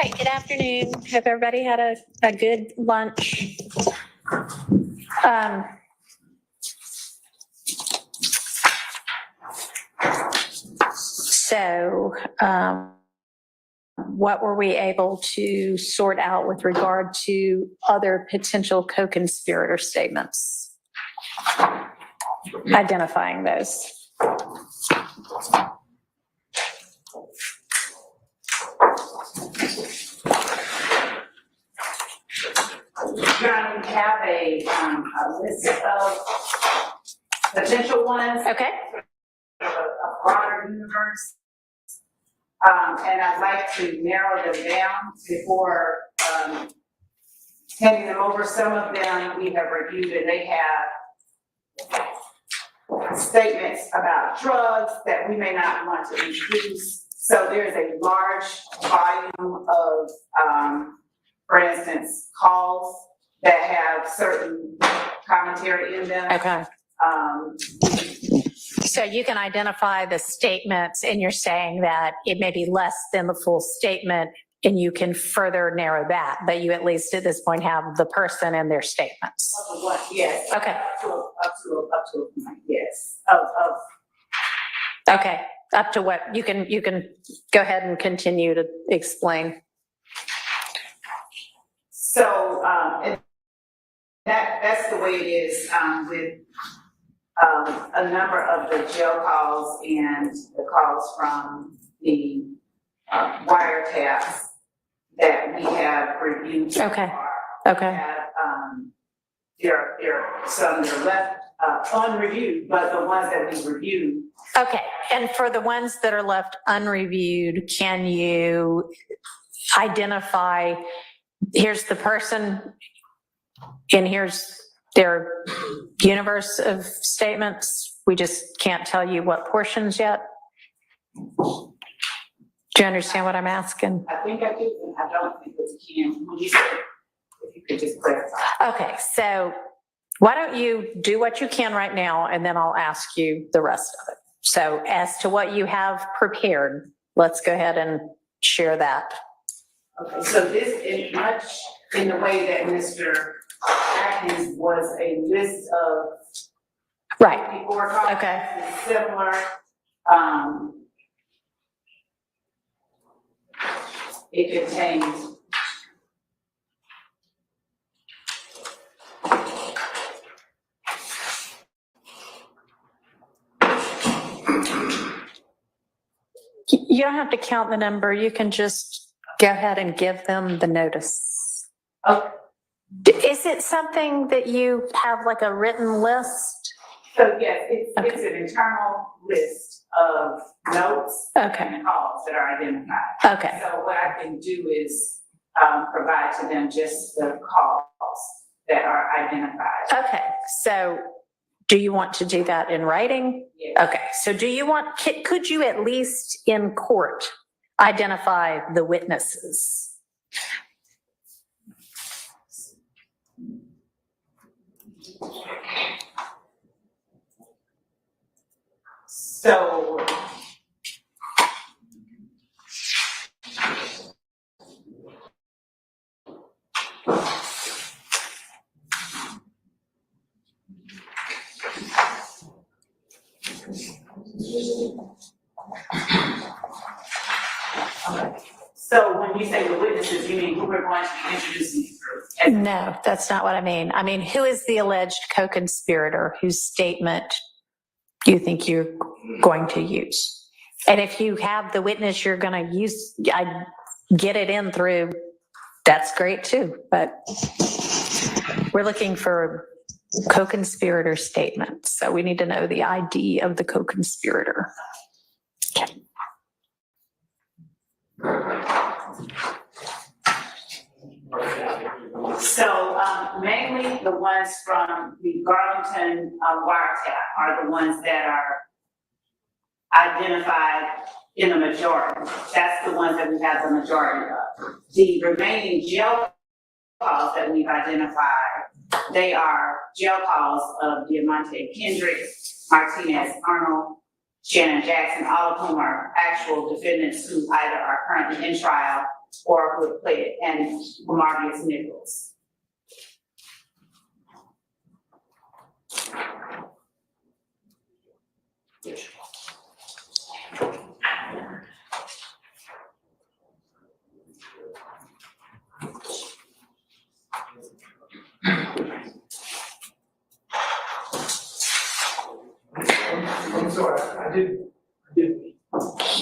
right, good afternoon. Hope everybody had a good lunch. So, what were we able to sort out with regard to other potential co-conspirator statements? Identifying those. John, we have a list of potential ones. Okay. A broader universe. And I'd like to narrow them down before handing them over. Some of them we have reviewed and they have statements about drugs that we may not want to introduce. So there's a large volume of, for instance, calls that have certain commentary in them. Okay. So you can identify the statements and you're saying that it may be less than the full statement and you can further narrow that, but you at least at this point have the person and their statements. Yes. Okay. Up to a point, yes. Okay. Up to what? You can go ahead and continue to explain. So, and that's the way it is with a number of the jail calls and the calls from the wiretaps that we have reviewed so Okay. far. Okay. We have, there are some that are left unreviewed, but the ones that we reviewed. Okay. And for the ones that are left unreviewed, can you identify, here's the person and here's their universe of statements? We just can't tell you what portions yet. Do you understand what I'm asking? I think I do, and I don't think that we can. When you said, if you could just clarify. Okay, so why don't you do what you can right now, and then I'll ask you the rest of it. So as to what you have prepared, let's go ahead and share that. Okay, so this is much in the way that Mr. Atkins was a list of Right. before calls. Okay. It's similar. It contains You don't have to count the number. You can just go ahead and give them the notice. Okay. Is it something that you have like a written list? So yes, it's an internal list of notes Okay. and calls that are identified. Okay. So what I can do is provide to them just the calls that are identified. Okay, so do you want to do that in writing? Yes. Okay, so do you want, could you at least in court identify the witnesses? So So when you say the witnesses, you mean who we're going to introduce me through? No, that's not what I mean. I mean, who is the alleged co-conspirator whose statement you think you're going to use? And if you have the witness you're going to use, I get it in through, that's great too. But we're looking for co-conspirator statements. So we need to know the ID of the co-conspirator. Okay. So mainly the ones from the Garlington wiretap are the ones that are identified in the majority. That's the ones that we have the majority of. The remaining jail calls that we've identified, they are jail calls of Diamante Kendrick, Martinez Arnold, Shannon Jackson, all of whom are actual defendants who either are currently in trial or who have played it, and Marvius Nichols. I'm sorry, I didn't,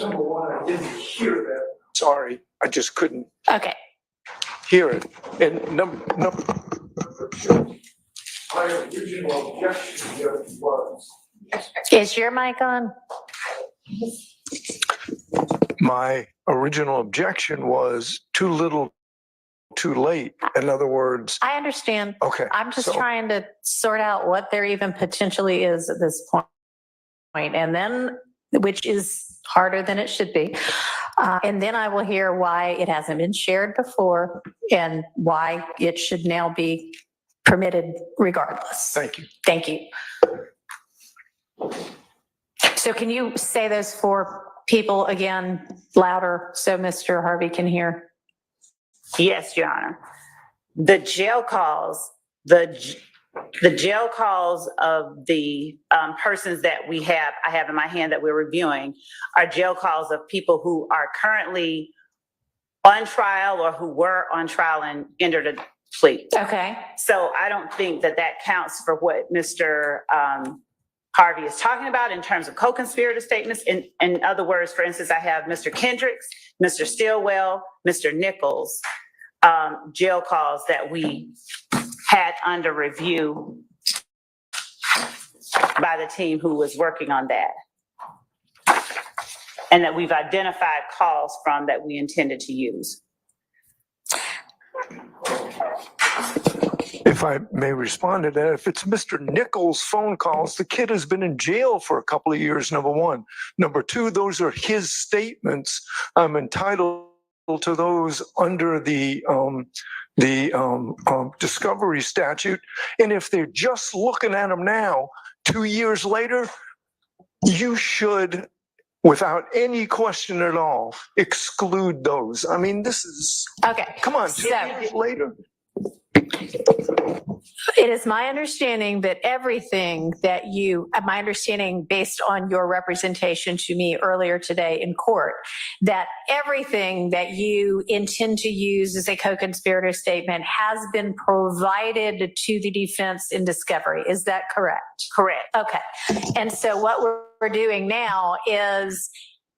number one, I didn't hear that. Sorry, I just couldn't Okay. hear it. And number, my original objection just was, Is your mic on? my original objection was too little, too late. In other words, I understand. okay. I'm just so- trying to sort out what there even potentially is at this point. And then, which is harder than it should be. And then I will hear why it hasn't been shared before and why it should now be permitted regardless. Thank you. Thank you. So can you say those four people again louder so Mr. Harvey can hear? Yes, Your Honor. The jail calls, the jail calls of the persons that I have in my hand that we're reviewing are jail calls of people who are currently on trial or who were on trial and entered a plea. Okay. So I don't think that counts for what Mr. Harvey is talking about in terms of co-conspirator statements. In other words, for instance, I have Mr. Kendricks, Mr. Stillwell, Mr. Nichols, jail calls that we had under review by the team who was working on that. And that we've identified calls from that we intended to use. If I may respond to that, if it's Mr. Nichols' phone calls, the kid has been in jail for a couple of years, number one. Number two, those are his statements. I'm entitled to those under the discovery statute. And if they're just looking at them now, 2 years later, you should, without any question at all, exclude those. I mean, this is, okay. Come on, So, 2 years later. it is my understanding that everything that my understanding based on your representation to me earlier today in court, that everything that you intend to use as a co-conspirator statement has been provided to the defense in discovery. Is that correct? Correct. Okay. And so what we're doing now is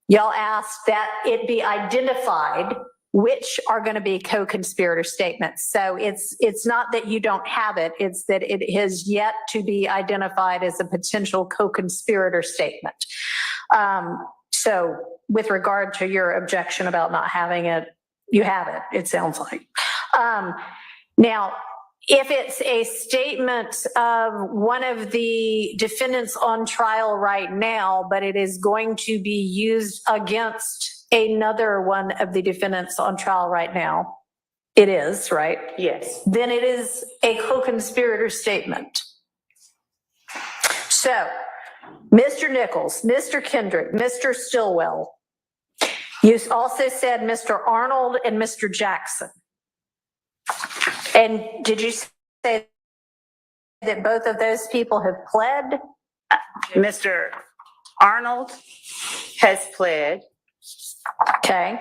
y'all asked that it be identified which are going to be co-conspirator statements. So it's not that you don't have it, it's that it has yet to be identified as a potential co-conspirator statement. So with regard to your objection about not having it, you have it, it sounds like. Now, if it's a statement of one of the defendants on trial right now, but it is going to be used against another one of the defendants on trial right now, it is, right? Yes. Then it is a co-conspirator statement. So, Mr. Nichols, Mr. Kendrick, Mr. Stillwell, you also said Mr. Arnold and Mr. Jackson. And did you say that both of those people have pled? Mr. Arnold has pled. Okay.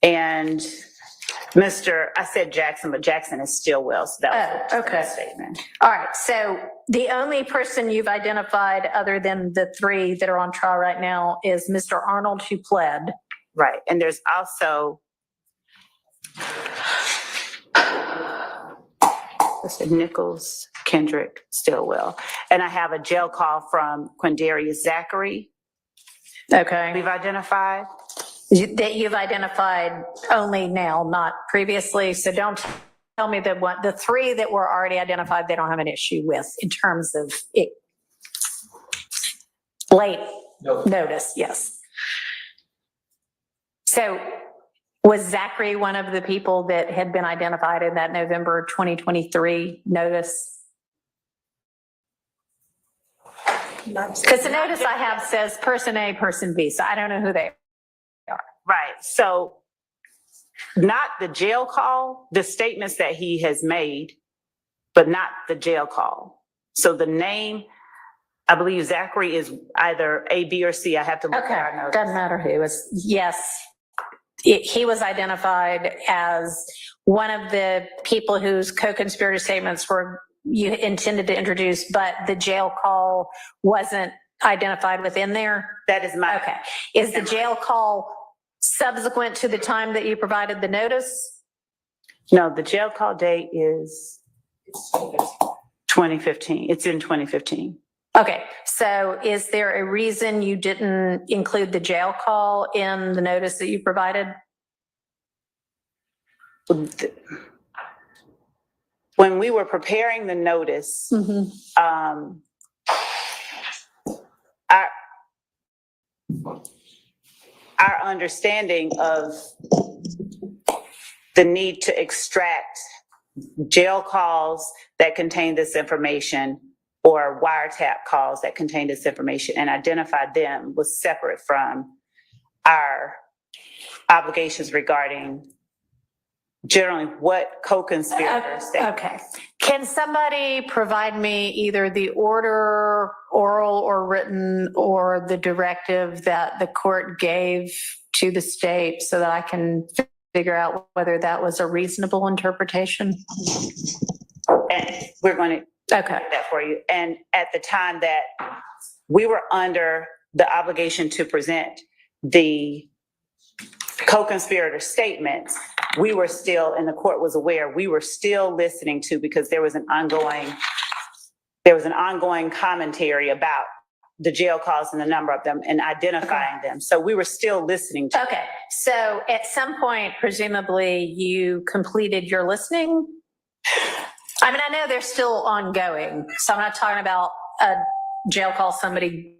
And I said Jackson, but Jackson is Stillwell, so that was okay. a statement. All right. So the only person you've identified other than the three that are on trial right now is Mr. Arnold who pled. Right. And there's also Nichols, Kendrick, Stillwell. And I have a jail call from Quindarius Zachary. Okay. We've identified. That you've identified only now, not previously. So don't tell me that the three that were already identified, they don't have an issue with in terms of it. Late notice, yes. So was Zachary one of the people that had been identified in that November 2023 notice? Because the notice I have says person A, person B, so I don't know who they are. Right. So Not the jail call, the statements that he has made, but not the jail call. So the name, I believe Zachary is either A, B, or C. I have to look at our notes. Doesn't matter who. It's, yes, he was identified as one of the people whose co-conspirator statements were you intended to introduce, but the jail call wasn't identified within there. That is my. Okay. Is the jail call subsequent to the time that you provided the notice? No, the jail call date is 2015. It's in 2015. Okay, so is there a reason you didn't include the jail call in the notice that you provided? When we were preparing the notice, our understanding of the need to extract jail calls that contain this information or wiretap calls that contain this information and identify them was separate from our obligations regarding generally what co-conspirators. Okay. Can somebody provide me either the order, oral or written, or the directive that the court gave to the state so that I can figure out whether that was a reasonable interpretation? And we're going to get that for you. And at the time that we were under the obligation to present the co-conspirator statements, we were still, and the court was aware, we were still listening to, because there was an ongoing commentary about the jail calls and the number of them and identifying them. So we were still listening to. Okay. So at some point, presumably you completed your listening. I mean, I know they're still ongoing, so I'm not talking about a jail call somebody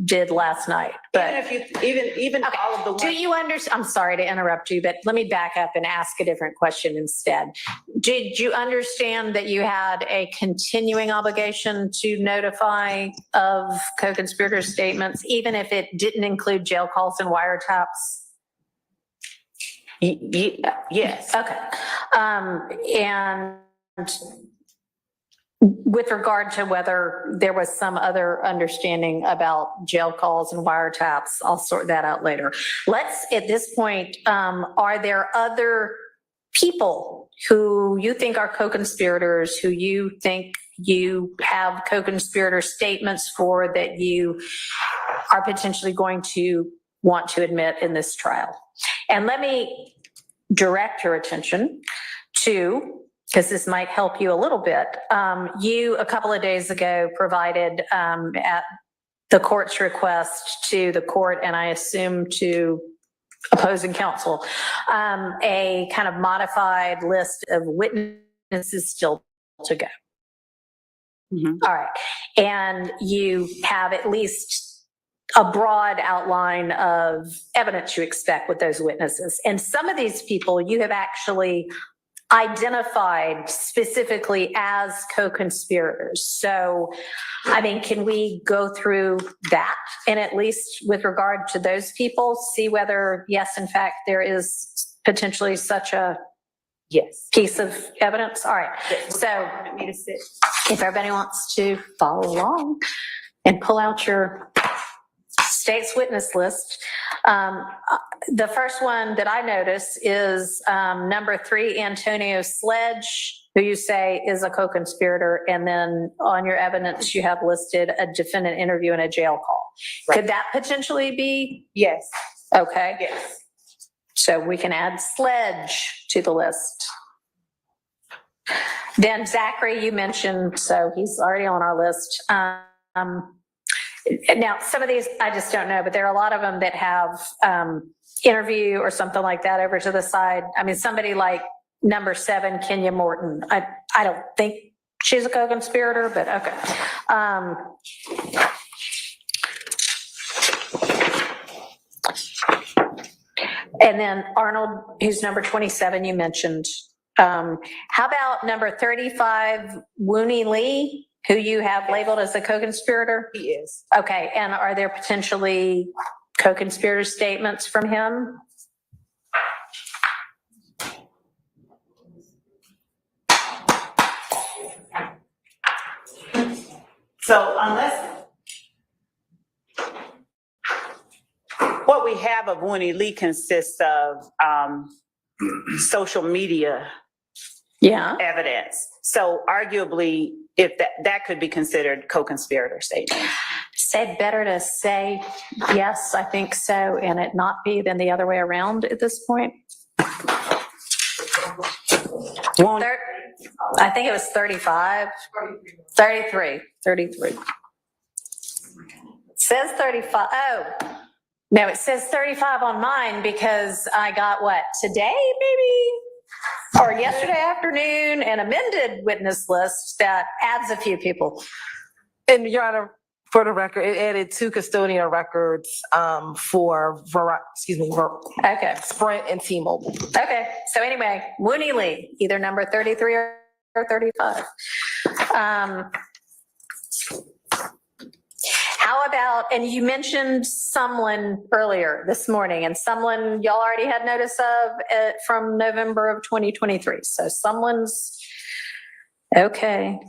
did last night, but even okay. All of the ones. Do you understand? I'm sorry to interrupt you, but let me back up and ask a different question instead. Did you understand that you had a continuing obligation to notify of co-conspirator statements, even if it didn't include jail calls and wiretaps? Yes. Okay. And with regard to whether there was some other understanding about jail calls and wiretaps, I'll sort that out later. Let's, at this point, are there other people who you think are co-conspirators, who you think you have co-conspirator statements for that you are potentially going to want to admit in this trial? And let me direct your attention to, because this might help you a little bit. You, a couple of days ago, provided at the court's request to the court, and I assume to opposing counsel, a kind of modified list of witnesses still to go. All right. And you have at least a broad outline of evidence you expect with those witnesses. And some of these people you have actually identified specifically as co-conspirators. So, I mean, can we go through that and at least with regard to those people, see whether, yes, in fact, there is potentially such a piece of evidence? All right. So if everybody wants to follow along and pull out your state's witness list, the first one that I notice is number 3, Antonio Sledge, who you say is a co-conspirator, and then on your evidence you have listed a defendant interview and a jail call. Right. Could that potentially be? Yes. Okay. Yes. So we can add Sledge to the list. Then Zachary, you mentioned, so he's already on our list. Now, some of these I just don't know, but there are a lot of them that have interview or something like that over to the side. I mean, somebody like number 7, Kenya Morton. I don't think she's a co-conspirator, but okay. And then Arnold, who's number 27, you mentioned. How about number 35, Wooney Lee, who you have labeled as a co-conspirator? He is. Okay, and are there potentially co-conspirator statements from him? So what we have of Winnie Lee consists of social media evidence. So arguably, if that could be considered co-conspirator statement. Say better to say yes, I think so, and it not be than the other way around at this point. I think it was 35. 33. It says 35. Oh, no, it says 35 on mine because I got what, today maybe? Or yesterday afternoon, an amended witness list that adds a few people. And Your Honor, for the record, it added 2 custodial records for Sprint and T-Mobile. Okay, so anyway, Winnie Lee, either number 33 or 35. How about, and you mentioned Sumlin earlier this morning, and Sumlin y'all already had notice of from November of 2023. So Sumlin's okay.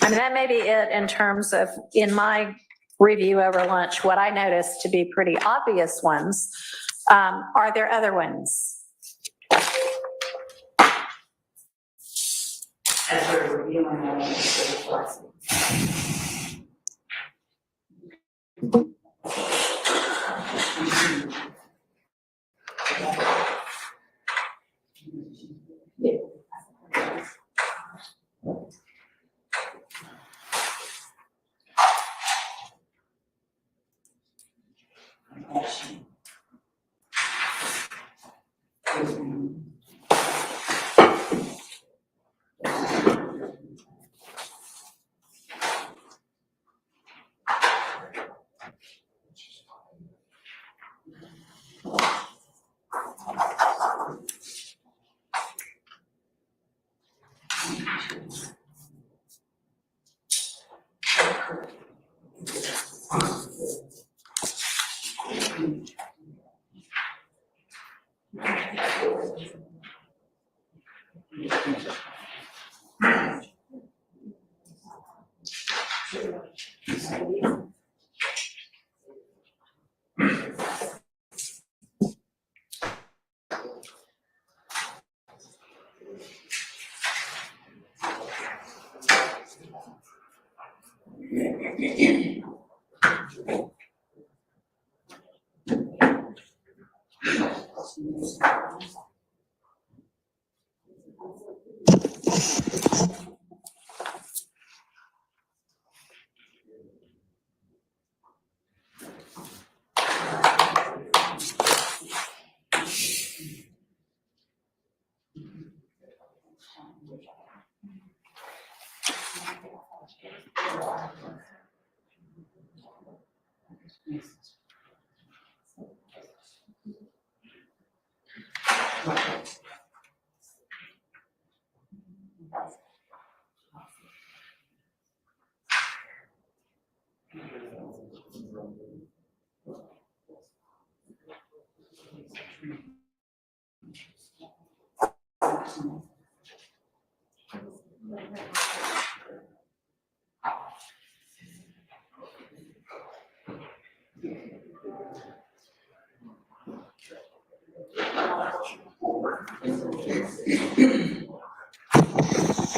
I mean, that may be it in terms of, in my review over lunch, what I noticed to be pretty obvious ones. Are there other ones? As we're reviewing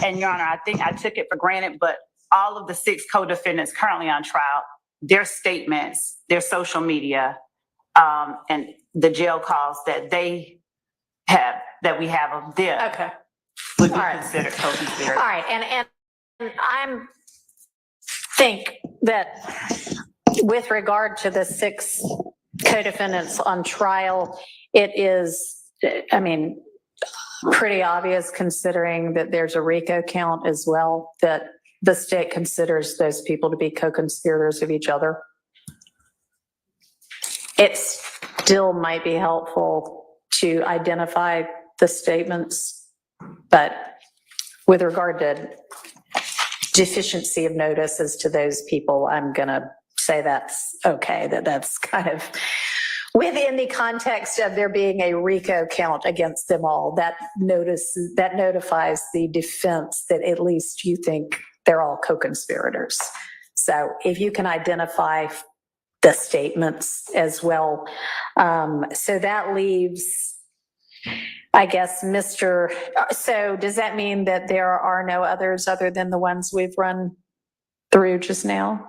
And Your Honor, I think I took it for granted, but all of the 6 co-defendants currently on trial, their statements, their social media, and the jail calls that they have, that we have of them, would be considered co-conspirator. All right, and I think that with regard to the 6 co-defendants on trial, it is, I mean, pretty obvious considering that there's a RICO count as well, that the state considers those people to be co-conspirators of each other. It still might be helpful to identify the statements, but with regard to deficiency of notice as to those people, I'm going to say that's okay, that's kind of within the context of there being a RICO count against them all. That notifies the defense that at least you think they're all co-conspirators. So if you can identify the statements as well. So that leaves, I guess, so does that mean that there are no others other than the ones we've run through just now?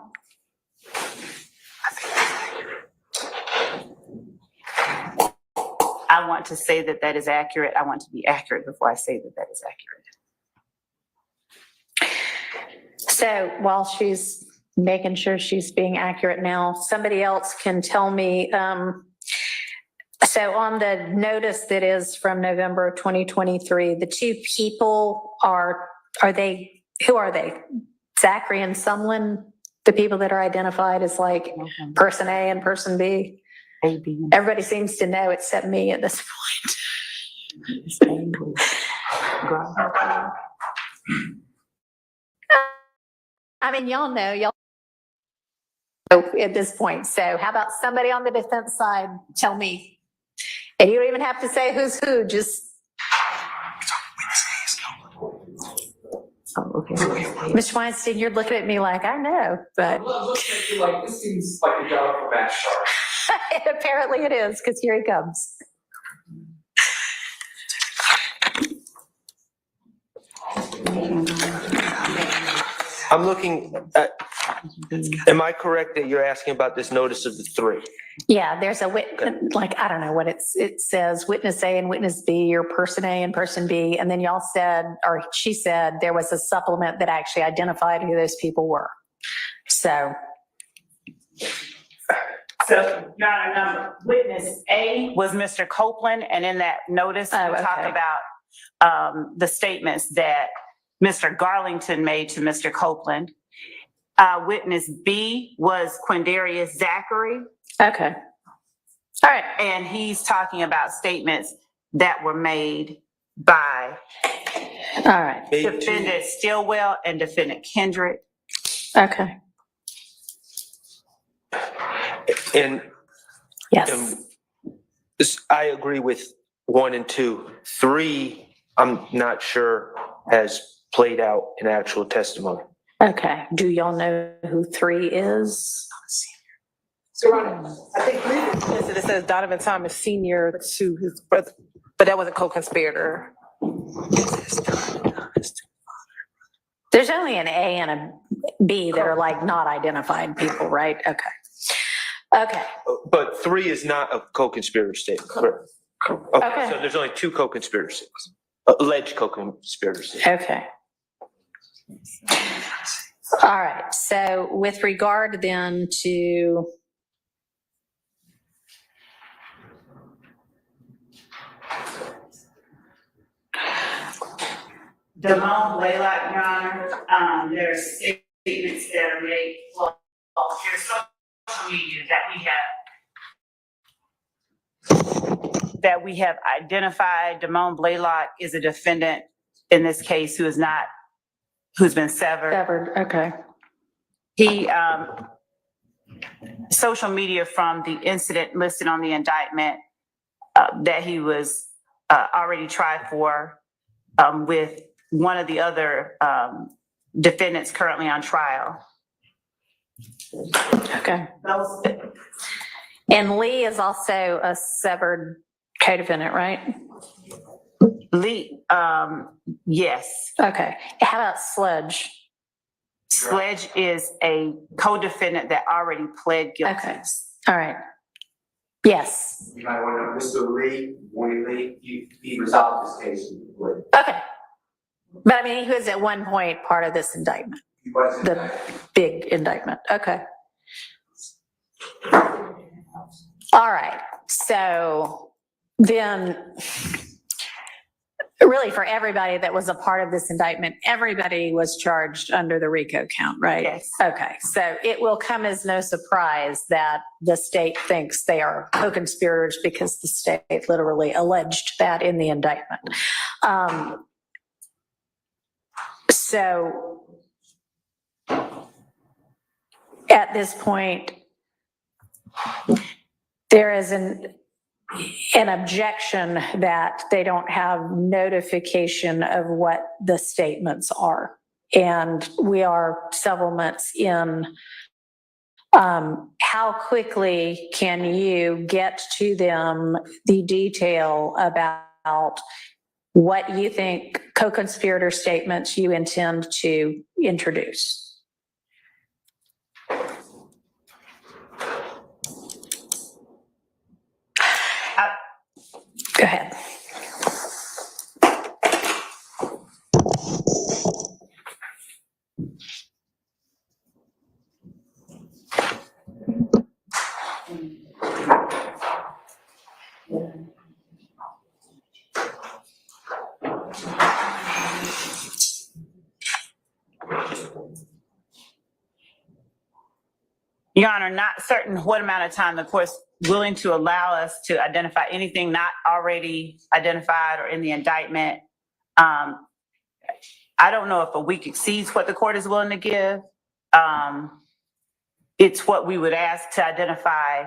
I want to say that that is accurate. I want to be accurate before I say that that is accurate. So while she's making sure she's being accurate now, somebody else can tell me, so on the notice that is from November of 2023, the two people who are they? Zachary and Sumlin, the people that are identified as like person A and person B? Everybody seems to know except me at this point. I mean, y'all know at this point. So how about somebody on the defense side tell me? And you don't even have to say who's who, just. Oh, okay. Mr. Weinstein, you're looking at me like I know, but. Well, I'm looking at you like, this seems like a job for Matt Sharp. Apparently it is, because here he comes. I'm looking at, am I correct that you're asking about this notice of the three? Yeah, there's a like, I don't know what it says, witness A and witness B, or person A and person B. And then y'all said, or she said, there was a supplement that actually identified who those people were. So, Your Honor, witness A was Mr. Copeland, and in that notice, we talk about the statements that Mr. Garlington made to Mr. Copeland. Witness B was Quindarius Zachary. Okay. All right. And he's talking about statements that were made by Defendant Stillwell and Defendant Kendrick. Okay. And yes, I agree with 1 and 2. 3, I'm not sure has played out in actual testimony. Okay. Do y'all know who 3 is? So, I think it says Donovan Thomas Sr. to his brother, but that was a co-conspirator. There's only an A and a B that are like not identified people, right? Okay. Okay. But 3 is not a co-conspirator statement. Correct. Okay. So there's only 2 co-conspirators, alleged co-conspirators. Okay. All right. So with regard then to Damone Blaylock, Your Honor, there are statements that are made. Well, there's social media that we have identified. Damone Blaylock is a defendant in this case who's been severed. Okay. He, social media from the incident listed on the indictment that he was already tried for with one of the other defendants currently on trial. Okay. And Lee is also a severed co-defendant, right? Lee, yes. Okay. How about Sledge? Sledge is a co-defendant that already pled guilty. Okay. All right. Yes. You might want to know Mr. Lee, William Lee, he resolved this case. Okay. But I mean, he was at one point part of this indictment, the big indictment. Okay. All right. So then really for everybody that was a part of this indictment, everybody was charged under the RICO count, right? Yes. Okay. So it will come as no surprise that the state thinks they are co-conspirators because the state literally alleged that in the indictment. at this point, there is an objection that they don't have notification of what the statements are. And we are several months in. How quickly can you get to them the detail about what you think co-conspirator statements you intend to introduce? Go ahead. Your Honor, not certain what amount of time the court's willing to allow us to identify anything not already identified or in the indictment. I don't know if a week exceeds what the court is willing to give. It's what we would ask to identify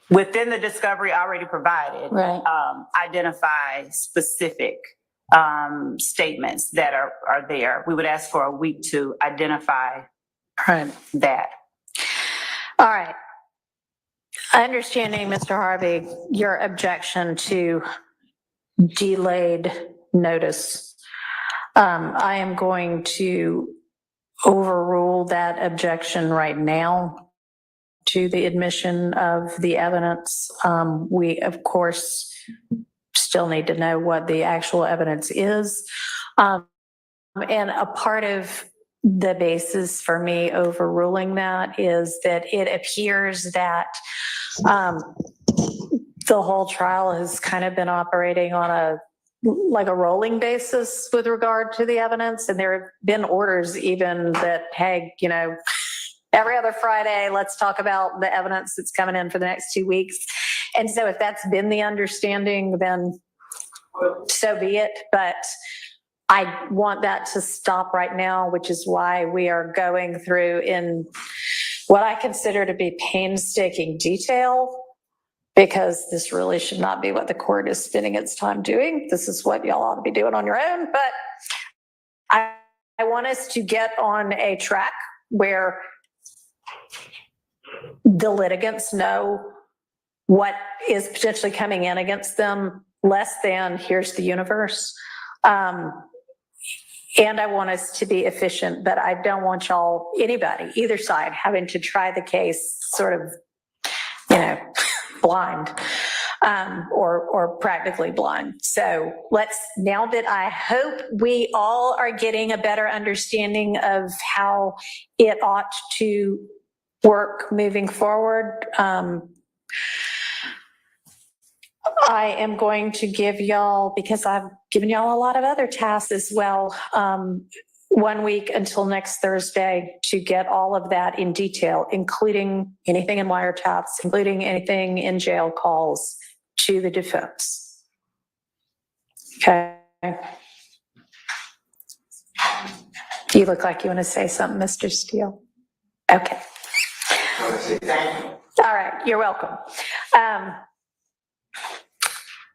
within the discovery already provided, right. Identify specific statements that are there. We would ask for a week to identify that. All right. Understanding, Mr. Harvey, your objection to delayed notice, I am going to overrule that objection right now to the admission of the evidence. We, of course, still need to know what the actual evidence is. And a part of the basis for me overruling that is that it appears that the whole trial has kind of been operating on a rolling basis with regard to the evidence. And there have been orders even that, hey, you know, every other Friday, let's talk about the evidence that's coming in for the next 2 weeks. And so if that's been the understanding, then so be it. But I want that to stop right now, which is why we are going through in what I consider to be painstaking detail, because this really should not be what the court is spending its time doing. This is what y'all ought to be doing on your own. But I want us to get on a track where the litigants know what is potentially coming in against them, less than here's the universe. And I want us to be efficient, but I don't want y'all, anybody, either side, having to try the case sort of, you know, blind, or practically blind. So let's, now that I hope we all are getting a better understanding of how it ought to work moving forward, I am going to give y'all, because I've given y'all a lot of other tasks as well, 1 week until next Thursday to get all of that in detail, including anything in wiretaps, including anything in jail calls to the defense. Okay. You look like you want to say something, Mr. Steele. Okay. All right, you're welcome.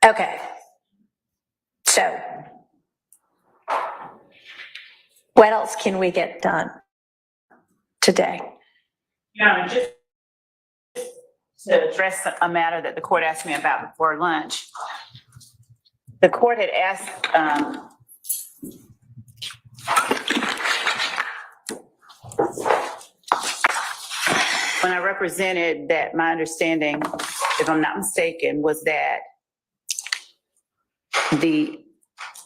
Okay, so what else can we get done today? Yeah, just to address a matter that the court asked me about before lunch. The court had asked when I represented that my understanding, if I'm not mistaken, was that the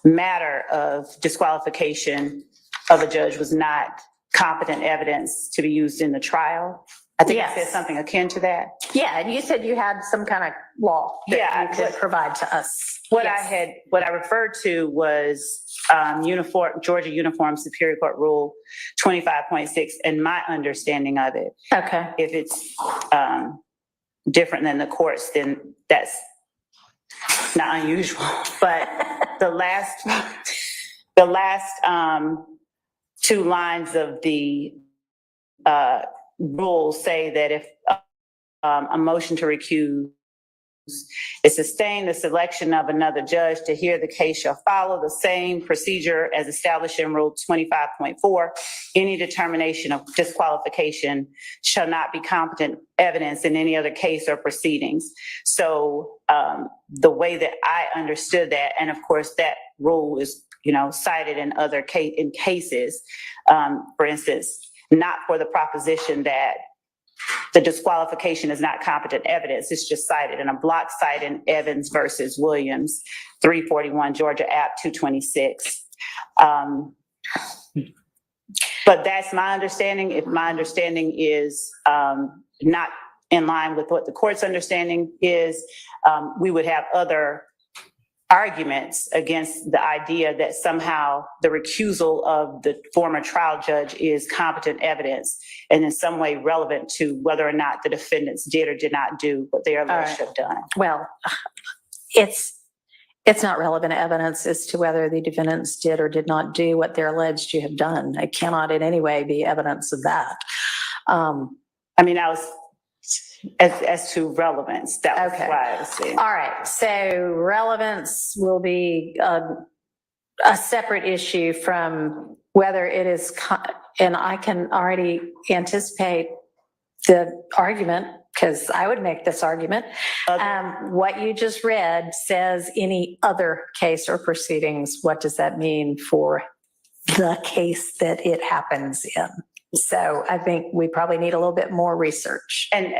matter of disqualification of a judge was not competent evidence to be used in the trial. I think I said something akin to that. Yeah, and you said you had some kind of law that you could provide to us. What I referred to was Georgia Uniform Superior Court Rule 25.6, and my understanding of it. Okay. If it's different than the courts, then that's not unusual. But the last 2 lines of the rules say that if a motion to recuse is sustained, the selection of another judge to hear the case shall follow the same procedure as established in Rule 25.4. Any determination of disqualification shall not be competent evidence in any other case or proceedings. So the way that I understood that, and of course that rule is, cited in other cases, for instance, not for the proposition that the disqualification is not competent evidence. It's just cited in a block cite in Evans versus Williams, 341 Georgia App 226. But that's my understanding. If my understanding is not in line with what the court's understanding is, we would have other arguments against the idea that somehow the recusal of the former trial judge is competent evidence and in some way relevant to whether or not the defendants did or did not do what they are alleged to have done. Well, it's not relevant evidence as to whether the defendants did or did not do what they're alleged to have done. It cannot in any way be evidence of that. I mean, I was as to relevance. That was why I was saying. All right. So relevance will be a separate issue from whether it is, and I can already anticipate the argument because I would make this argument. What you just read says any other case or proceedings. What does that mean for the case that it happens in? So I think we probably need a little bit more research. And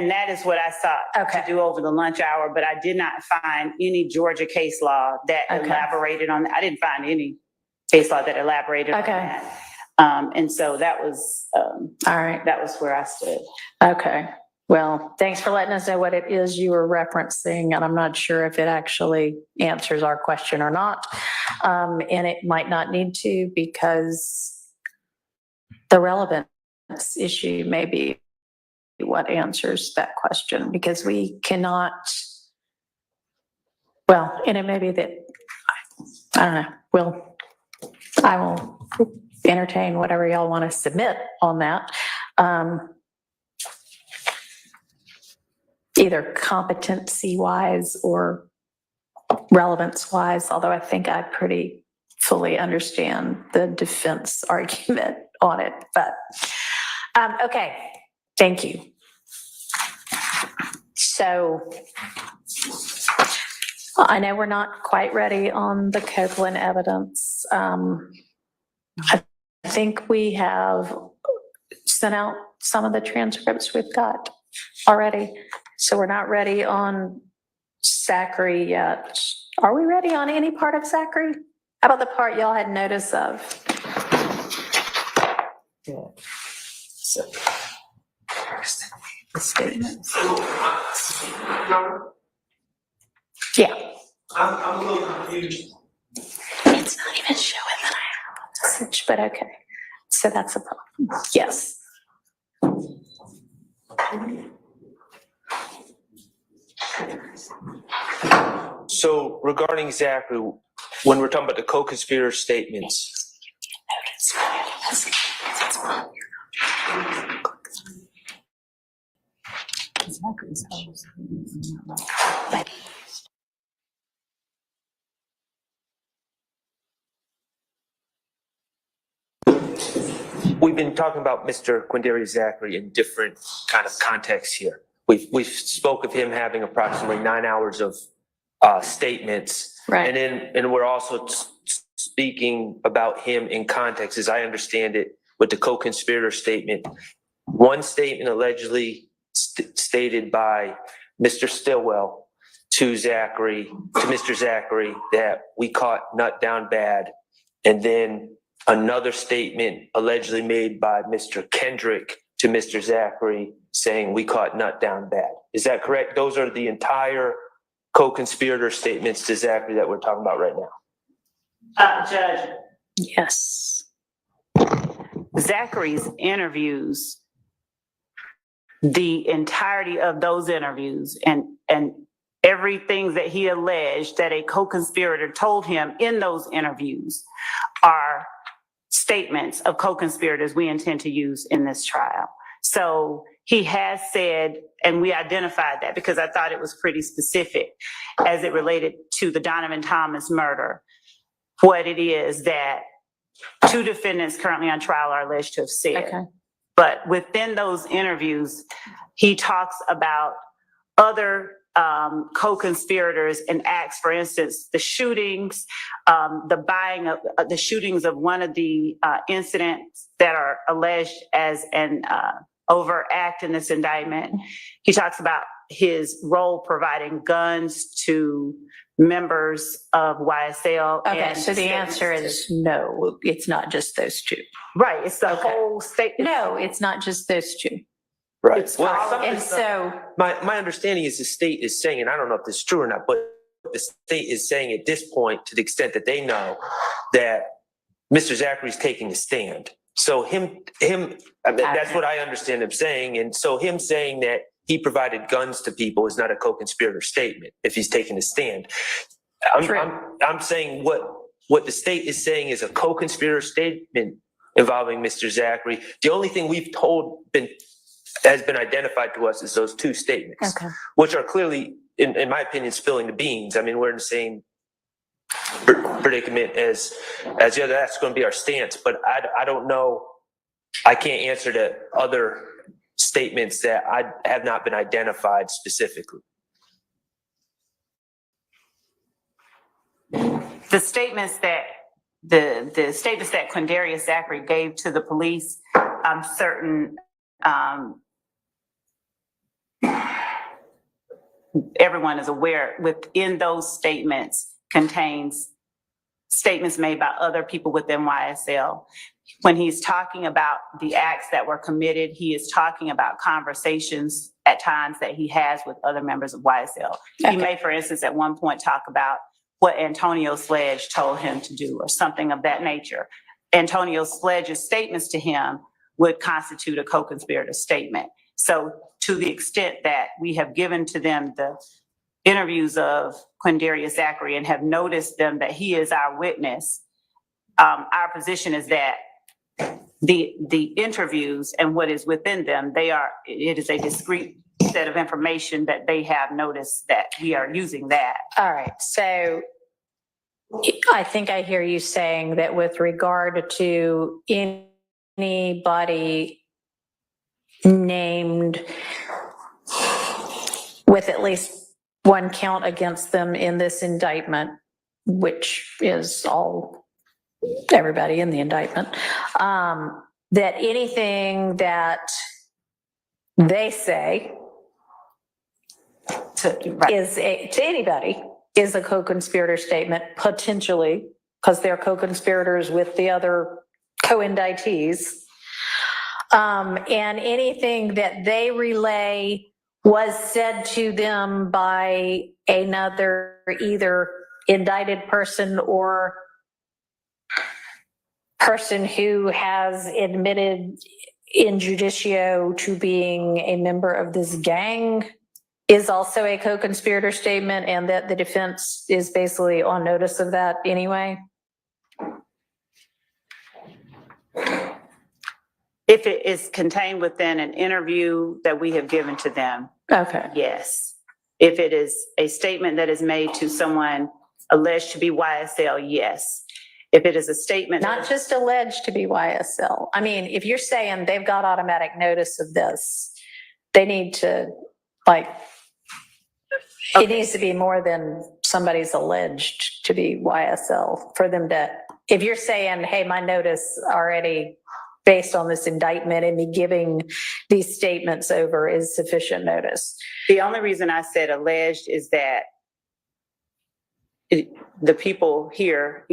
that is what I sought to do over the lunch hour, but I did not find any Georgia case law that elaborated on that. I didn't find any case law that elaborated on that. And so that was, all right. That was where I stood. Okay. Well, thanks for letting us know what it is you were referencing, and I'm not sure if it actually answers our question or not. And it might not need to, because the relevance issue may be what answers that question, because we cannot, well, and it may be that, I don't know, I will entertain whatever y'all want to submit on that. Either competency-wise or relevance-wise, although I think I pretty fully understand the defense argument on it. But, okay, thank you. So, I know we're not quite ready on the Copeland evidence. I think we have sent out some of the transcripts we've got already. So we're not ready on Zachary yet. Are we ready on any part of Zachary? How about the part y'all had notice of? So, The statements. Yeah. I'm a little confused. It's not even showing that I have a message, but okay. So that's a problem. Yes. So regarding Zachary, when we're talking about the co-conspirator statements, we've been talking about Mr. Quindarius Zachary in different kind of contexts here. We've spoke of him having approximately 9 hours of statements, right? And we're also speaking about him in context, as I understand it, with the co-conspirator statement. One statement allegedly stated by Mr. Stillwell to Mr. Zachary, that we caught nut down bad, and then another statement allegedly made by Mr. Kendrick to Mr. Zachary saying we caught nut down bad. Is that correct? Those are the entire co-conspirator statements to Zachary that we're talking about right now. Judge. Yes. Zachary's interviews, the entirety of those interviews and everything that he alleged that a co-conspirator told him in those interviews are statements of co-conspirators we intend to use in this trial. So he has said, and we identified that because I thought it was pretty specific as it related to the Donovan Thomas murder, what it is that two defendants currently on trial are alleged to have said. Okay. But within those interviews, he talks about other co-conspirators and acts, for instance, the shootings, the buying of the shootings of one of the incidents that are alleged as an overt act in this indictment. He talks about his role providing guns to members of YSL. Okay, and so the answer is no, it's not just those two. Right, it's the whole state. No, it's not just those two. Right. It's Well, all- some of And the stuff- so, my understanding is the state is saying, and I don't know if this is true or not, but the state is saying at this point, to the extent that they know, that Mr. Zachary's taking a stand. So him, I mean, that's what I understand him saying. And so him saying that he provided guns to people is not a co-conspirator statement if he's taking a stand. I'm saying what the state is saying is a co-conspirator statement involving Mr. Zachary. The only thing we've has been identified to us is those two statements, which are clearly, in my opinion, spilling the beans. I mean, we're in the same predicament as the other. That's going to be our stance, but I don't know. I can't answer the other statements that I have not been identified specifically. The statements that the statements that Quindarius Zachary gave to the police, I'm certain everyone is aware within those statements contains statements made by other people within YSL. When he's talking about the acts that were committed, he is talking about conversations at times that he has with other members of YSL. He may, for instance, at one point talk about what Antonio Sledge told him to do or something of that nature. Antonio Sledge's statements to him would constitute a co-conspirator statement. So to the extent that we have given to them the interviews of Quindarius Zachary and have noticed them that he is our witness, our position is that the interviews and what is within them, it is a discrete set of information that they have noticed that we are using that. all right, so I think I hear you saying that with regard to anybody named with at least one count against them in this indictment, which is everybody in the indictment, that anything that they say to anybody is a co-conspirator statement, potentially, because they're co-conspirators with the other co-indictees. And anything that they relay was said to them by another either indicted person or person who has admitted in judicio to being a member of this gang is also a co-conspirator statement, and that the defense is basically on notice of that anyway? If it is contained within an interview that we have given to them, yes. If it is a statement that is made to someone alleged to be YSL, yes. If it is a statement... Not just alleged to be YSL. I mean, if you're saying they've got automatic notice of this, they need to, it needs to be more than somebody's alleged to be YSL for them to, if you're saying, hey, my notice already based on this indictment and me giving these statements over is sufficient notice. The only reason I said alleged is that the people here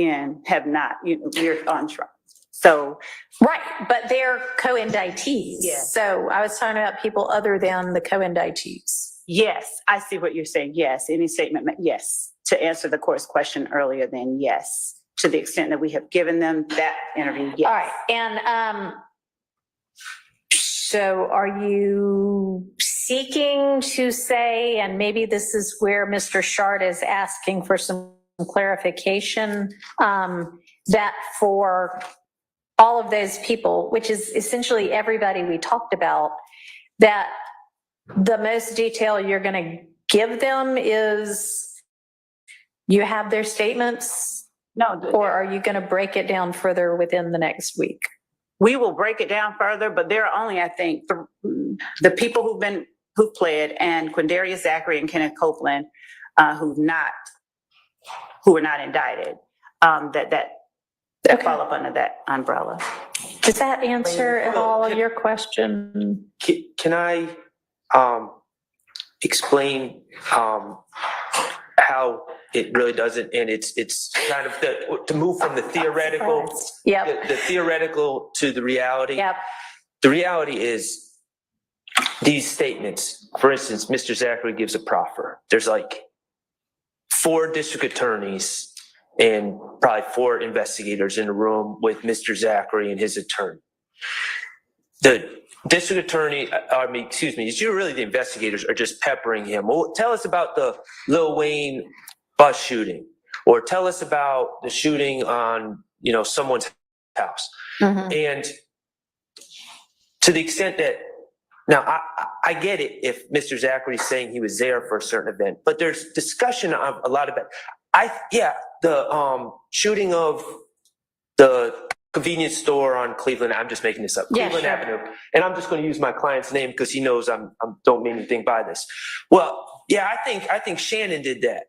have not, we're on trial. So. Right, but they're co-indictees. Yes. So I was talking about people other than the co-indictees. Yes, I see what you're saying. Yes, any statement, yes. To answer the court's question earlier, then yes. To the extent that we have given them that interview, yes. All right, and so are you seeking to say, and maybe this is where Mr. Shard is asking for some clarification, that for all of those people, which is essentially everybody we talked about, that the most detail you're going to give them is you have their statements? No. Or are you going to break it down further within the next week? We will break it down further, but there are only, I think, the people who've pled, and Quindarius Zachary and Kenneth Copeland, who were not indicted, that fall up under that umbrella. Does that answer at all your question? Can I explain how it really doesn't, and it's kind of to move from the theoretical, the theoretical to the reality. The reality is these statements. For instance, Mr. Zachary gives a proffer. There's like 4 district attorneys and probably 4 investigators in a room with Mr. Zachary and his attorney. The district attorney, you're really the investigators are just peppering him. Well, tell us about the Lil Wayne bus shooting, or tell us about the shooting on, someone's house. And to the extent that, now I get it if Mr. Zachary's saying he was there for a certain event, but there's discussion of a lot of it. The shooting of the convenience store on Cleveland. I'm just making this up. Cleveland Avenue. And I'm just going to use my client's name because he knows I don't mean anything by this. Well, yeah, I think Shannon did that.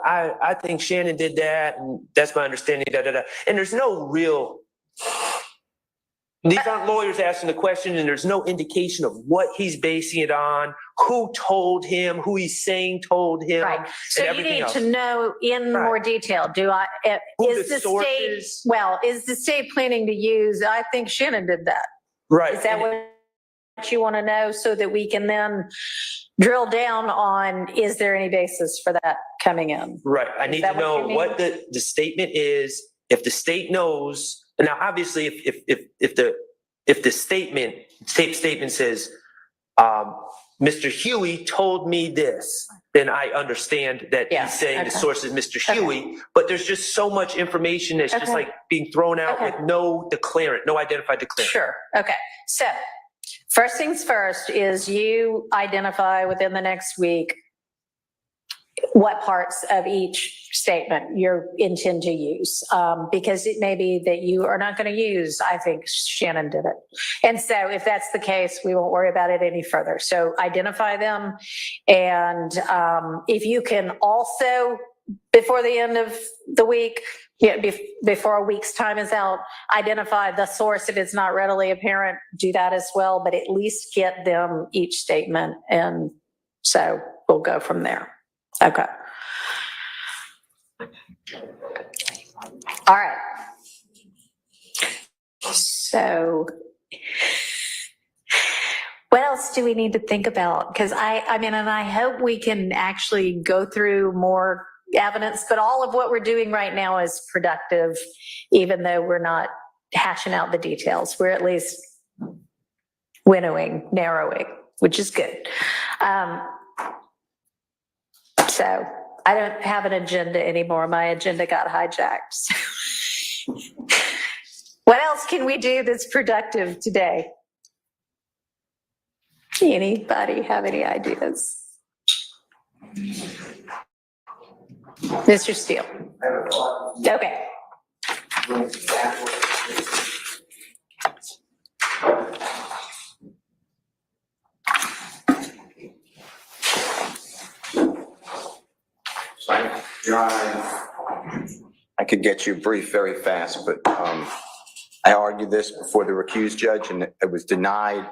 I think Shannon did that, and that's my understanding. And there's no real. These aren't lawyers asking the question, and there's no indication of what he's basing it on, who told him, who he's saying told him. Right. So and you need else. to know in more detail. Is the state planning to use? I think Shannon did that. Right. Is that what you want to know, so that we can then drill down on, is there any basis for that coming in? Right. I need to know what the statement is. If the state knows. Now, obviously, if the statement says, Mr. Huey told me this, then I understand that he's saying the source is Mr. Huey. But there's just so much information that's just like being thrown out with no declarant, no identified declarant. Sure. Okay. So first things first is you identify within the next week what parts of each statement you intend to use, because it may be that you are not going to use, I think Shannon did it. And so if that's the case, we won't worry about it any further. So identify them. And if you can also, before the end of the week, before a week's time is out, identify the source. If it's not readily apparent, do that as well, but at least get them each statement. And so we'll go from there. Okay. All right. So what else do we need to think about? Because I mean, and I hope we can actually go through more evidence, but all of what we're doing right now is productive, even though we're not hashing out the details. We're at least winnowing, narrowing, which is good. So I don't have an agenda anymore. My agenda got hijacked. What else can we do that's productive today? Anybody have any ideas? Mr. Steele. Okay. I could get you brief very fast, but I argued this before the recused judge and it was denied.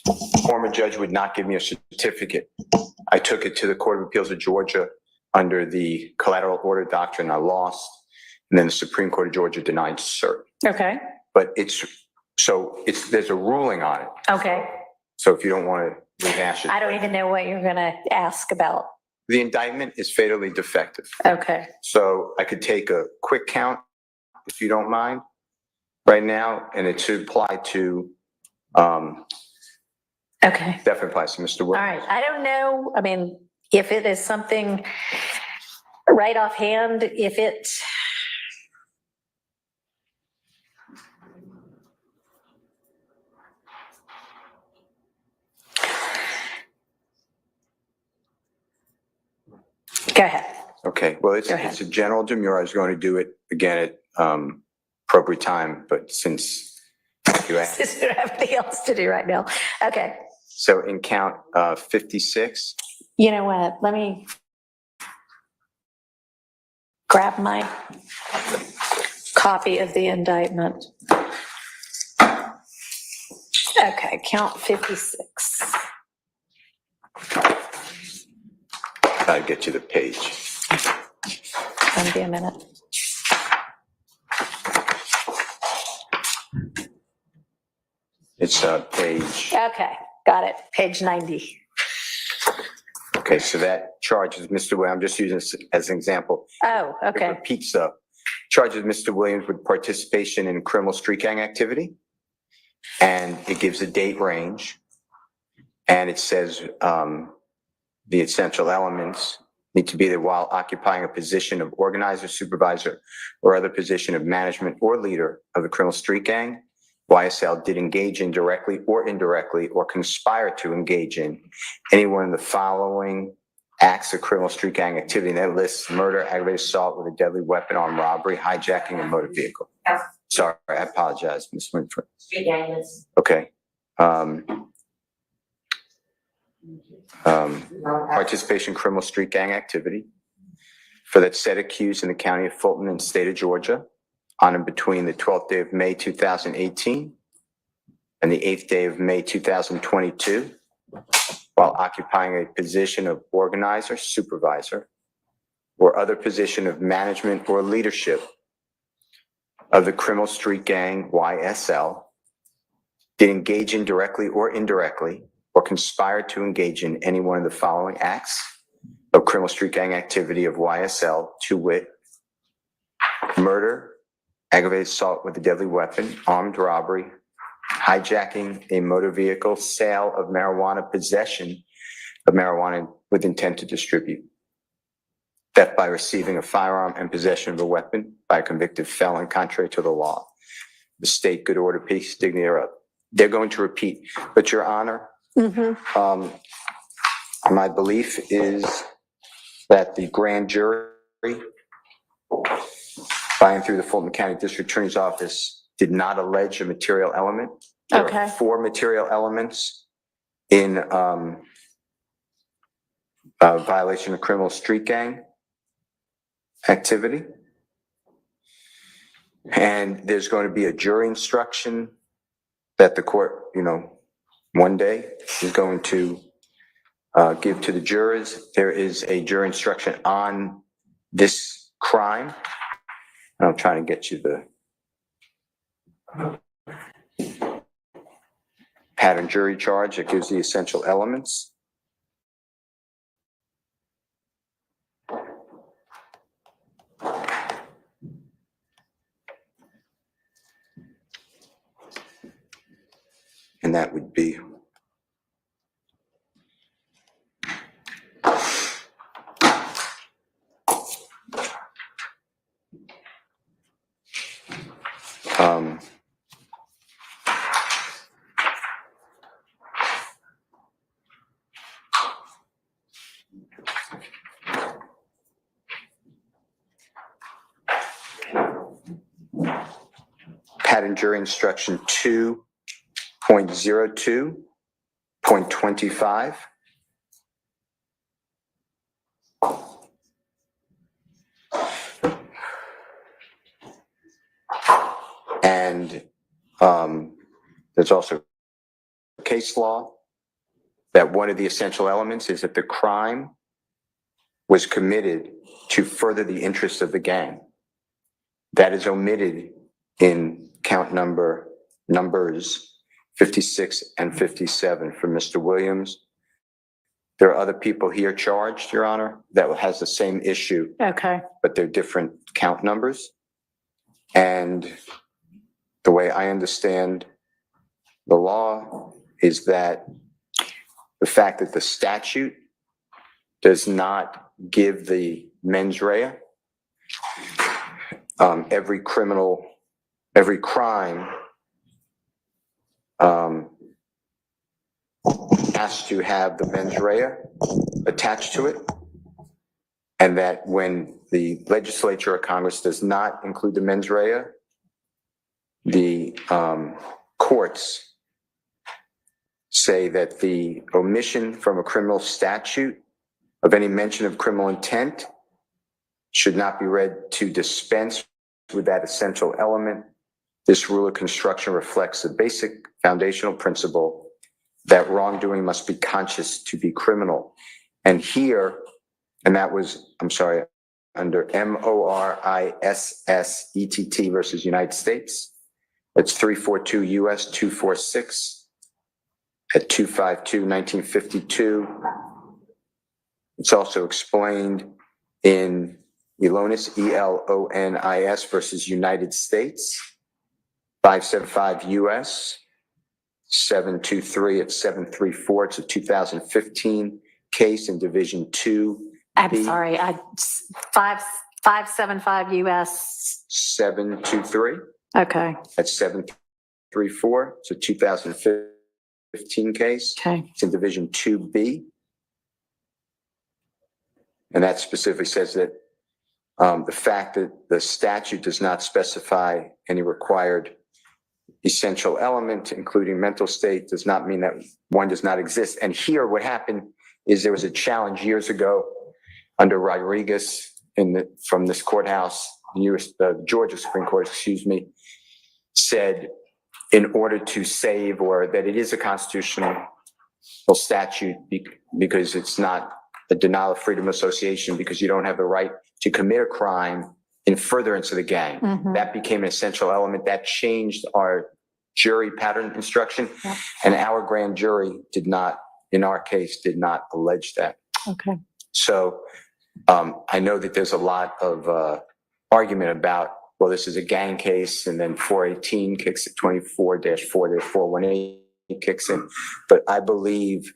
The former judge would not give me a certificate. I took it to the Court of Appeals of Georgia under the collateral order doctrine. I lost, and then the Supreme Court of Georgia denied cert. Okay. But there's a ruling on it. Okay. So if you don't want to rehash it. I don't even know what you're going to ask about. The indictment is fatally defective. Okay. So I could take a quick count, if you don't mind, right now, and it should apply to, okay. Definitely applies to Mr. Williams. All right. I don't know. I mean, if it is something right offhand, if it Go ahead. Okay, well, it's a general demur. I was going to do it again at appropriate time, but since you asked. Since you don't have anything else to do right now. Okay. So in count 56. You know what? Let me grab my copy of the indictment. Okay, count 56. I'll get you the page. Give me a minute. It's page. Okay, got it. Page 90. Okay, so that charges Mr. Williams, I'm just using this as an example. Oh, okay. It repeats up. Charges Mr. Williams with participation in criminal street gang activity. And it gives a date range. And it says the essential elements need to be there while occupying a position of organizer, supervisor, or other position of management or leader of the criminal street gang. YSL did engage in directly or indirectly or conspire to engage in any one of the following acts of criminal street gang activity. And that lists murder, aggravated assault with a deadly weapon, armed robbery, hijacking, and motor vehicle. Sorry, I apologize, Ms. Winfrey. Street gang is. Okay. Participation in criminal street gang activity for that said accused in the county of Fulton and state of Georgia on and between the 12th day of May 2018 and the 8th day of May 2022, while occupying a position of organizer, supervisor, or other position of management or leadership of the criminal street gang YSL, did engage in directly or indirectly or conspire to engage in any one of the following acts of criminal street gang activity of YSL, to wit, murder, aggravated assault with a deadly weapon, armed robbery, hijacking a motor vehicle, sale of marijuana, possession of marijuana with intent to distribute, theft by receiving a firearm and possession of a weapon by a convicted felon contrary to the law, the state, good order, peace, dignity thereof. They're going to repeat, but Your Honor, my belief is that the grand jury, by and through the Fulton County District Attorney's Office, did not allege a material element. There are 4 material elements in violation of criminal street gang activity. And there's going to be a jury instruction that the court, one day is going to give to the jurors. There is a jury instruction on this crime. I'm trying to get you the pattern jury charge that gives the essential elements. And that would be pattern jury instruction 2.02.25. And there's also case law that one of the essential elements is that the crime was committed to further the interests of the gang. That is omitted in count numbers 56 and 57 for Mr. Williams. There are other people here charged, Your Honor, that has the same issue. Okay. But they're different count numbers. And the way I understand the law is that the fact that the statute does not give the mens rea, every crime has to have the mens rea attached to it. and that when the legislature or Congress does not include the mens rea, the courts say that the omission from a criminal statute of any mention of criminal intent should not be read to dispense with that essential element. This rule of construction reflects the basic foundational principle that wrongdoing must be conscious to be criminal. And here, and that was, I'm sorry, under MORISSETT versus United States. It's 342 US 246 at 252 1952. It's also explained in Elonis, ELONIS versus United States, 575 US 723 at 734. It's a 2015 case in Division 2. I'm sorry, 575 US. 723 Okay. at 734. It's a 2015 case. Okay. It's in Division 2B. And that specifically says that the fact that the statute does not specify any required essential element, including mental state, does not mean that one does not exist. And here what happened is there was a challenge years ago under Rodriguez from this courthouse, the Georgia Supreme Court, said in order to save, or that it is a constitutional statute because it's not a denial of freedom of association, because you don't have the right to commit a crime in furtherance of the gang. Mhm. That became an essential element. That changed our jury pattern instruction. Yep. And our grand jury did not, in our case, did not allege that. Okay. So I know that there's a lot of argument about, well, this is a gang case, and then 418 kicks at 24-4-418 kicks in. But I believe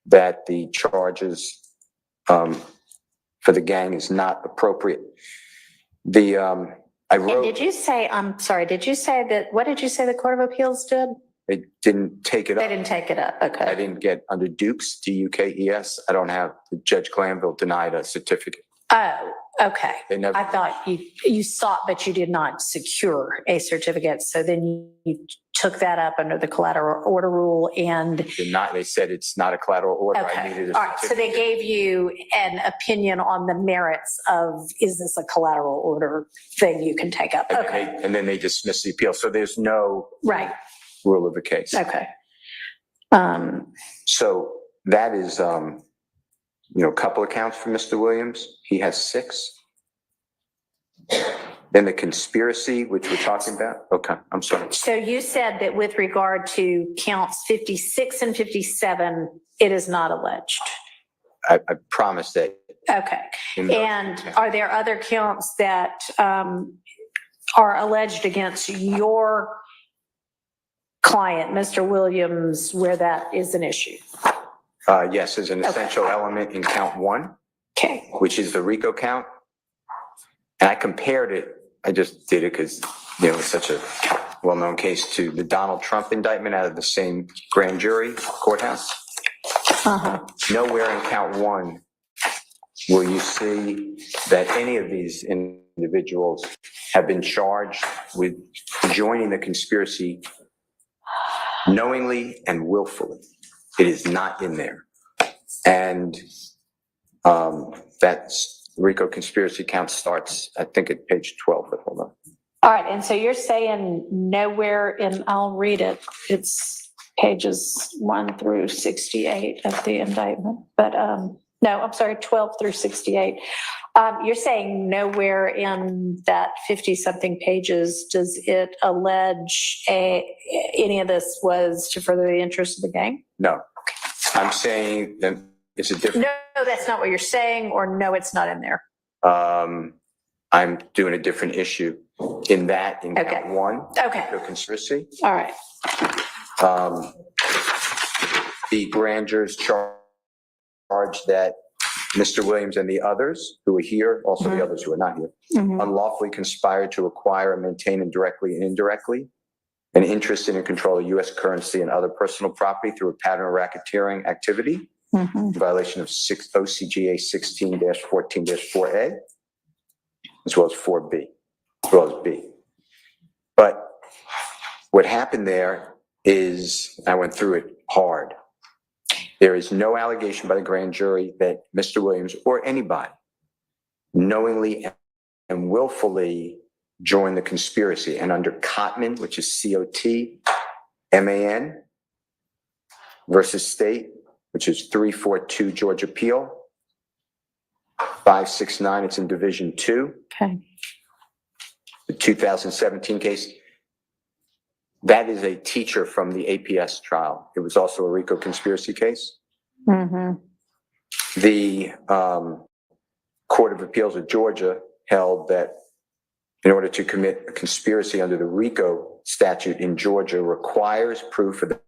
that the charges for the gang is not appropriate. And did you say, I'm sorry, did you say that, what did you say the Court of Appeals did? They didn't take it up. They didn't take it up, okay. I didn't get under Dukes, Dukes. I don't have, Judge Glanville denied a certificate. Oh, okay. They never. I thought you sought, but you did not secure a certificate. So then you took that up under the collateral order rule and. Did not, they said it's not a collateral order. I Okay, needed a all right. So they gave you an opinion on the merits of, is this a collateral order thing you can take up? Okay. And then they dismissed the appeal. So there's no. Right. Rule of the case. Okay. So that is, a couple of counts for Mr. Williams. He has 6. Then the conspiracy, which we're talking about. Okay, I'm sorry. So you said that with regard to counts 56 and 57, it is not alleged. I promise that. Okay. And are there other counts that are alleged against your client, Mr. Williams, where that is an issue? Yes, there's an essential element in count 1. Okay. Which is the RICO count. And I compared it, I just did it because, it's such a well-known case, to the Donald Trump indictment out of the same grand jury courthouse. Uh-huh. Nowhere in count 1 will you see that any of these individuals have been charged with joining the conspiracy knowingly and willfully. It is not in there. And that's RICO conspiracy count starts, I think, at page 12, but hold on. All right. And so you're saying nowhere in, I'll read it. It's pages 1 through 68 of the indictment. But no, I'm sorry, 12 through 68. You're saying nowhere in that 50-something pages does it allege any of this was to further the interest of the gang? No. I'm saying that it's a different. No, that's not what you're saying, or no, it's not in there. I'm doing a different issue in that, in count 1. Okay. The conspiracy. All right. The grand jurors charged that Mr. Williams and the others who were here, also the others who are not here, unlawfully conspired to acquire and maintain, and directly and indirectly, an interest in and control of U.S. currency and other personal property through a pattern of racketeering activity, Mhm. in violation of OCGA 16-14-4A, as well as 4B, as well as B. But what happened there is, I went through it hard. There is no allegation by the grand jury that Mr. Williams or anybody knowingly and willfully joined the conspiracy. And under Cotman, which is COTMAN versus State, which is 342 Georgia Appeal, 569, it's in Division 2. Okay. The 2017 case, that is a teacher from the APS trial. It was also a RICO conspiracy case. Mhm. The Court of Appeals of Georgia held that in order to commit a conspiracy under the RICO statute in Georgia requires proof of the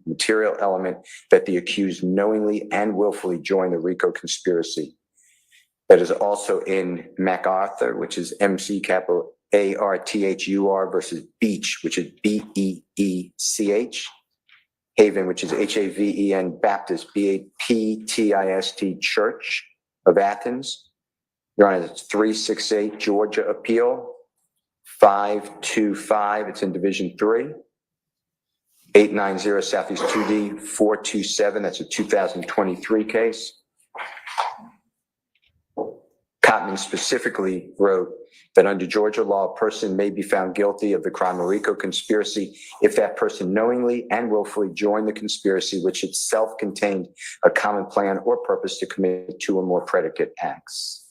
material element that the accused knowingly and willfully joined the RICO conspiracy. That is also in MacArthur, which is McArthur versus Beach, which is BEECH. Haven, which is HAVEN Baptist, BAPTIST Church of Athens. Your Honor, it's 368 Georgia Appeal, 525, it's in Division 3. 890 Southeast 2D 427, that's a 2023 case. Cotman specifically wrote that under Georgia law, a person may be found guilty of the crime of RICO conspiracy if that person knowingly and willfully joined the conspiracy, which itself contained a common plan or purpose to commit two or more predicate acts.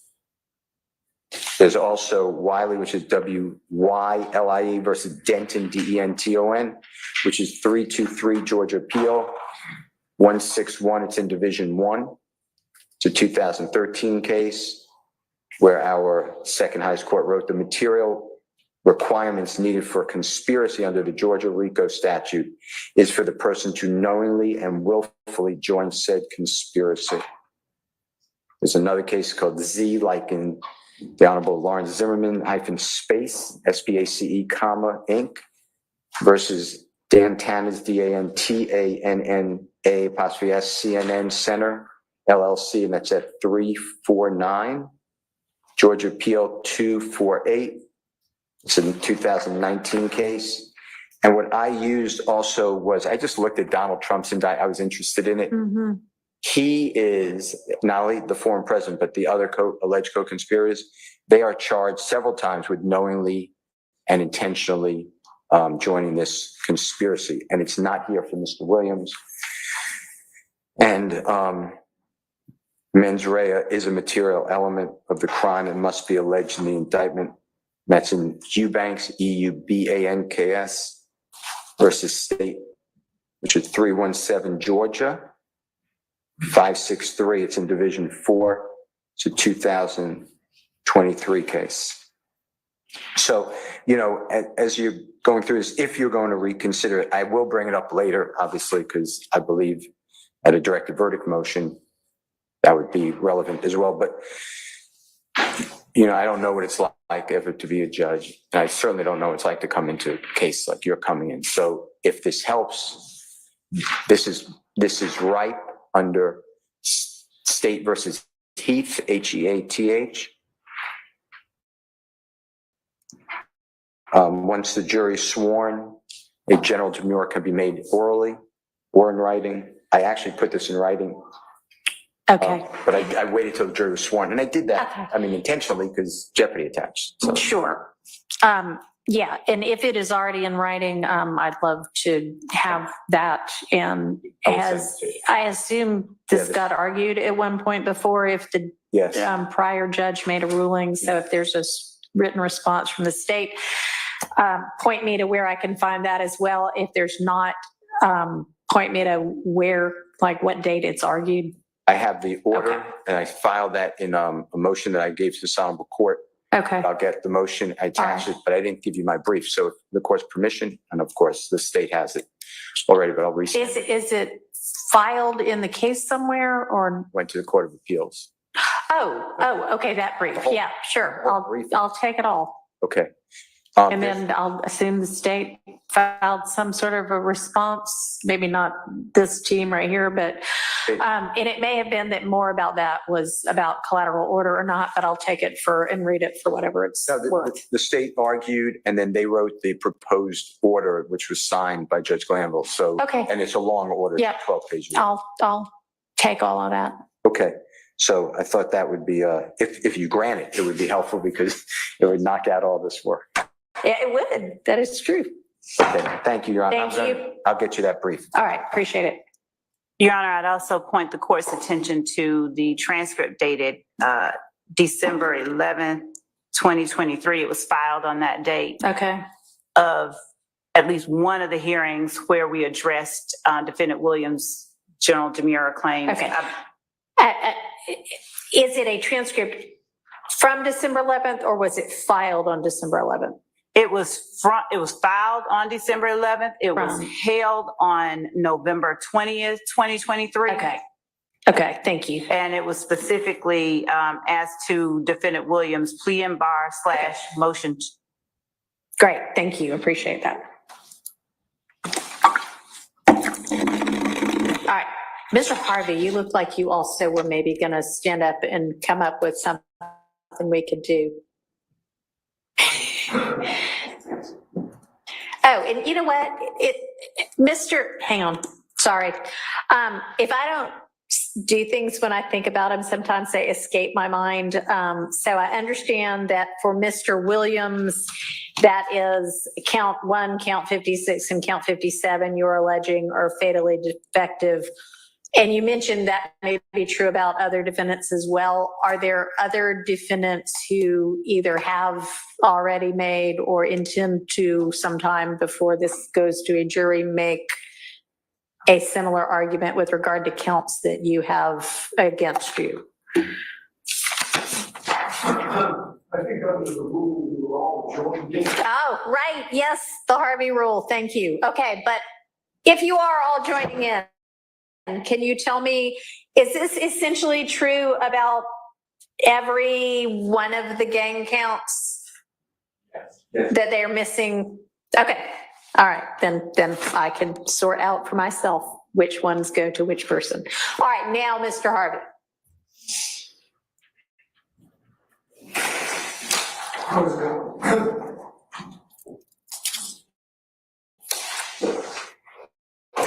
There's also Wiley, which is WYLIE versus Denton, DENTON, which is 323 Georgia Appeal, 161, it's in Division 1. It's a 2013 case where our second highest court wrote the material requirements needed for a conspiracy under the Georgia RICO statute is for the person to knowingly and willfully join said conspiracy. There's another case called Z, like in the Honorable Lawrence Zimmerman -space, SPACE, Inc. versus Dan Tanna's DANTANNA''S CNN LLC, and that's at 349 Georgia Appeal 248. It's a 2019 case. And what I used also was, I just looked at Donald Trump's indictment. I was interested in it. Mhm. He is not only the former president, but the other alleged co-conspirators. They are charged several times with knowingly and intentionally joining this conspiracy. And it's not here for Mr. Williams. And mens rea is a material element of the crime and must be alleged in the indictment. That's in Eubanks, EUBANKS versus State, which is 317 Georgia, 563. It's in Division 4. It's a 2023 case. So, you know, as you're going through this, if you're going to reconsider it, I will bring it up later, obviously, because I believe at a directed verdict motion, that would be relevant as well. But, you know, I don't know what it's like ever to be a judge. And I certainly don't know what it's like to come into a case like you're coming in. So if this helps, this is ripe under State versus Heath, HEATH. Once the jury is sworn, a general demurrer can be made orally or in writing. I actually put this in writing. Okay. But I waited till the jury was sworn, and I did that, okay. I mean, intentionally, because jeopardy attached. So. Sure. Yeah, and if it is already in writing, I'd love to have that. And I assume this got argued at one point before if the prior judge made a ruling. So if there's a written response from the state, point me to where I can find that as well. If there's not, point me to where, like what date it's argued. I have the order, and I filed that in a motion that I gave to the Honorable Court. Okay. I'll get the motion, I attached it, but I didn't give you my brief. So the court's permission, and of course the state has it already, but I'll resend it. Is it filed in the case somewhere or? Went to the Court of Appeals. Oh, okay, that brief. Yeah, sure. I'll take it all. Okay. And then I'll assume the state filed some sort of a response, maybe not this team right here, but, and it may have been that more about that was about collateral order or not, but I'll take it for and read it for whatever it's worth. The state argued, and then they wrote the proposed order, which was signed by Judge Glanville. So, Okay. and it's a long order, Yeah. 12 pages. I'll take all of that. Okay. So I thought that would be, if you grant it, it would be helpful because it would knock out all this work. Yeah, it would. That is true. Okay. Thank you, Your Honor. Thank you. I'll get you that brief. All right. Appreciate it. Your Honor, I'd also point the court's attention to the transcript dated December 11th, 2023. It was filed on that date. Okay. Of at least one of the hearings where we addressed Defendant Williams' general demurrer claims. Okay. Is it a transcript from December 11th or was it filed on December 11th? It was filed on December 11th. It was held on November 20th, 2023. Okay. Okay. Thank you. And it was specifically as to Defendant Williams' plea and bar / motion. Great. Thank you. Appreciate that. All right. Mr. Harvey, you look like you also were maybe going to stand up and come up with something we could do. Oh, and you know what? Hang on. Sorry. If I don't do things when I think about them, sometimes they escape my mind. So I understand that for Mr. Williams, that is count 1, count 56, and count 57 you're alleging are fatally defective. And you mentioned that may be true about other defendants as well. Are there other defendants who either have already made or intend to sometime before this goes to a jury make a similar argument with regard to counts that you have against you? I think under the rule, we're all joined. Oh, right. Yes, the Harvey rule. Thank you. Okay, but if you are all joining in, can you tell me, is this essentially true about every one of the gang counts? Yes. That they're missing? Okay. All right. Then I can sort out for myself which ones go to which person. All right. Now, Mr. Harvey.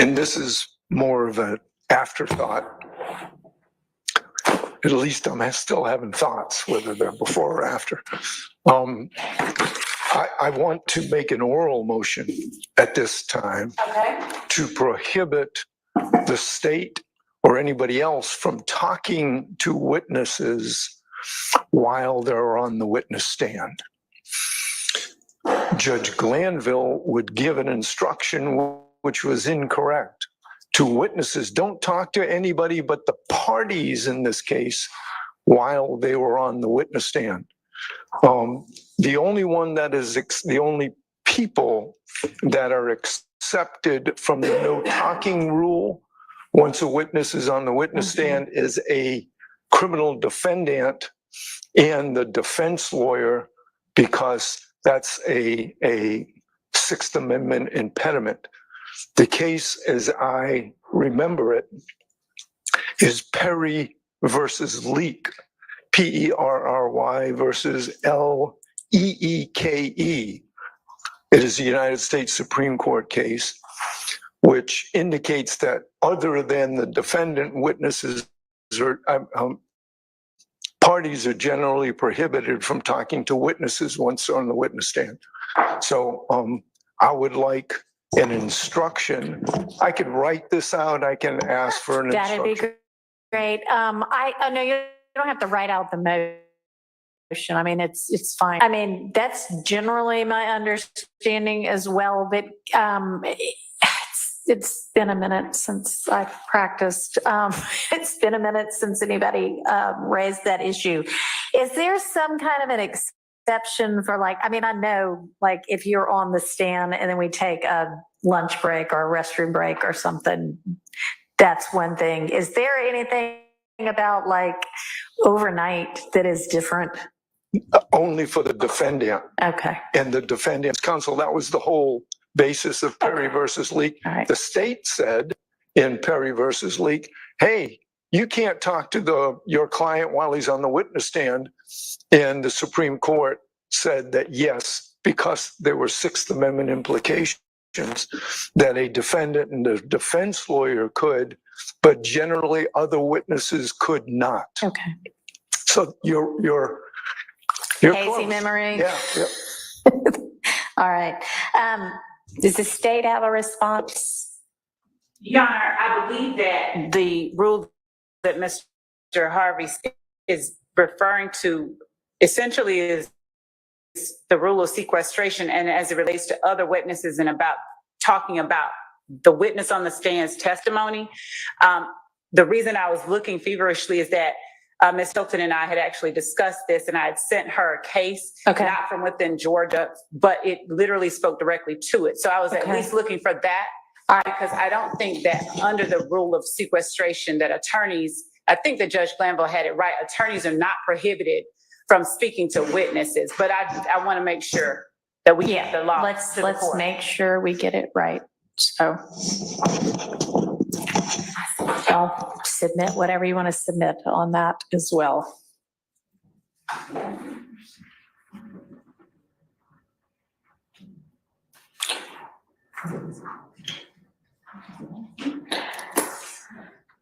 And this is more of an afterthought. At least I'm still having thoughts, whether they're before or after. I want to make an oral motion at this time to prohibit the state or anybody else from talking to witnesses while they're on the witness stand. Judge Glanville would give an instruction which was incorrect. To witnesses, don't talk to anybody but the parties in this case while they were on the witness stand. The only one that is, the only people that are accepted from the no talking rule once a witness is on the witness stand is a criminal defendant and the defense lawyer, because that's a Sixth Amendment impediment. The case, as I remember it, is Perry versus Leak, Perry versus Leeke. It is a United States Supreme Court case, which indicates that other than the defendant, witnesses or parties are generally prohibited from talking to witnesses once they're on the witness stand. So I would like an instruction. I could write this out. I can ask for an instruction. That'd be great. I know you don't have to write out the motion. I mean, it's fine. I mean, that's generally my understanding as well, but it's been a minute since I've practiced. It's been a minute since anybody raised that issue. Is there some kind of an exception for I know if you're on the stand and then we take a lunch break or a restroom break or something, that's one thing. Is there anything about overnight that is different? Only for the defendant. Okay. And the defendant's counsel. That was the whole basis of Perry versus Leak. The state said in Perry versus Leak, hey, you can't talk to your client while he's on the witness stand. And the Supreme Court said that yes, because there were Sixth Amendment implications, that a defendant and a defense lawyer could, but generally other witnesses could not. Okay. So you're Hazy close. memory. Yeah. Yep. All right. Does the state have a response? Your Honor, I believe that the rule that Mr. Harvey is referring to essentially is the rule of sequestration, and as it relates to other witnesses and about talking about the witness on the stand's testimony. The reason I was looking feverishly is that Ms. Hilton and I had actually discussed this, and I had sent her a case, not from within Georgia, but it literally spoke directly to it. So I was at least looking for that, because I don't think that under the rule of sequestration that attorneys, I think that Judge Glanville had it right, attorneys are not prohibited from speaking to witnesses, but I want to make sure that we get the law. Let's make sure we get it right. So I'll submit whatever you want to submit on that as well.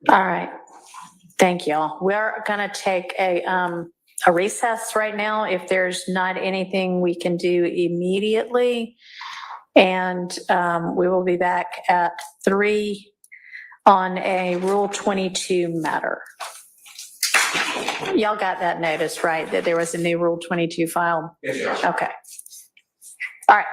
All right. Thank you all. We're going to take a recess right now if there's not anything we can do immediately. And we will be back at 3 on a Rule 22 matter. Y'all got that notice, right? That there was a new Rule 22 filed? Yes, Your Honor. Okay. All right.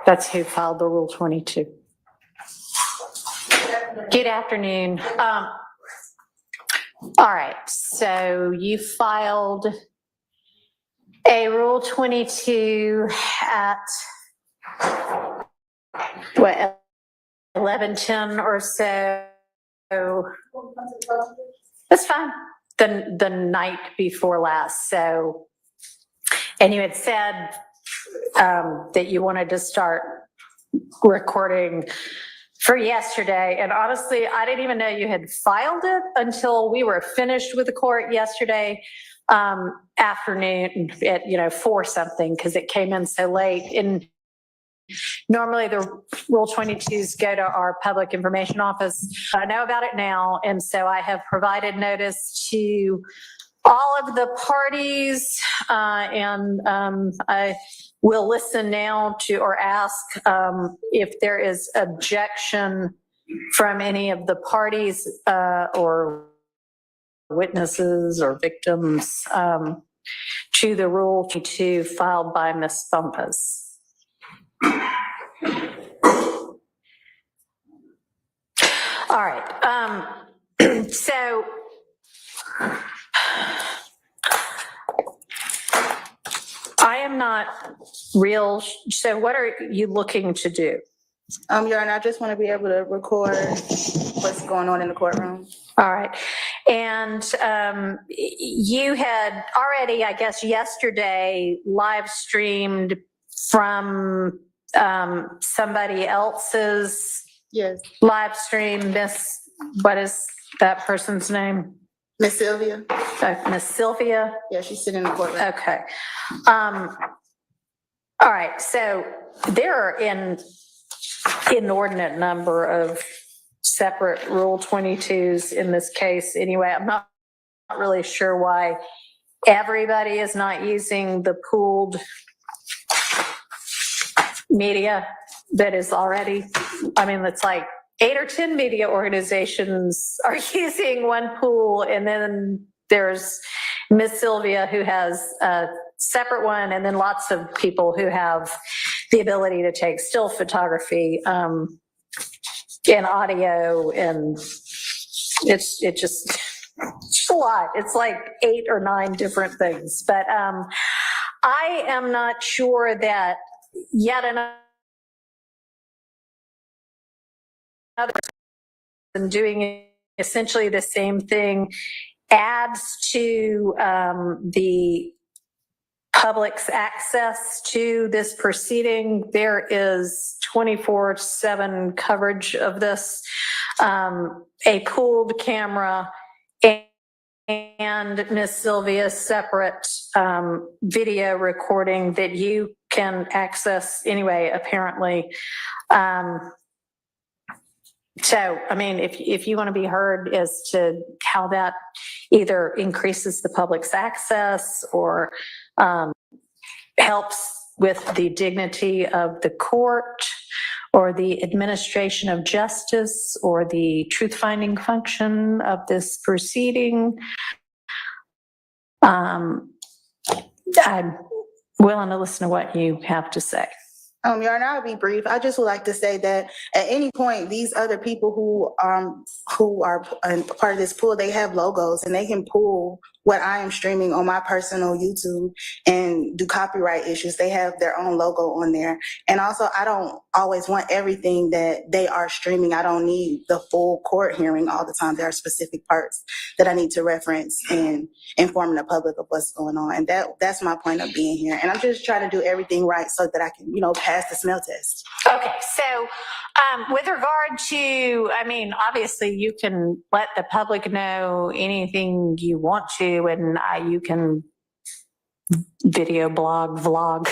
That's who filed the Rule 22. Good afternoon. All right, so you filed a Rule 22 at what, 11:10 or so. That's fine. The night before last. So, and you had said that you wanted to start recording for yesterday. And honestly, I didn't even know you had filed it until we were finished with the court yesterday afternoon at 4 something, because it came in so late. And normally the Rule 22s go to our public information office. I know about it now, and so I have provided notice to all of the parties, and I will listen now to or ask if there is objection from any of the parties or witnesses or victims to the Rule 22 filed by Ms. Bumpus. All right. So I am not real. So what are you looking to do? Your Honor, I just want to be able to record what's going on in the courtroom. All right. And you had already, I guess, yesterday live streamed from somebody else's live stream. What is that person's name? Miss Sylvia. Miss Sylvia? Yeah, she's sitting in the courtroom. Okay. All right. So there are an inordinate number of separate Rule 22s in this case. Anyway, I'm not really sure why everybody is not using the pooled media that is already, it's like 8 or 10 media organizations are using one pool, and then there's Miss Sylvia who has a separate one, and then lots of people who have the ability to take still photography and audio, and it's just a lot. It's like 8 or 9 different things. But I am not sure that yet another person doing essentially the same thing adds to the public's access to this proceeding. There is 24/7 coverage of this, a pooled camera, and Miss Sylvia's separate video recording that you can access anyway, apparently. So, if you want to be heard as to how that either increases the public's access or helps with the dignity of the court or the administration of justice or the truth-finding function of this proceeding, I'm willing to listen to what you have to say. Your Honor, I'll be brief. I just would like to say that at any point, these other people who are part of this pool, they have logos, and they can pull what I am streaming on my personal YouTube and do copyright issues. They have their own logo on there. And also, I don't always want everything that they are streaming. I don't need the full court hearing all the time. There are specific parts that I need to reference and inform the public of what's going on. And that's my point of being here. And I'm just trying to do everything right so that I can, pass the smell test. Okay, so with regard to, obviously you can let the public know anything you want to, and you can video blog, vlog,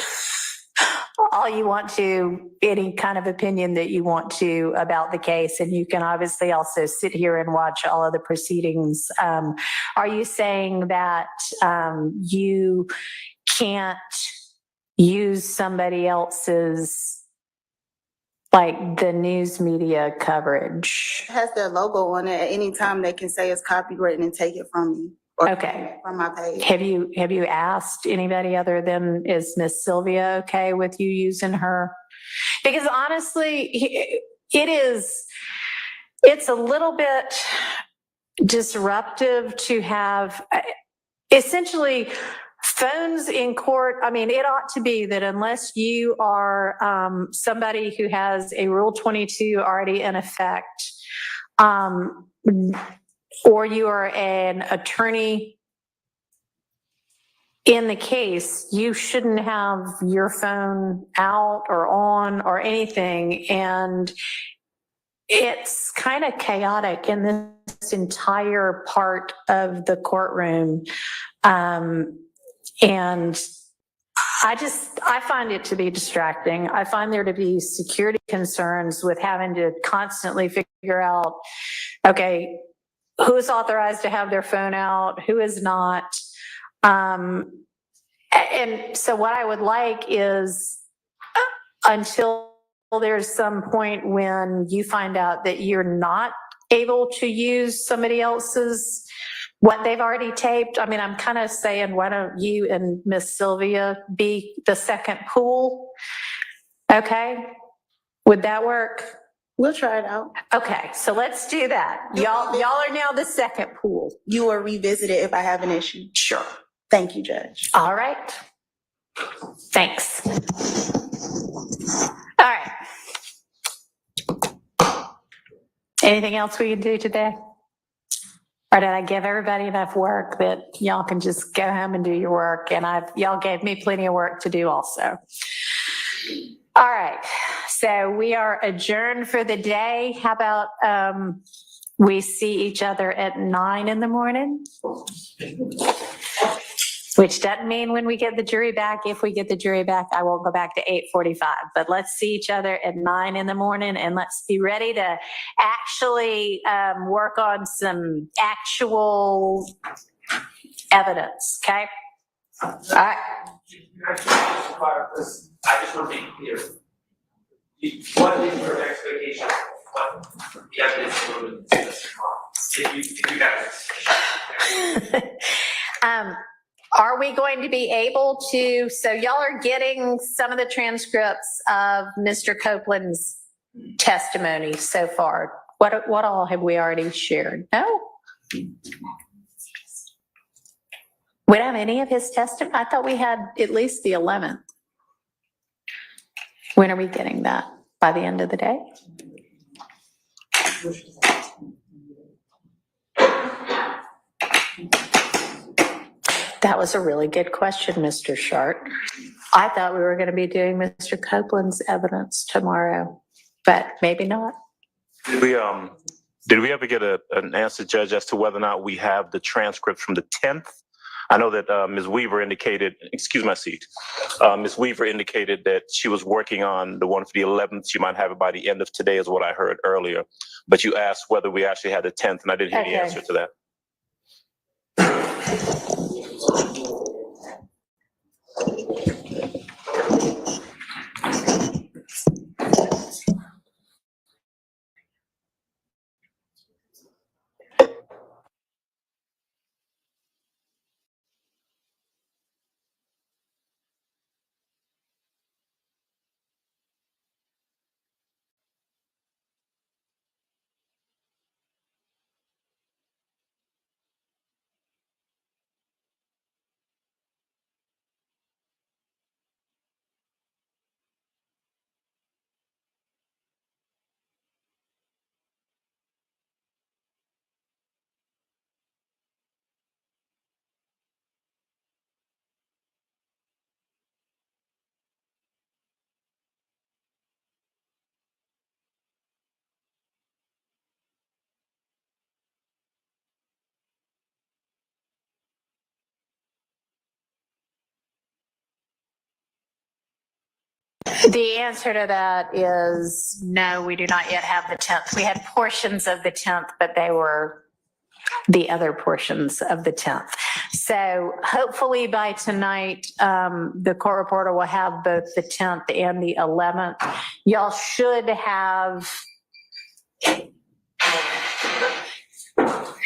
all you want to, any kind of opinion that you want to about the case. And you can obviously also sit here and watch all of the proceedings. Are you saying that you can't use somebody else's, like the news media coverage? It has their logo on it. At any time they can say it's copywritten and take it from me. Okay. on my page. Have you asked anybody other than, is Miss Sylvia okay with you using her? Because honestly, it's a little bit disruptive to have essentially phones in court. I mean, it ought to be that unless you are somebody who has a Rule 22 already in effect, or you are an attorney in the case, you shouldn't have your phone out or on or anything. And it's kind of chaotic in this entire part of the courtroom. And I find it to be distracting. I find there to be security concerns with having to constantly figure out, okay, who is authorized to have their phone out, who is not. And so what I would like is until there's some point when you find out that you're not able to use somebody else's, what they've already taped. I mean, I'm kind of saying, why don't you and Miss Sylvia be the second pool? Okay, would that work? We'll try it out. Okay, so let's do that. Y'all are now the second pool. You will revisit it if I have an issue. Sure. Thank you, Judge. All right. Thanks. All right. Anything else we can do today? Or did I give everybody enough work that y'all can just go home and do your work? And y'all gave me plenty of work to do also. All right. So we are adjourned for the day. How about we see each other at 9 in the morning? Which doesn't mean when we get the jury back. If we get the jury back, I won't go back to 8:45. But let's see each other at 9 in the morning, and let's be ready to actually work on some actual evidence. Okay. All right. I just want to be clear. What is your expectation of what the evidence will be? If you guys. Are we going to be able to, so y'all are getting some of the transcripts of Mr. Copeland's testimony so far. What all have we already shared? No? We don't have any of his testimony? I thought we had at least the 11th. When are we getting that? By the end of the day? That was a really good question, Mr. Sharp. I thought we were going to be doing Mr. Copeland's evidence tomorrow, but maybe not. Did we ever get an answer, Judge, as to whether or not we have the transcript from the 10th? I know that Ms. Weaver indicated, excuse my seat, Ms. Weaver indicated that she was working on the one for the 11th. She might have it by the end of today is what I heard earlier. But you asked whether we actually had the 10th, and I didn't hear the answer to that. The answer to that is no, we do not yet have the 10th. We had portions of the 10th, but they were the other portions of the 10th. So hopefully by tonight, the court reporter will have both the 10th and the 11th. Y'all should have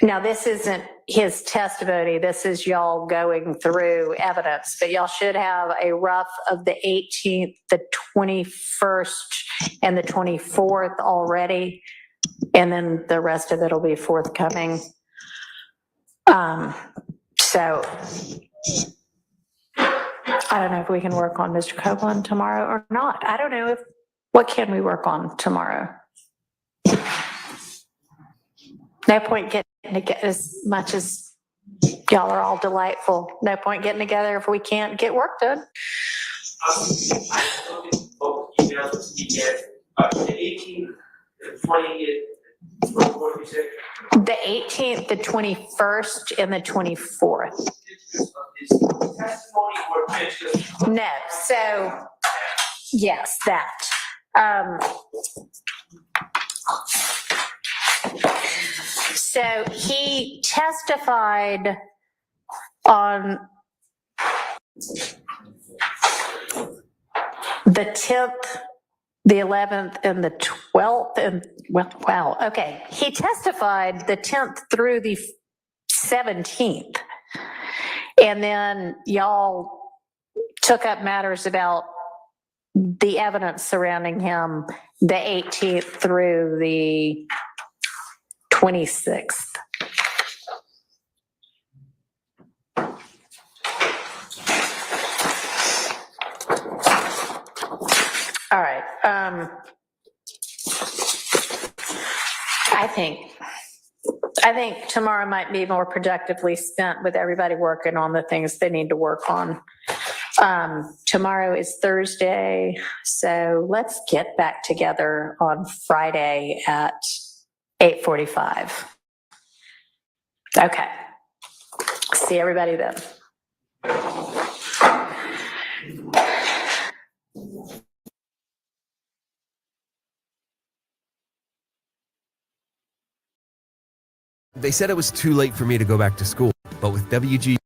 Now, this isn't his testimony. This is y'all going through evidence, but y'all should have a rough of the 18th, the 21st, and the 24th already. And then the rest of it will be forthcoming. So I don't know if we can work on Mr. Copeland tomorrow or not. I don't know what can we work on tomorrow? No point getting together as much as y'all are all delightful. No point getting together if we can't get work done. The 18th, the 21st, and the 24th. No, so yes, that. So he testified on the 10th, the 11th, and the 12th, and well, wow, okay. He testified the 10th through the 17th. And then y'all took up matters about the evidence surrounding him the 18th through the 26th. All right. I think tomorrow might be more productively spent with everybody working on the things they need to work on. Tomorrow is Thursday, so let's get back together on Friday at 8:45. Okay. See everybody then. They said it was too late for me to go back to school, but with WG